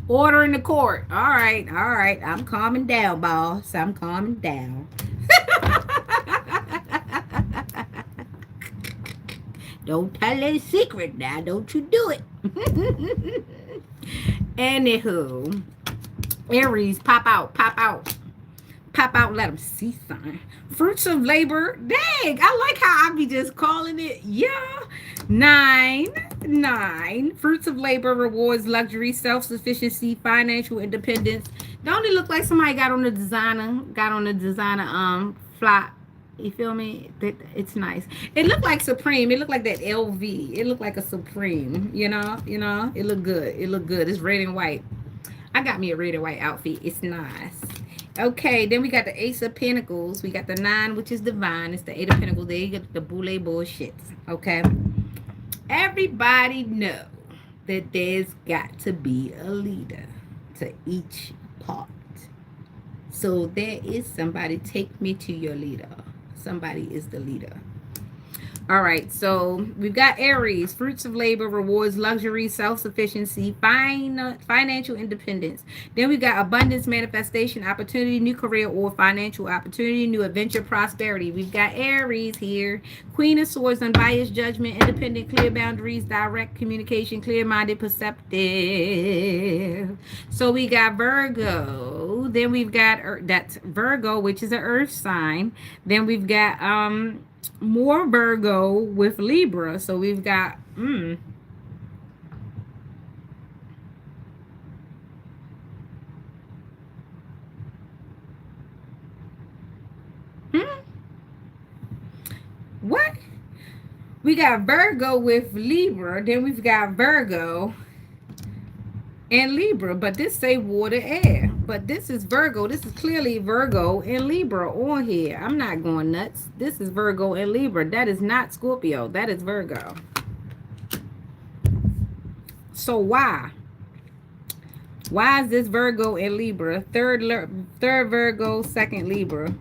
[SPEAKER 1] Order in the court. All right. I'm calming down, boss. I'm calming down. Don't tell a secret now. Don't you do it. Anywho, Aries, pop out. Let them see something. Fruits of labor. Dang, I like how I be just calling it. Yeah. 9. Fruits of labor, rewards, luxury, self-sufficiency, financial independence. Don't it look like somebody got on the designer fly? You feel me? It's nice. It looked like Supreme. It looked like that LV. It looked like a Supreme. You know. It looked good. It's red and white. I got me a red and white outfit. It's nice. Okay, then we got the Ace of Pentacles. We got the 9, which is divine. It's the 8 of Pentacles. There you get the boule bullshit. Okay. Everybody know that there's got to be a leader to each part. So there is somebody. Take me to your leader. Somebody is the leader. All right, so we've got Aries, fruits of labor, rewards, luxury, self-sufficiency, financial independence. Then we got abundance, manifestation, opportunity, new career or financial opportunity, new adventure, prosperity. We've got Aries here, Queen of Swords, unbiased judgment, independent, clear boundaries, direct communication, clear-minded, perceptive. So we got Virgo. Then we've got that's Virgo, which is an earth sign. Then we've got more Virgo with Libra. So we've got hmm, what? We got Virgo with Libra, then we've got Virgo and Libra, but this say water air. But this is Virgo. This is clearly Virgo and Libra on here. I'm not going nuts. This is Virgo and Libra. That is not Scorpio. That is Virgo. So why? Why is this Virgo and Libra? Third Virgo, second Libra.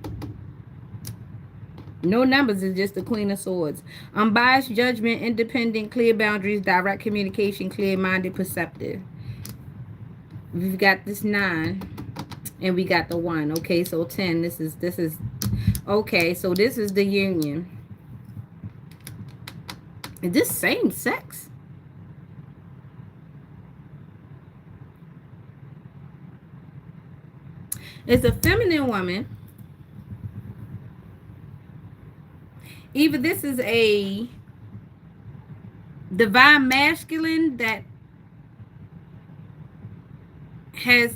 [SPEAKER 1] No numbers, is just the Queen of Swords. Unbiased judgment, independent, clear boundaries, direct communication, clear-minded, perceptive. We've got this 9 and we got the 1. Okay, so 10. This is okay, so this is the union. Is this same sex? It's a feminine woman. Either this is a divine masculine that has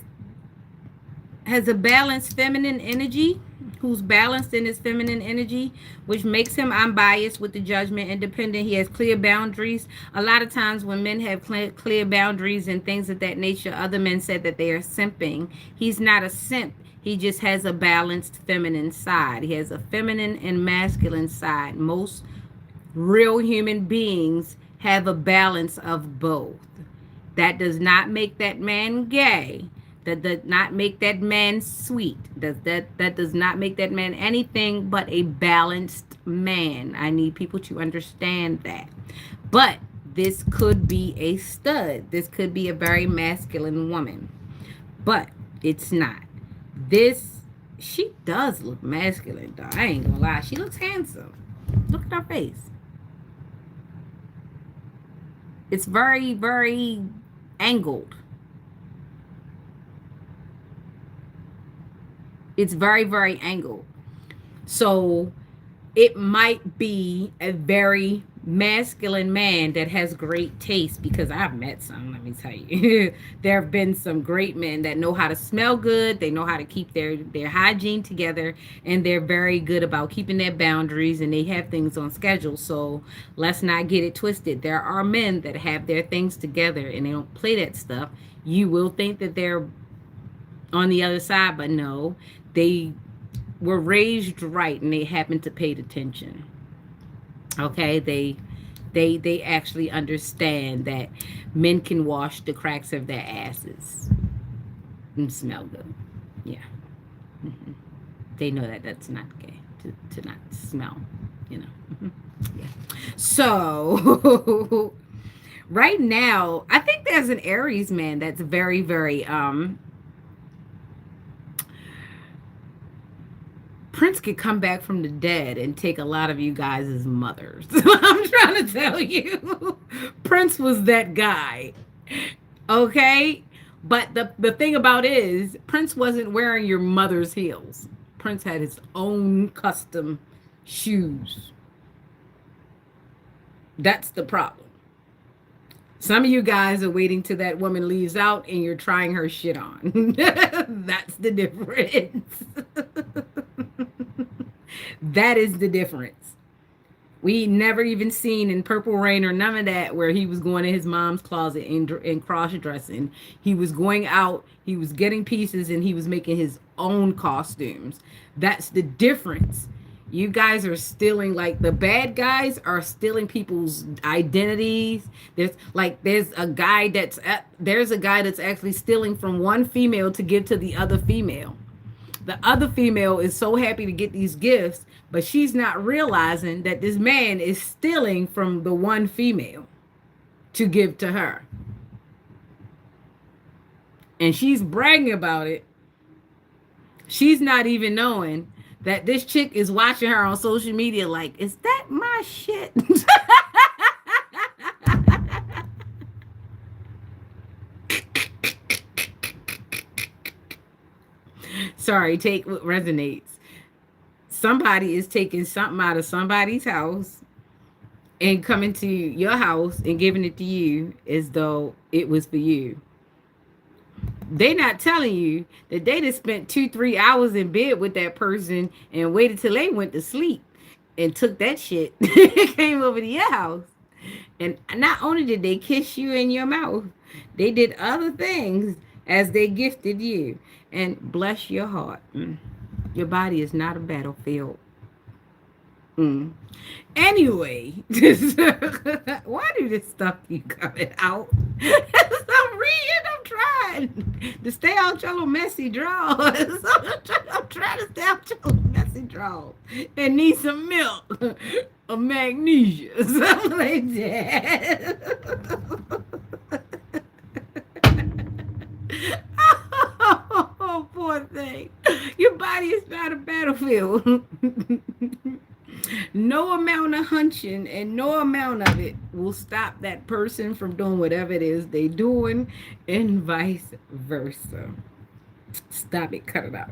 [SPEAKER 1] a balanced feminine energy, who's balanced in his feminine energy, which makes him unbiased with the judgment, independent. He has clear boundaries. A lot of times when men have clear boundaries and things of that nature, other men said that they are simping. He's not a simp. He just has a balanced feminine side. He has a feminine and masculine side. Most real human beings have a balance of both. That does not make that man gay. That does not make that man sweet. That does not make that man anything but a balanced man. I need people to understand that. But this could be a stud. This could be a very masculine woman. But it's not. She does look masculine, though. I ain't gonna lie. She looks handsome. Look at her face. It's very, very angled. It's very, very angled. So it might be a very masculine man that has great taste, because I've met some, let me tell you. There have been some great men that know how to smell good, they know how to keep their hygiene together, and they're very good about keeping their boundaries, and they have things on schedule. So let's not get it twisted. There are men that have their things together and they don't play that stuff. You will think that they're on the other side, but no, they were raised right and they happen to pay attention. Okay, they actually understand that men can wash the cracks of their asses and smell good. Yeah. Mm-hmm. They know that that's not gay to not smell, you know. Mm-hmm. Yeah. So right now, I think there's an Aries man that's very, very Prince could come back from the dead and take a lot of you guys as mothers. I'm trying to tell you. Prince was that guy. Okay? But the thing about it is, Prince wasn't wearing your mother's heels. Prince had his own custom shoes. That's the problem. Some of you guys are waiting till that woman leaves out and you're trying her shit on. That's the difference. That is the difference. We never even seen in Purple Rain or none of that where he was going in his mom's closet and cross-dressing. He was going out, he was getting pieces, and he was making his own costumes. That's the difference. You guys are stealing, like the bad guys are stealing people's identities. There's a guy that's actually stealing from one female to give to the other female. The other female is so happy to get these gifts, but she's not realizing that this man is stealing from the one female to give to her. And she's bragging about it. She's not even knowing that this chick is watching her on social media like, is that my shit? Sorry, take what resonates. Somebody is taking something out of somebody's house and coming to your house and giving it to you as though it was for you. They not telling you that they just spent 2-3 hours in bed with that person and waited till they went to sleep and took that shit came over to your house. And not only did they kiss you in your mouth, they did other things as they gifted you. And bless your heart. Your body is not a battlefield. Anyway, why do this stuff keep coming out? I'm reading, I'm trying to stay out your little messy drawers. I'm trying to stay out your little messy drawers and need some milk of magnesia. Something like that. Oh, poor thing. Your body is not a battlefield. No amount of hunching and no amount of it will stop that person from doing whatever it is they doing, and vice versa. Stop it, cut it out.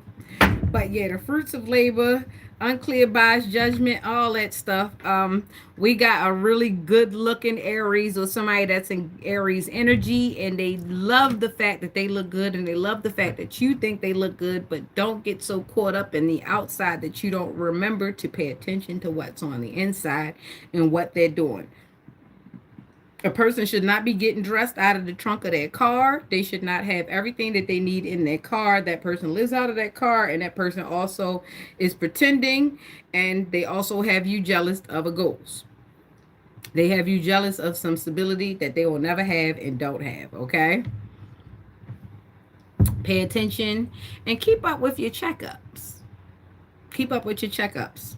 [SPEAKER 1] But yeah, the fruits of labor, unclear bias judgment, all that stuff. We got a really good looking Aries, or somebody that's in Aries energy, and they love the fact that they look good, and they love the fact that you think they look good, but don't get so caught up in the outside that you don't remember to pay attention to what's on the inside and what they're doing. A person should not be getting dressed out of the trunk of their car. They should not have everything that they need in their car. That person lives out of that car, and that person also is pretending, and they also have you jealous of a ghost. They have you jealous of some stability that they will never have and don't have, okay? Pay attention and keep up with your checkups. Keep up with your checkups.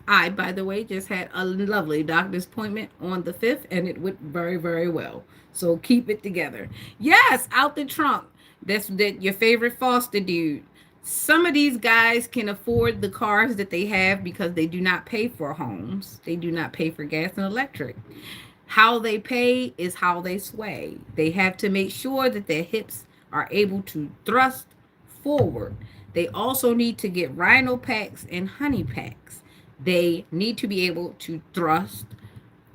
[SPEAKER 1] I, by the way, just had a lovely doctor's appointment on the 5th, and it went very, very well. So keep it together. Yes, out the trunk. That's that your favorite foster dude. Some of these guys can afford the cars that they have because they do not pay for homes. They do not pay for gas and electric. How they pay is how they sway. They have to make sure that their hips are able to thrust forward. They also need to get rhino packs and honey packs. They need to be able to thrust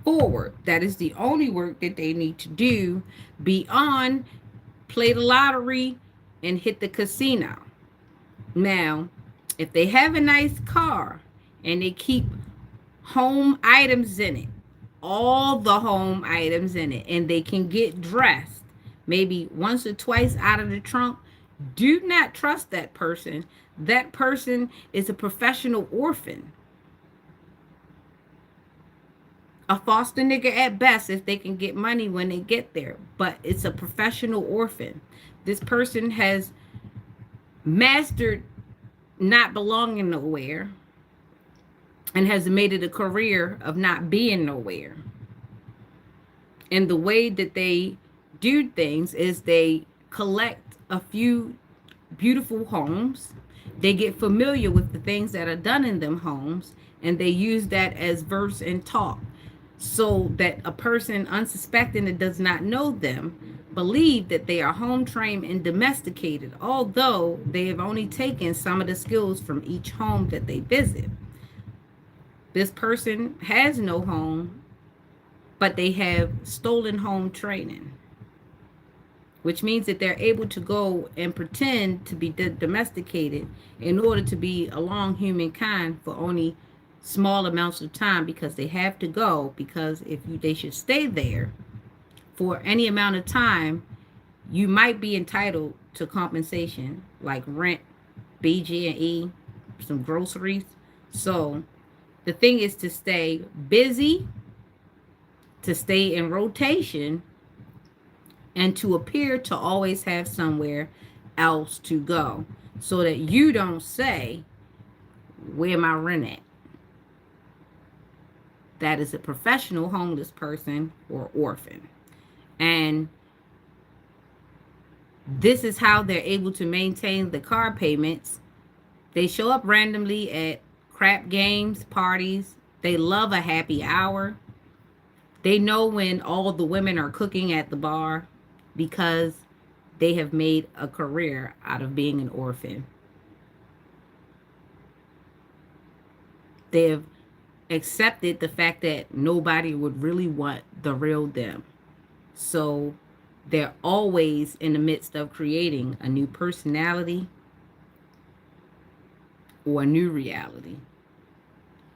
[SPEAKER 1] forward. That is the only work that they need to do beyond play the lottery and hit the casino. Now, if they have a nice car and they keep home items in it, all the home items in it, and they can get dressed maybe once or twice out of the trunk, do not trust that person. That person is a professional orphan. A foster nigga at best if they can get money when they get there, but it's a professional orphan. This person has mastered not belonging nowhere and has made it a career of not being nowhere. And the way that they do things is they collect a few beautiful homes. They get familiar with the things that are done in them homes, and they use that as verse and talk, so that a person unsuspecting that does not know them believe that they are home trained and domesticated, although they have only taken some of the skills from each home that they visit. This person has no home, but they have stolen home training, which means that they're able to go and pretend to be domesticated in order to be along humankind for only small amounts of time, because they have to go, because if they should stay there for any amount of time, you might be entitled to compensation like rent, BG&E, some groceries. So the thing is to stay busy, to stay in rotation, and to appear to always have somewhere else to go so that you don't say, where my rent at? That is a professional homeless person or orphan. And this is how they're able to maintain the car payments. They show up randomly at crap games, parties. They love a happy hour. They know when all the women are cooking at the bar because they have made a career out of being an orphan. They have accepted the fact that nobody would really want the real them. So they're always in the midst of creating a new personality or a new reality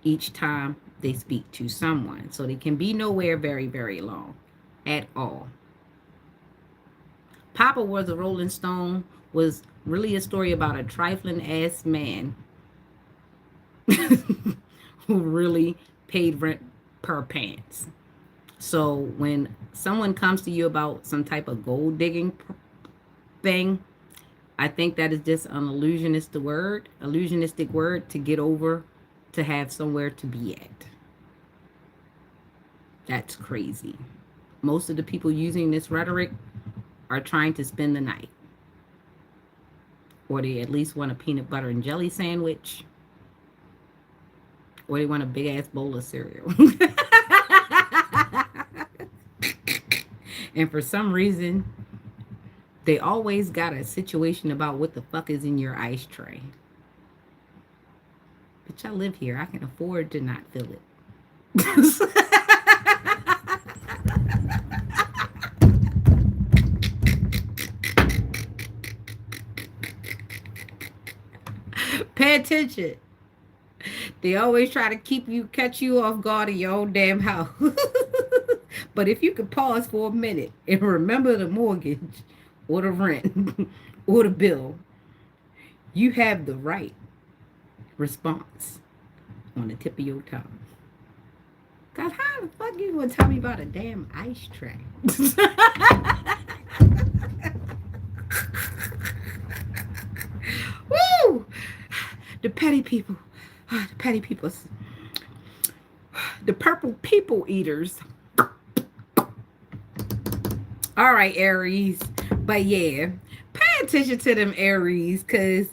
[SPEAKER 1] each time they speak to someone. So they can be nowhere very, very long at all. Papa Was a Rolling Stone was really a story about a trifling ass man who really paid rent per pants. So when someone comes to you about some type of gold digging thing, I think that is just an illusionistic word to get over to have somewhere to be at. That's crazy. Most of the people using this rhetoric are trying to spend the night. Or they at least want a peanut butter and jelly sandwich. Or they want a big ass bowl of cereal. And for some reason, they always got a situation about what the fuck is in your ice tray. Bitch, I live here. I can afford to not fill it. Pay attention. They always try to catch you off guard in your own damn house. But if you could pause for a minute and remember the mortgage or the rent or the bill, you have the right response on the tip of your tongue. God, how the fuck you gonna tell me about a damn ice tray? Woo! The petty people. The petty people. The purple people eaters. All right, Aries. But yeah, pay attention to them Aries, because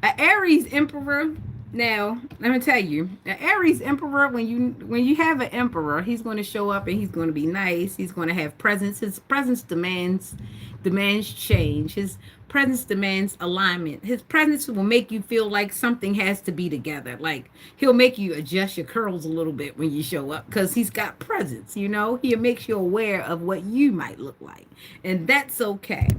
[SPEAKER 1] an Aries emperor. Now, let me tell you, an Aries emperor. When you have an emperor, he's going to show up and he's going to be nice. He's going to have presence. His presence demands change. His presence demands alignment. His presence will make you feel like something has to be together. Like he'll make you adjust your curls a little bit when you show up because he's got presence. He makes you aware of what you might look like, and that's okay.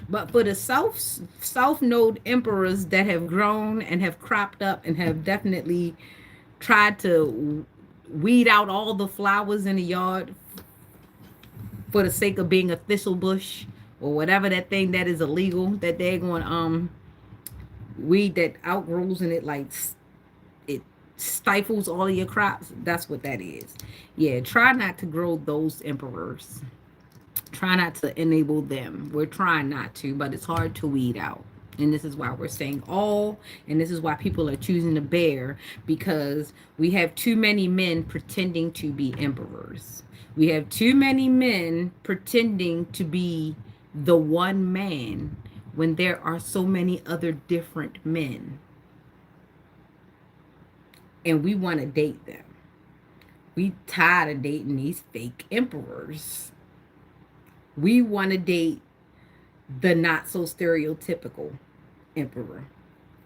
[SPEAKER 1] But for the South Node emperors that have grown and have cropped up and have definitely tried to weed out all the flowers in the yard for the sake of being a thistle bush or whatever that thing that is illegal that they're going weed that outgrows and it stifles all of your crops. That's what that is. Yeah, try not to grow those emperors. Try not to enable them. We're trying not to, but it's hard to weed out. And this is why we're saying all, and this is why people are choosing the bear, because we have too many men pretending to be emperors. We have too many men pretending to be the one man when there are so many other different men. And we want to date them. We tired of dating these fake emperors. We want to date the not so stereotypical emperor.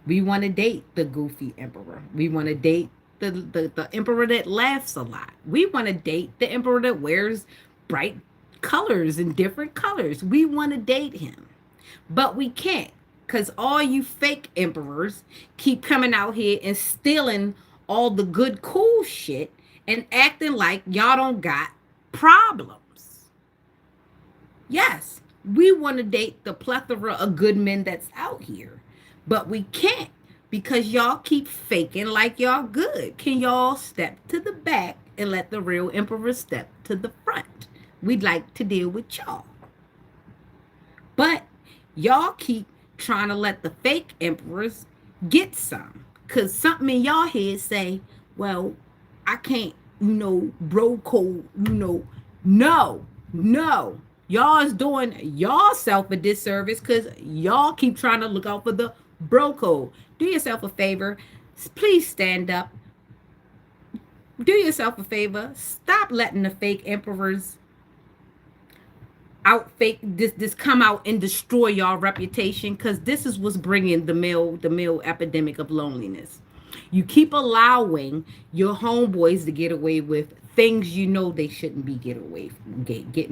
[SPEAKER 1] We want to date the goofy emperor. We want to date the emperor that laughs a lot. We want to date the emperor that wears bright colors and different colors. We want to date him. But we can't, because all you fake emperors keep coming out here and stealing all the good, cool shit and acting like y'all don't got problems. Yes, we want to date the plethora of good men that's out here, but we can't because y'all keep faking like y'all good. Can y'all step to the back and let the real emperor step to the front? We'd like to deal with y'all. But y'all keep trying to let the fake emperors get some. Because something in y'all head say, well, I can't, bro code, No, no. Y'all is doing y'allself a disservice because y'all keep trying to look out for the bro code. Do yourself a favor. Please stand up. Do yourself a favor. Stop letting the fake emperors out fake this come out and destroy y'all reputation, because this is what's bringing the male epidemic of loneliness. You keep allowing your homeboys to get away with things you know they shouldn't be getting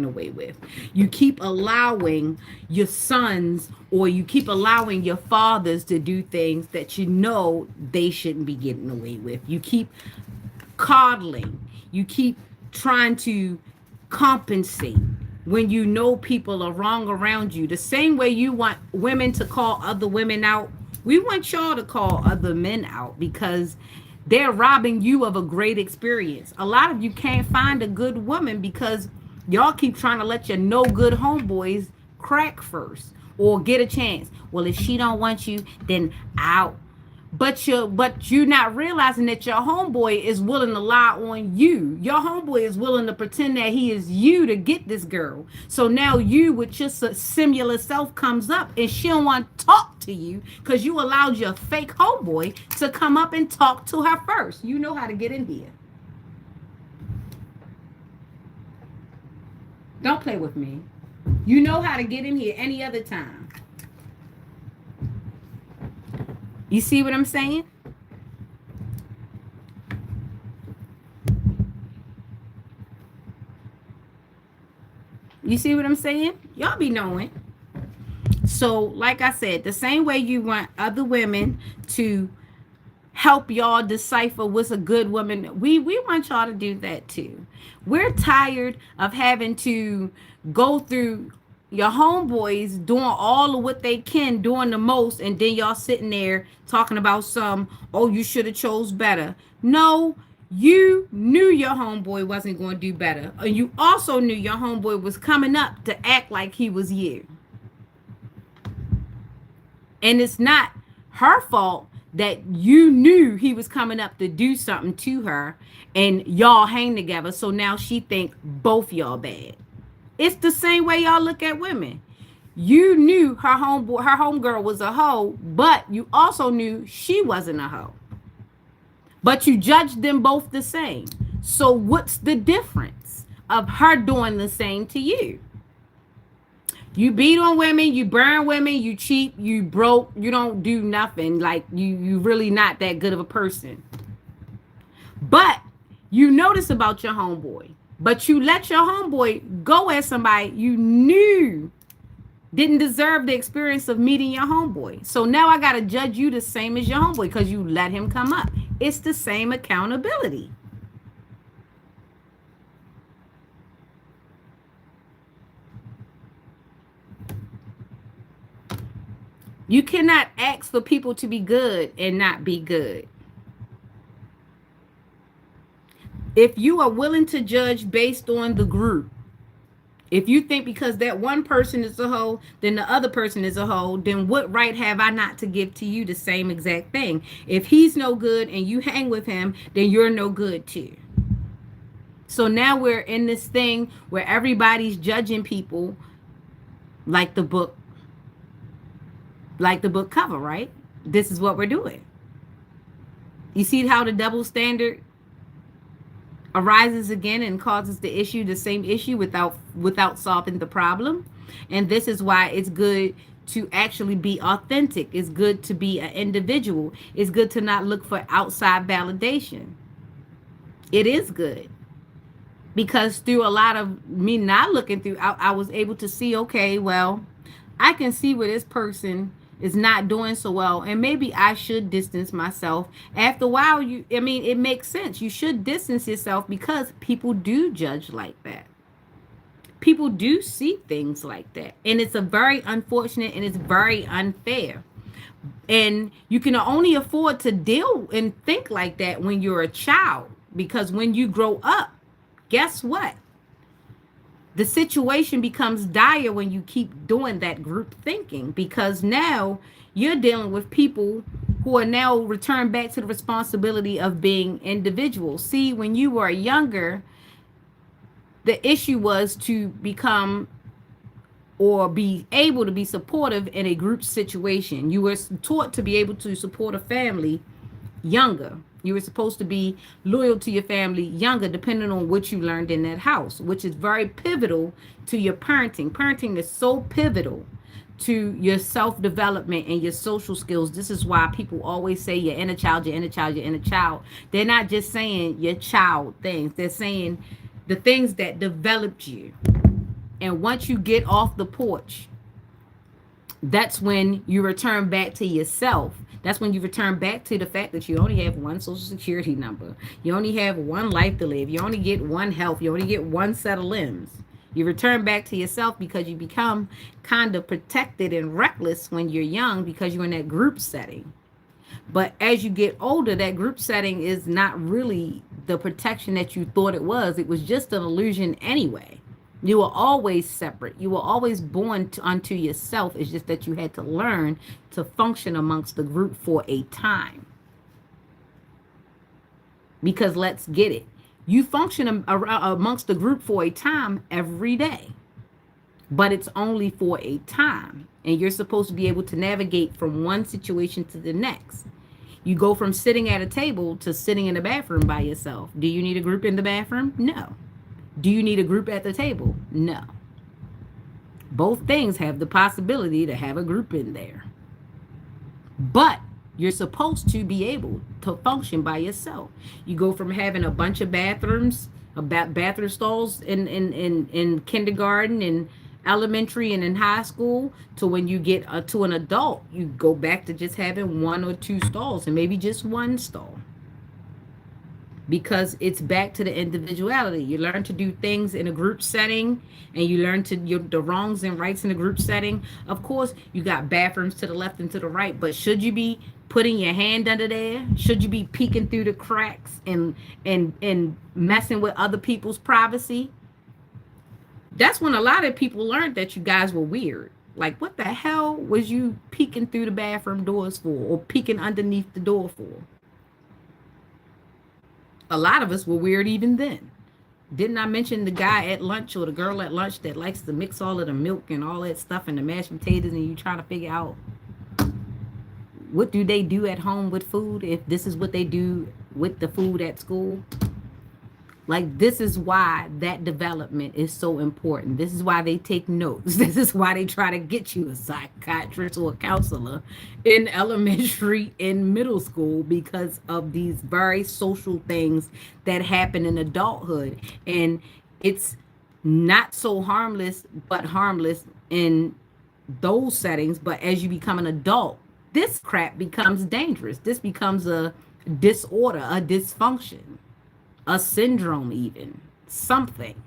[SPEAKER 1] away with. You keep allowing your sons, or you keep allowing your fathers to do things that you know they shouldn't be getting away with. You keep coddling. You keep trying to compensate when you know people are wrong around you. The same way you want women to call other women out, we want y'all to call other men out, because they're robbing you of a great experience. A lot of you can't find a good woman because y'all keep trying to let your no good homeboys crack first or get a chance. Well, if she don't want you, then out. But you're not realizing that your homeboy is willing to lie on you. Your homeboy is willing to pretend that he is you to get this girl. So now you with just a similar self comes up and she don't want to talk to you because you allowed your fake homeboy to come up and talk to her first. You know how to get in here. Don't play with me. You know how to get in here any other time. You see what I'm saying? You see what I'm saying? Y'all be knowing. So, like I said, the same way you want other women to help y'all decipher what's a good woman, we want y'all to do that too. We're tired of having to go through your homeboys doing all of what they can, doing the most, and then y'all sitting there talking about oh, you should have chose better. No, you knew your homeboy wasn't going to do better, and you also knew your homeboy was coming up to act like he was you. And it's not her fault that you knew he was coming up to do something to her and y'all hang together. So now she think both y'all bad. It's the same way y'all look at women. You knew her homegirl was a hoe, but you also knew she wasn't a hoe. But you judged them both the same. So what's the difference of her doing the same to you? You beat on women, you burn women, you cheat, you broke, you don't do nothing. Like you really not that good of a person. But you notice about your homeboy. But you let your homeboy go at somebody you knew didn't deserve the experience of meeting your homeboy. So now I got to judge you the same as your homeboy because you let him come up. It's the same accountability. You cannot ask for people to be good and not be good. If you are willing to judge based on the group, if you think because that one person is a hoe, then the other person is a hoe, then what right have I not to give to you the same exact thing? If he's no good and you hang with him, then you're no good too. So now we're in this thing where everybody's judging people like the book cover, right? This is what we're doing. You see how the double standard arises again and causes the same issue without solving the problem. And this is why it's good to actually be authentic. It's good to be an individual. It's good to not look for outside validation. It is good. Because through a lot of me not looking through, I was able to see, okay, well, I can see where this person is not doing so well, and maybe I should distance myself. After a while, it makes sense. You should distance yourself because people do judge like that. People do see things like that. And it's a very unfortunate and it's very unfair. And you can only afford to deal and think like that when you're a child, because when you grow up, guess what? The situation becomes dire when you keep doing that group thinking, because now you're dealing with people who are now returned back to the responsibility of being individuals. See, when you were younger, the issue was to become or be able to be supportive in a group situation. You were taught to be able to support a family younger. You were supposed to be loyal to your family younger, depending on what you learned in that house, which is very pivotal to your parenting. Parenting is so pivotal to your self-development and your social skills. This is why people always say your inner child, your inner child, your inner child. They're not just saying your child things. They're saying the things that developed you. And once you get off the porch, that's when you return back to yourself. That's when you return back to the fact that you only have one social security number. You only have one life to live. You only get one health. You only get one set of limbs. You return back to yourself because you become kind of protected and reckless when you're young because you're in that group setting. But as you get older, that group setting is not really the protection that you thought it was. It was just an illusion anyway. You were always separate. You were always born unto yourself. It's just that you had to learn to function amongst the group for a time. Because let's get it. You function amongst the group for a time every day. But it's only for a time. And you're supposed to be able to navigate from one situation to the next. You go from sitting at a table to sitting in the bathroom by yourself. Do you need a group in the bathroom? No. Do you need a group at the table? No. Both things have the possibility to have a group in there. But you're supposed to be able to function by yourself. You go from having a bunch of bathrooms, bathroom stalls in kindergarten and elementary and in high school, to when you get to an adult, you go back to just having one or two stalls and maybe just one stall. Because it's back to the individuality. You learn to do things in a group setting, and you learn the wrongs and rights in a group setting. Of course, you got bathrooms to the left and to the right, but should you be putting your hand under there? Should you be peeking through the cracks and messing with other people's privacy? That's when a lot of people learned that you guys were weird. Like, what the hell was you peeking through the bathroom doors for, or peeking underneath the door for? A lot of us were weird even then. Didn't I mention the guy at lunch or the girl at lunch that likes to mix all of the milk and all that stuff and the mashed potatoes, and you trying to figure out what do they do at home with food if this is what they do with the food at school? Like, this is why that development is so important. This is why they take notes. This is why they try to get you a psychiatrist or a counselor in elementary and middle school, because of these very social things that happen in adulthood. And it's not so harmless, but harmless in those settings. But as you become an adult, this crap becomes dangerous. This becomes a disorder, a dysfunction, a syndrome, even something.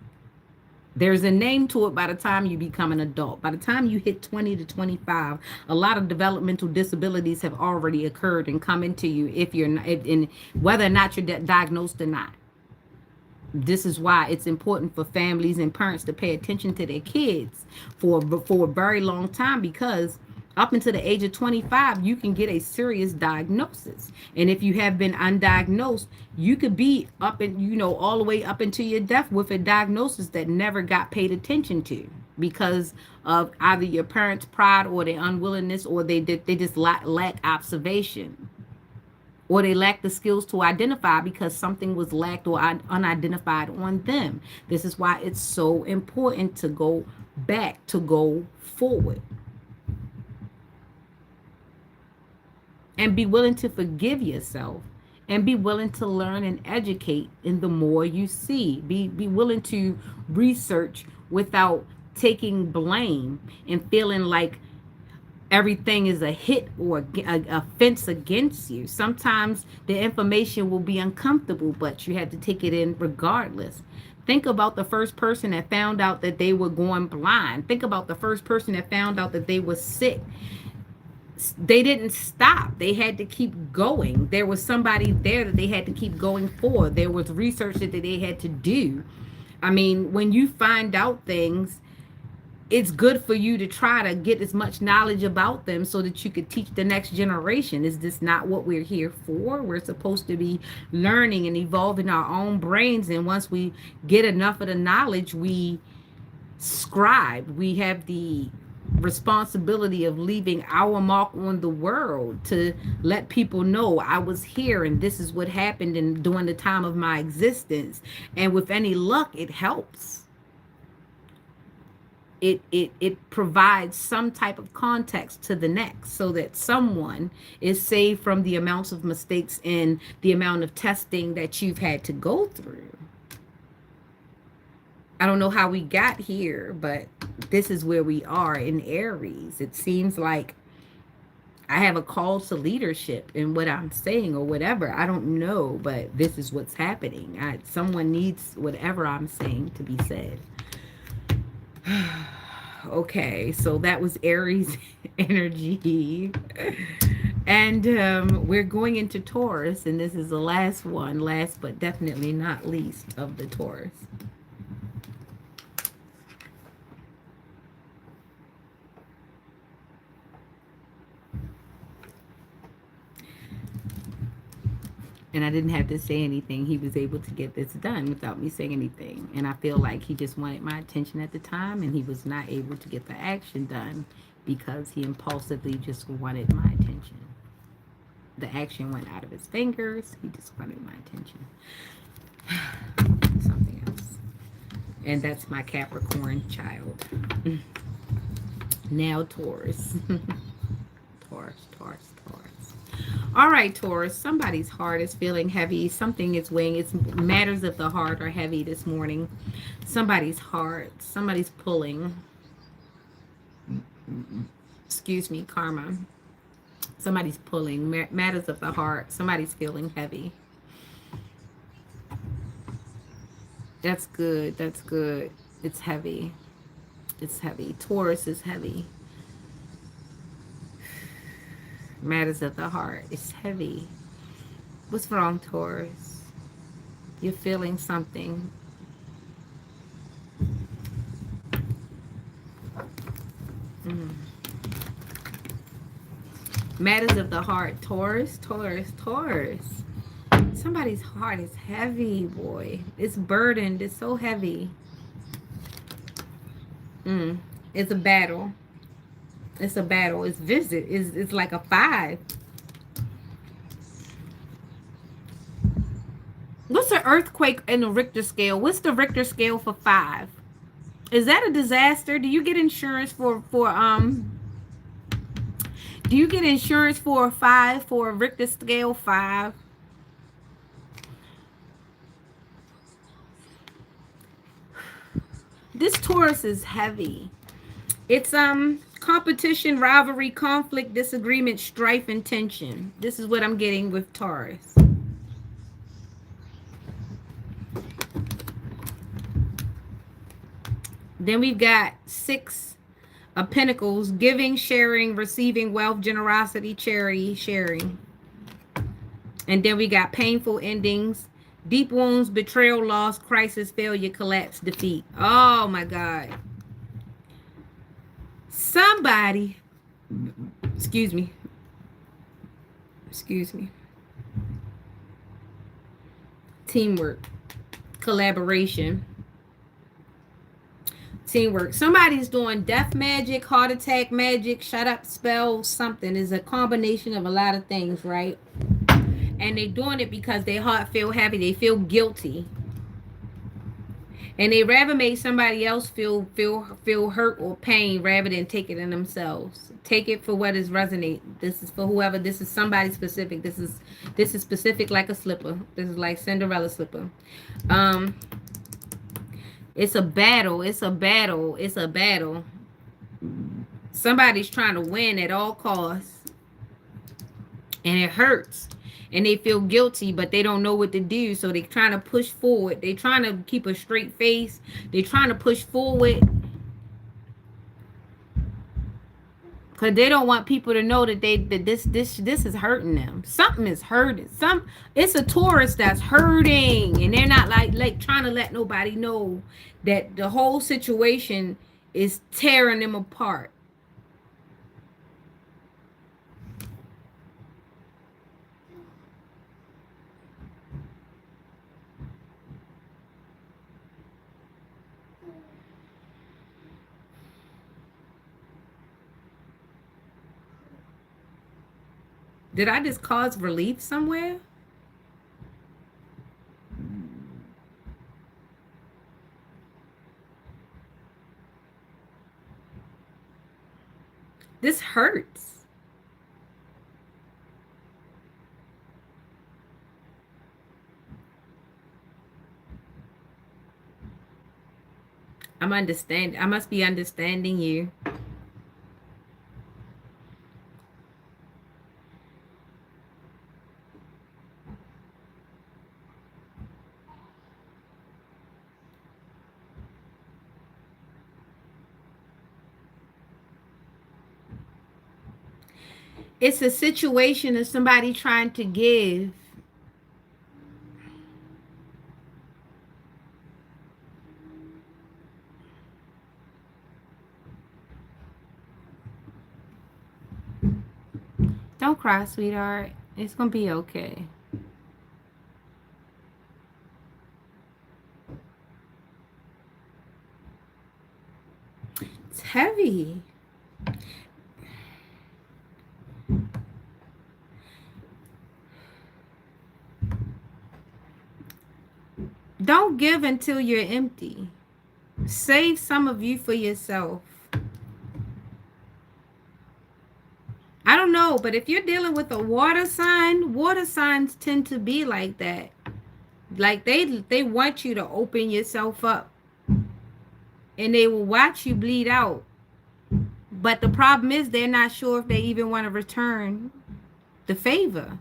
[SPEAKER 1] There's a name to it by the time you become an adult. By the time you hit 20 to 25, a lot of developmental disabilities have already occurred and come into you, if you're not, in whether or not you're diagnosed or not. This is why it's important for families and parents to pay attention to their kids for a very long time, because up until the age of 25, you can get a serious diagnosis. And if you have been undiagnosed, you could be up and, all the way up into your death with a diagnosis that never got paid attention to, because of either your parents' pride or their unwillingness, or they just lack observation, or they lack the skills to identify because something was lacked or unidentified on them. This is why it's so important to go back, to go forward. And be willing to forgive yourself, and be willing to learn and educate in the more you see. Be willing to research without taking blame and feeling like everything is a hit or a offense against you. Sometimes the information will be uncomfortable, but you have to take it in regardless. Think about the first person that found out that they were going blind. Think about the first person that found out that they were sick. they didn't stop. They had to keep going. There was somebody there that they had to keep going for. There was research that they had to do. I mean, when you find out things, it's good for you to try to get as much knowledge about them so that you could teach the next generation. Is this not what we're here for? We're supposed to be learning and evolving our own brains. And once we get enough of the knowledge, we scribe. We have the responsibility of leaving our mark on the world to let people know I was here and this is what happened in during the time of my existence. And with any luck, it helps. It provides some type of context to the next so that someone is saved from the amounts of mistakes and the amount of testing that you've had to go through. I don't know how we got here, but this is where we are in Aries. It seems like I have a call to leadership in what I'm saying or whatever. I don't know, but this is what's happening. Someone needs whatever I'm saying to be said. Okay, so that was Aries energy. And we're going into Taurus, and this is the last one, last but definitely not least of the Taurus. And I didn't have to say anything. He was able to get this done without me saying anything. And I feel like he just wanted my attention at the time, and he was not able to get the action done because he impulsively just wanted my attention. The action went out of his fingers. He just wanted my attention. Something else. And that's my Capricorn child. Now Taurus. Taurus. All right, Taurus, somebody's heart is feeling heavy. Something is weighing. It's matters of the heart are heavy this morning. Somebody's heart, somebody's pulling. Excuse me, karma. Somebody's pulling. Matters of the heart. Somebody's feeling heavy. That's good. That's good. It's heavy. It's heavy. Taurus is heavy. Matters of the heart. It's heavy. What's wrong, Taurus? You're feeling something. Matters of the heart. Taurus. Somebody's heart is heavy, boy. It's burdened. It's so heavy. It's a battle. It's a battle. It's visit. It's like a 5. What's an earthquake in the Richter scale? What's the Richter scale for 5? Is that a disaster? Do you get insurance for do you get insurance for a 5 for a Richter scale 5? This Taurus is heavy. It's competition, rivalry, conflict, disagreement, strife, and tension. This is what I'm getting with Taurus. Then we've got 6 of Pentacles, giving, sharing, receiving, wealth, generosity, charity, sharing. And then we got painful endings, deep wounds, betrayal, loss, crisis, failure, collapse, defeat. Oh my God. Somebody, excuse me, teamwork, collaboration, teamwork. Somebody's doing death magic, heart attack magic, shut up spell, something. Is a combination of a lot of things, right? And they're doing it because their heart feel heavy, they feel guilty. And they rather make somebody else feel hurt or pain rather than take it in themselves. Take it for what is resonate. This is for whoever. This is somebody specific. This is specific like a slipper. This is like Cinderella slipper. It's a battle. It's a battle. It's a battle. Somebody's trying to win at all costs. And it hurts. And they feel guilty, but they don't know what to do. So they're trying to push forward. They're trying to keep a straight face. They're trying to push forward. Cause they don't want people to know that this is hurting them. Something is hurting. It's a tourist that's hurting, and they're not like trying to let nobody know that the whole situation is tearing them apart. Did I just cause relief somewhere? This hurts. I must be understanding you. It's a situation of somebody trying to give. Don't cry, sweetheart. It's gonna be okay. It's heavy. Don't give until you're empty. Save some of you for yourself. I don't know, but if you're dealing with a water sign, water signs tend to be like that. Like they want you to open yourself up, and they will watch you bleed out. But the problem is they're not sure if they even want to return the favor.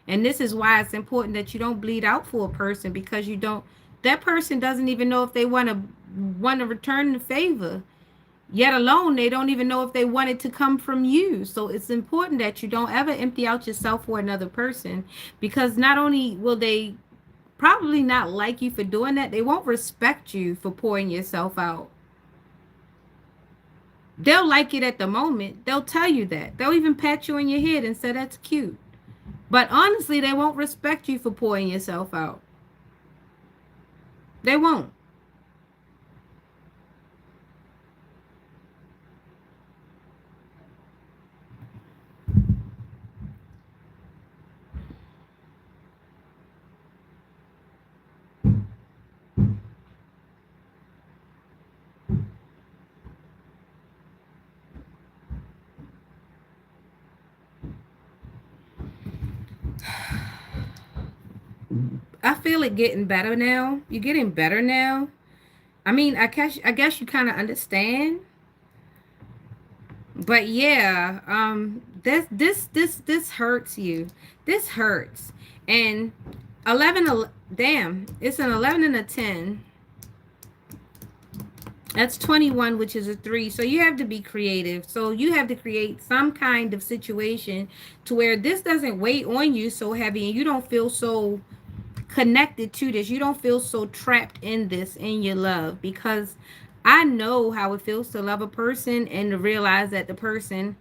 [SPEAKER 1] And this is why it's important that you don't bleed out for a person, because you don't, that person doesn't even know if they want to return the favor. Yet alone, they don't even know if they want it to come from you. So it's important that you don't ever empty out yourself for another person, because not only will they probably not like you for doing that, they won't respect you for pouring yourself out. They'll like it at the moment. They'll tell you that. They'll even pat you on your head and say that's cute. But honestly, they won't respect you for pouring yourself out. They won't. I feel it getting better now. You're getting better now. I mean, I guess you kind of understand. But yeah, this hurts you. This hurts. And 11, damn, it's an 11 and a 10. That's 21, which is a 3. So you have to be creative. So you have to create some kind of situation to where this doesn't weigh on you so heavy, and you don't feel so connected to this. You don't feel so trapped in this, in your love, because I know how it feels to love a person and to realize that the person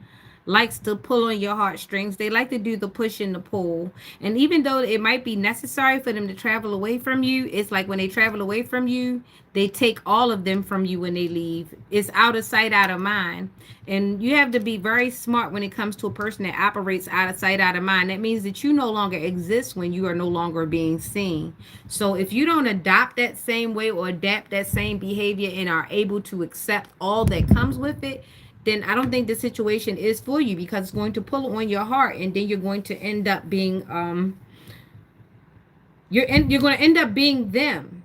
[SPEAKER 1] likes to pull on your heartstrings. They like to do the push and the pull. And even though it might be necessary for them to travel away from you, it's like when they travel away from you, they take all of them from you when they leave. It's out of sight, out of mind. And you have to be very smart when it comes to a person that operates out of sight, out of mind. That means that you no longer exist when you are no longer being seen. So if you don't adopt that same way or adapt that same behavior and are able to accept all that comes with it, then I don't think the situation is for you, because it's going to pull on your heart, and then you're going to end up being you're going to end up being them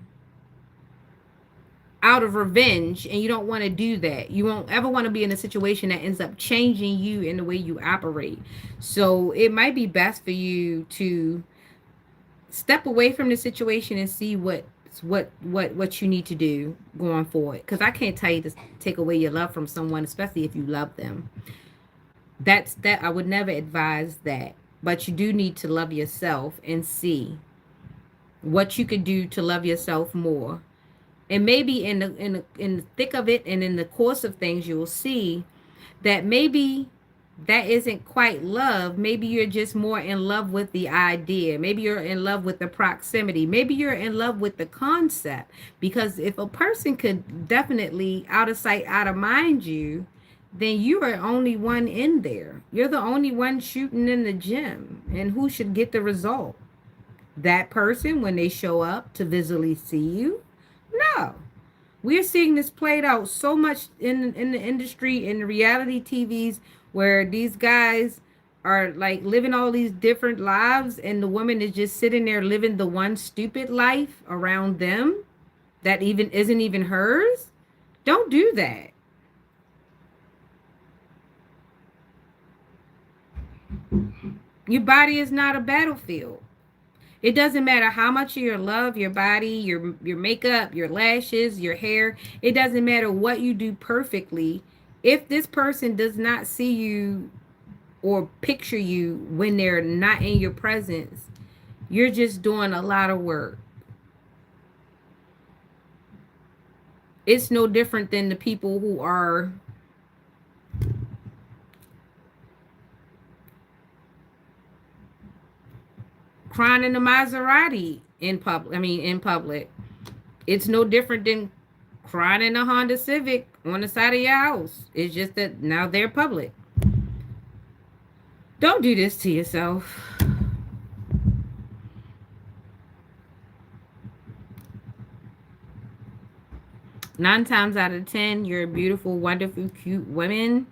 [SPEAKER 1] out of revenge, and you don't want to do that. You won't ever want to be in a situation that ends up changing you in the way you operate. So it might be best for you to step away from the situation and see what you need to do going forward, because I can't tell you to take away your love from someone, especially if you love them. That I would never advise that. But you do need to love yourself and see what you could do to love yourself more. And maybe in the thick of it and in the course of things, you will see that maybe that isn't quite love. Maybe you're just more in love with the idea. Maybe you're in love with the proximity. Maybe you're in love with the concept. Because if a person could definitely out of sight, out of mind you, then you are only one in there. You're the only one shooting in the gym. And who should get the result? That person when they show up to visually see you? No. We're seeing this played out so much in the industry, in the reality TVs, where these guys are like living all these different lives, and the woman is just sitting there living the one stupid life around them that even isn't even hers. Don't do that. Your body is not a battlefield. It doesn't matter how much of your love, your body, your makeup, your lashes, your hair. It doesn't matter what you do perfectly. If this person does not see you or picture you when they're not in your presence, you're just doing a lot of work. It's no different than the people who are crying in the Maserati in public. I mean, in public. It's no different than crying in a Honda Civic on the side of your house. It's just that now they're public. Don't do this to yourself. 9 times out of 10, you're a beautiful, wonderful, cute woman,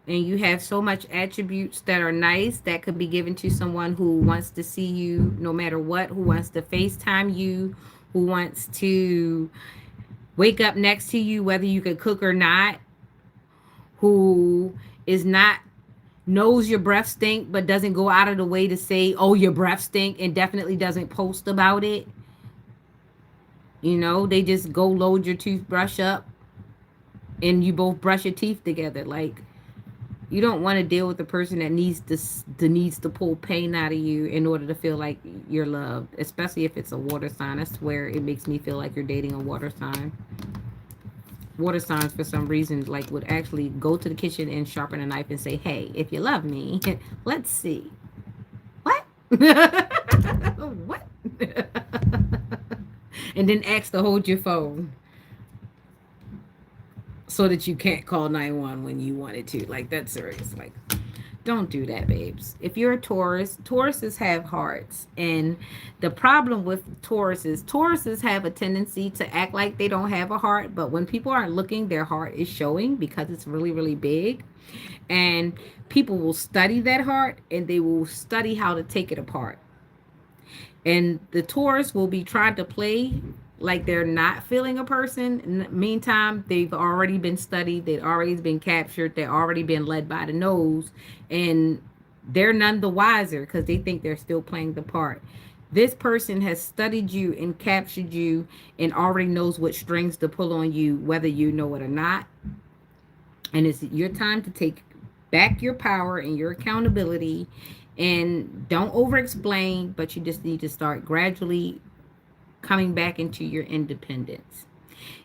[SPEAKER 1] and you have so much attributes that are nice that could be given to someone who wants to see you no matter what, who wants to FaceTime you, who wants to wake up next to you whether you could cook or not, who is not knows your breath stink but doesn't go out of the way to say, oh, your breath stink, and definitely doesn't post about it. You know, they just go load your toothbrush up and you both brush your teeth together. Like, you don't want to deal with the person that needs to pull pain out of you in order to feel like you're loved, especially if it's a water sign. I swear it makes me feel like you're dating a water sign. Water signs, for some reason, like, would actually go to the kitchen and sharpen a knife and say, hey, if you love me, let's see. What? What? And then ask to hold your phone so that you can't call 911 when you wanted to. Like, that's serious. Like, don't do that, babes. If you're a Taurus, Tauruses have hearts. And the problem with Tauruses have a tendency to act like they don't have a heart. But when people aren't looking, their heart is showing because it's really, really big. And people will study that heart and they will study how to take it apart. And the Taurus will be trying to play like they're not feeling a person. In the meantime, they've already been studied, they've already been captured, they've already been led by the nose, and they're none the wiser because they think they're still playing the part. This person has studied you and captured you and already knows what strings to pull on you, whether you know it or not. And it's your time to take back your power and your accountability. And don't over explain, but you just need to start gradually coming back into your independence.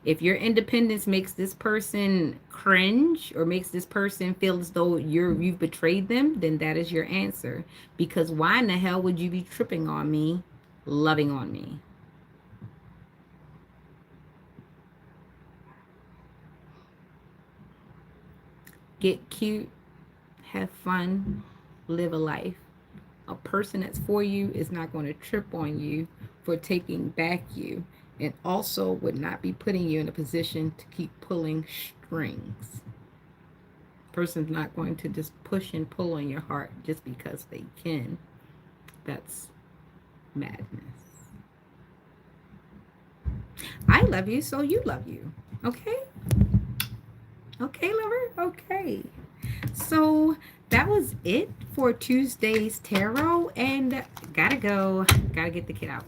[SPEAKER 1] If your independence makes this person cringe or makes this person feel as though you've betrayed them, then that is your answer. Because why in the hell would you be tripping on me, loving on me? Get cute, have fun, live a life. A person that's for you is not going to trip on you for taking back you, and also would not be putting you in a position to keep pulling strings. Person's not going to just push and pull on your heart just because they can. That's madness. I love you, so you love you. Okay? Okay, lover? Okay. So that was it for Tuesday's tarot, and gotta go. Gotta get the kid out.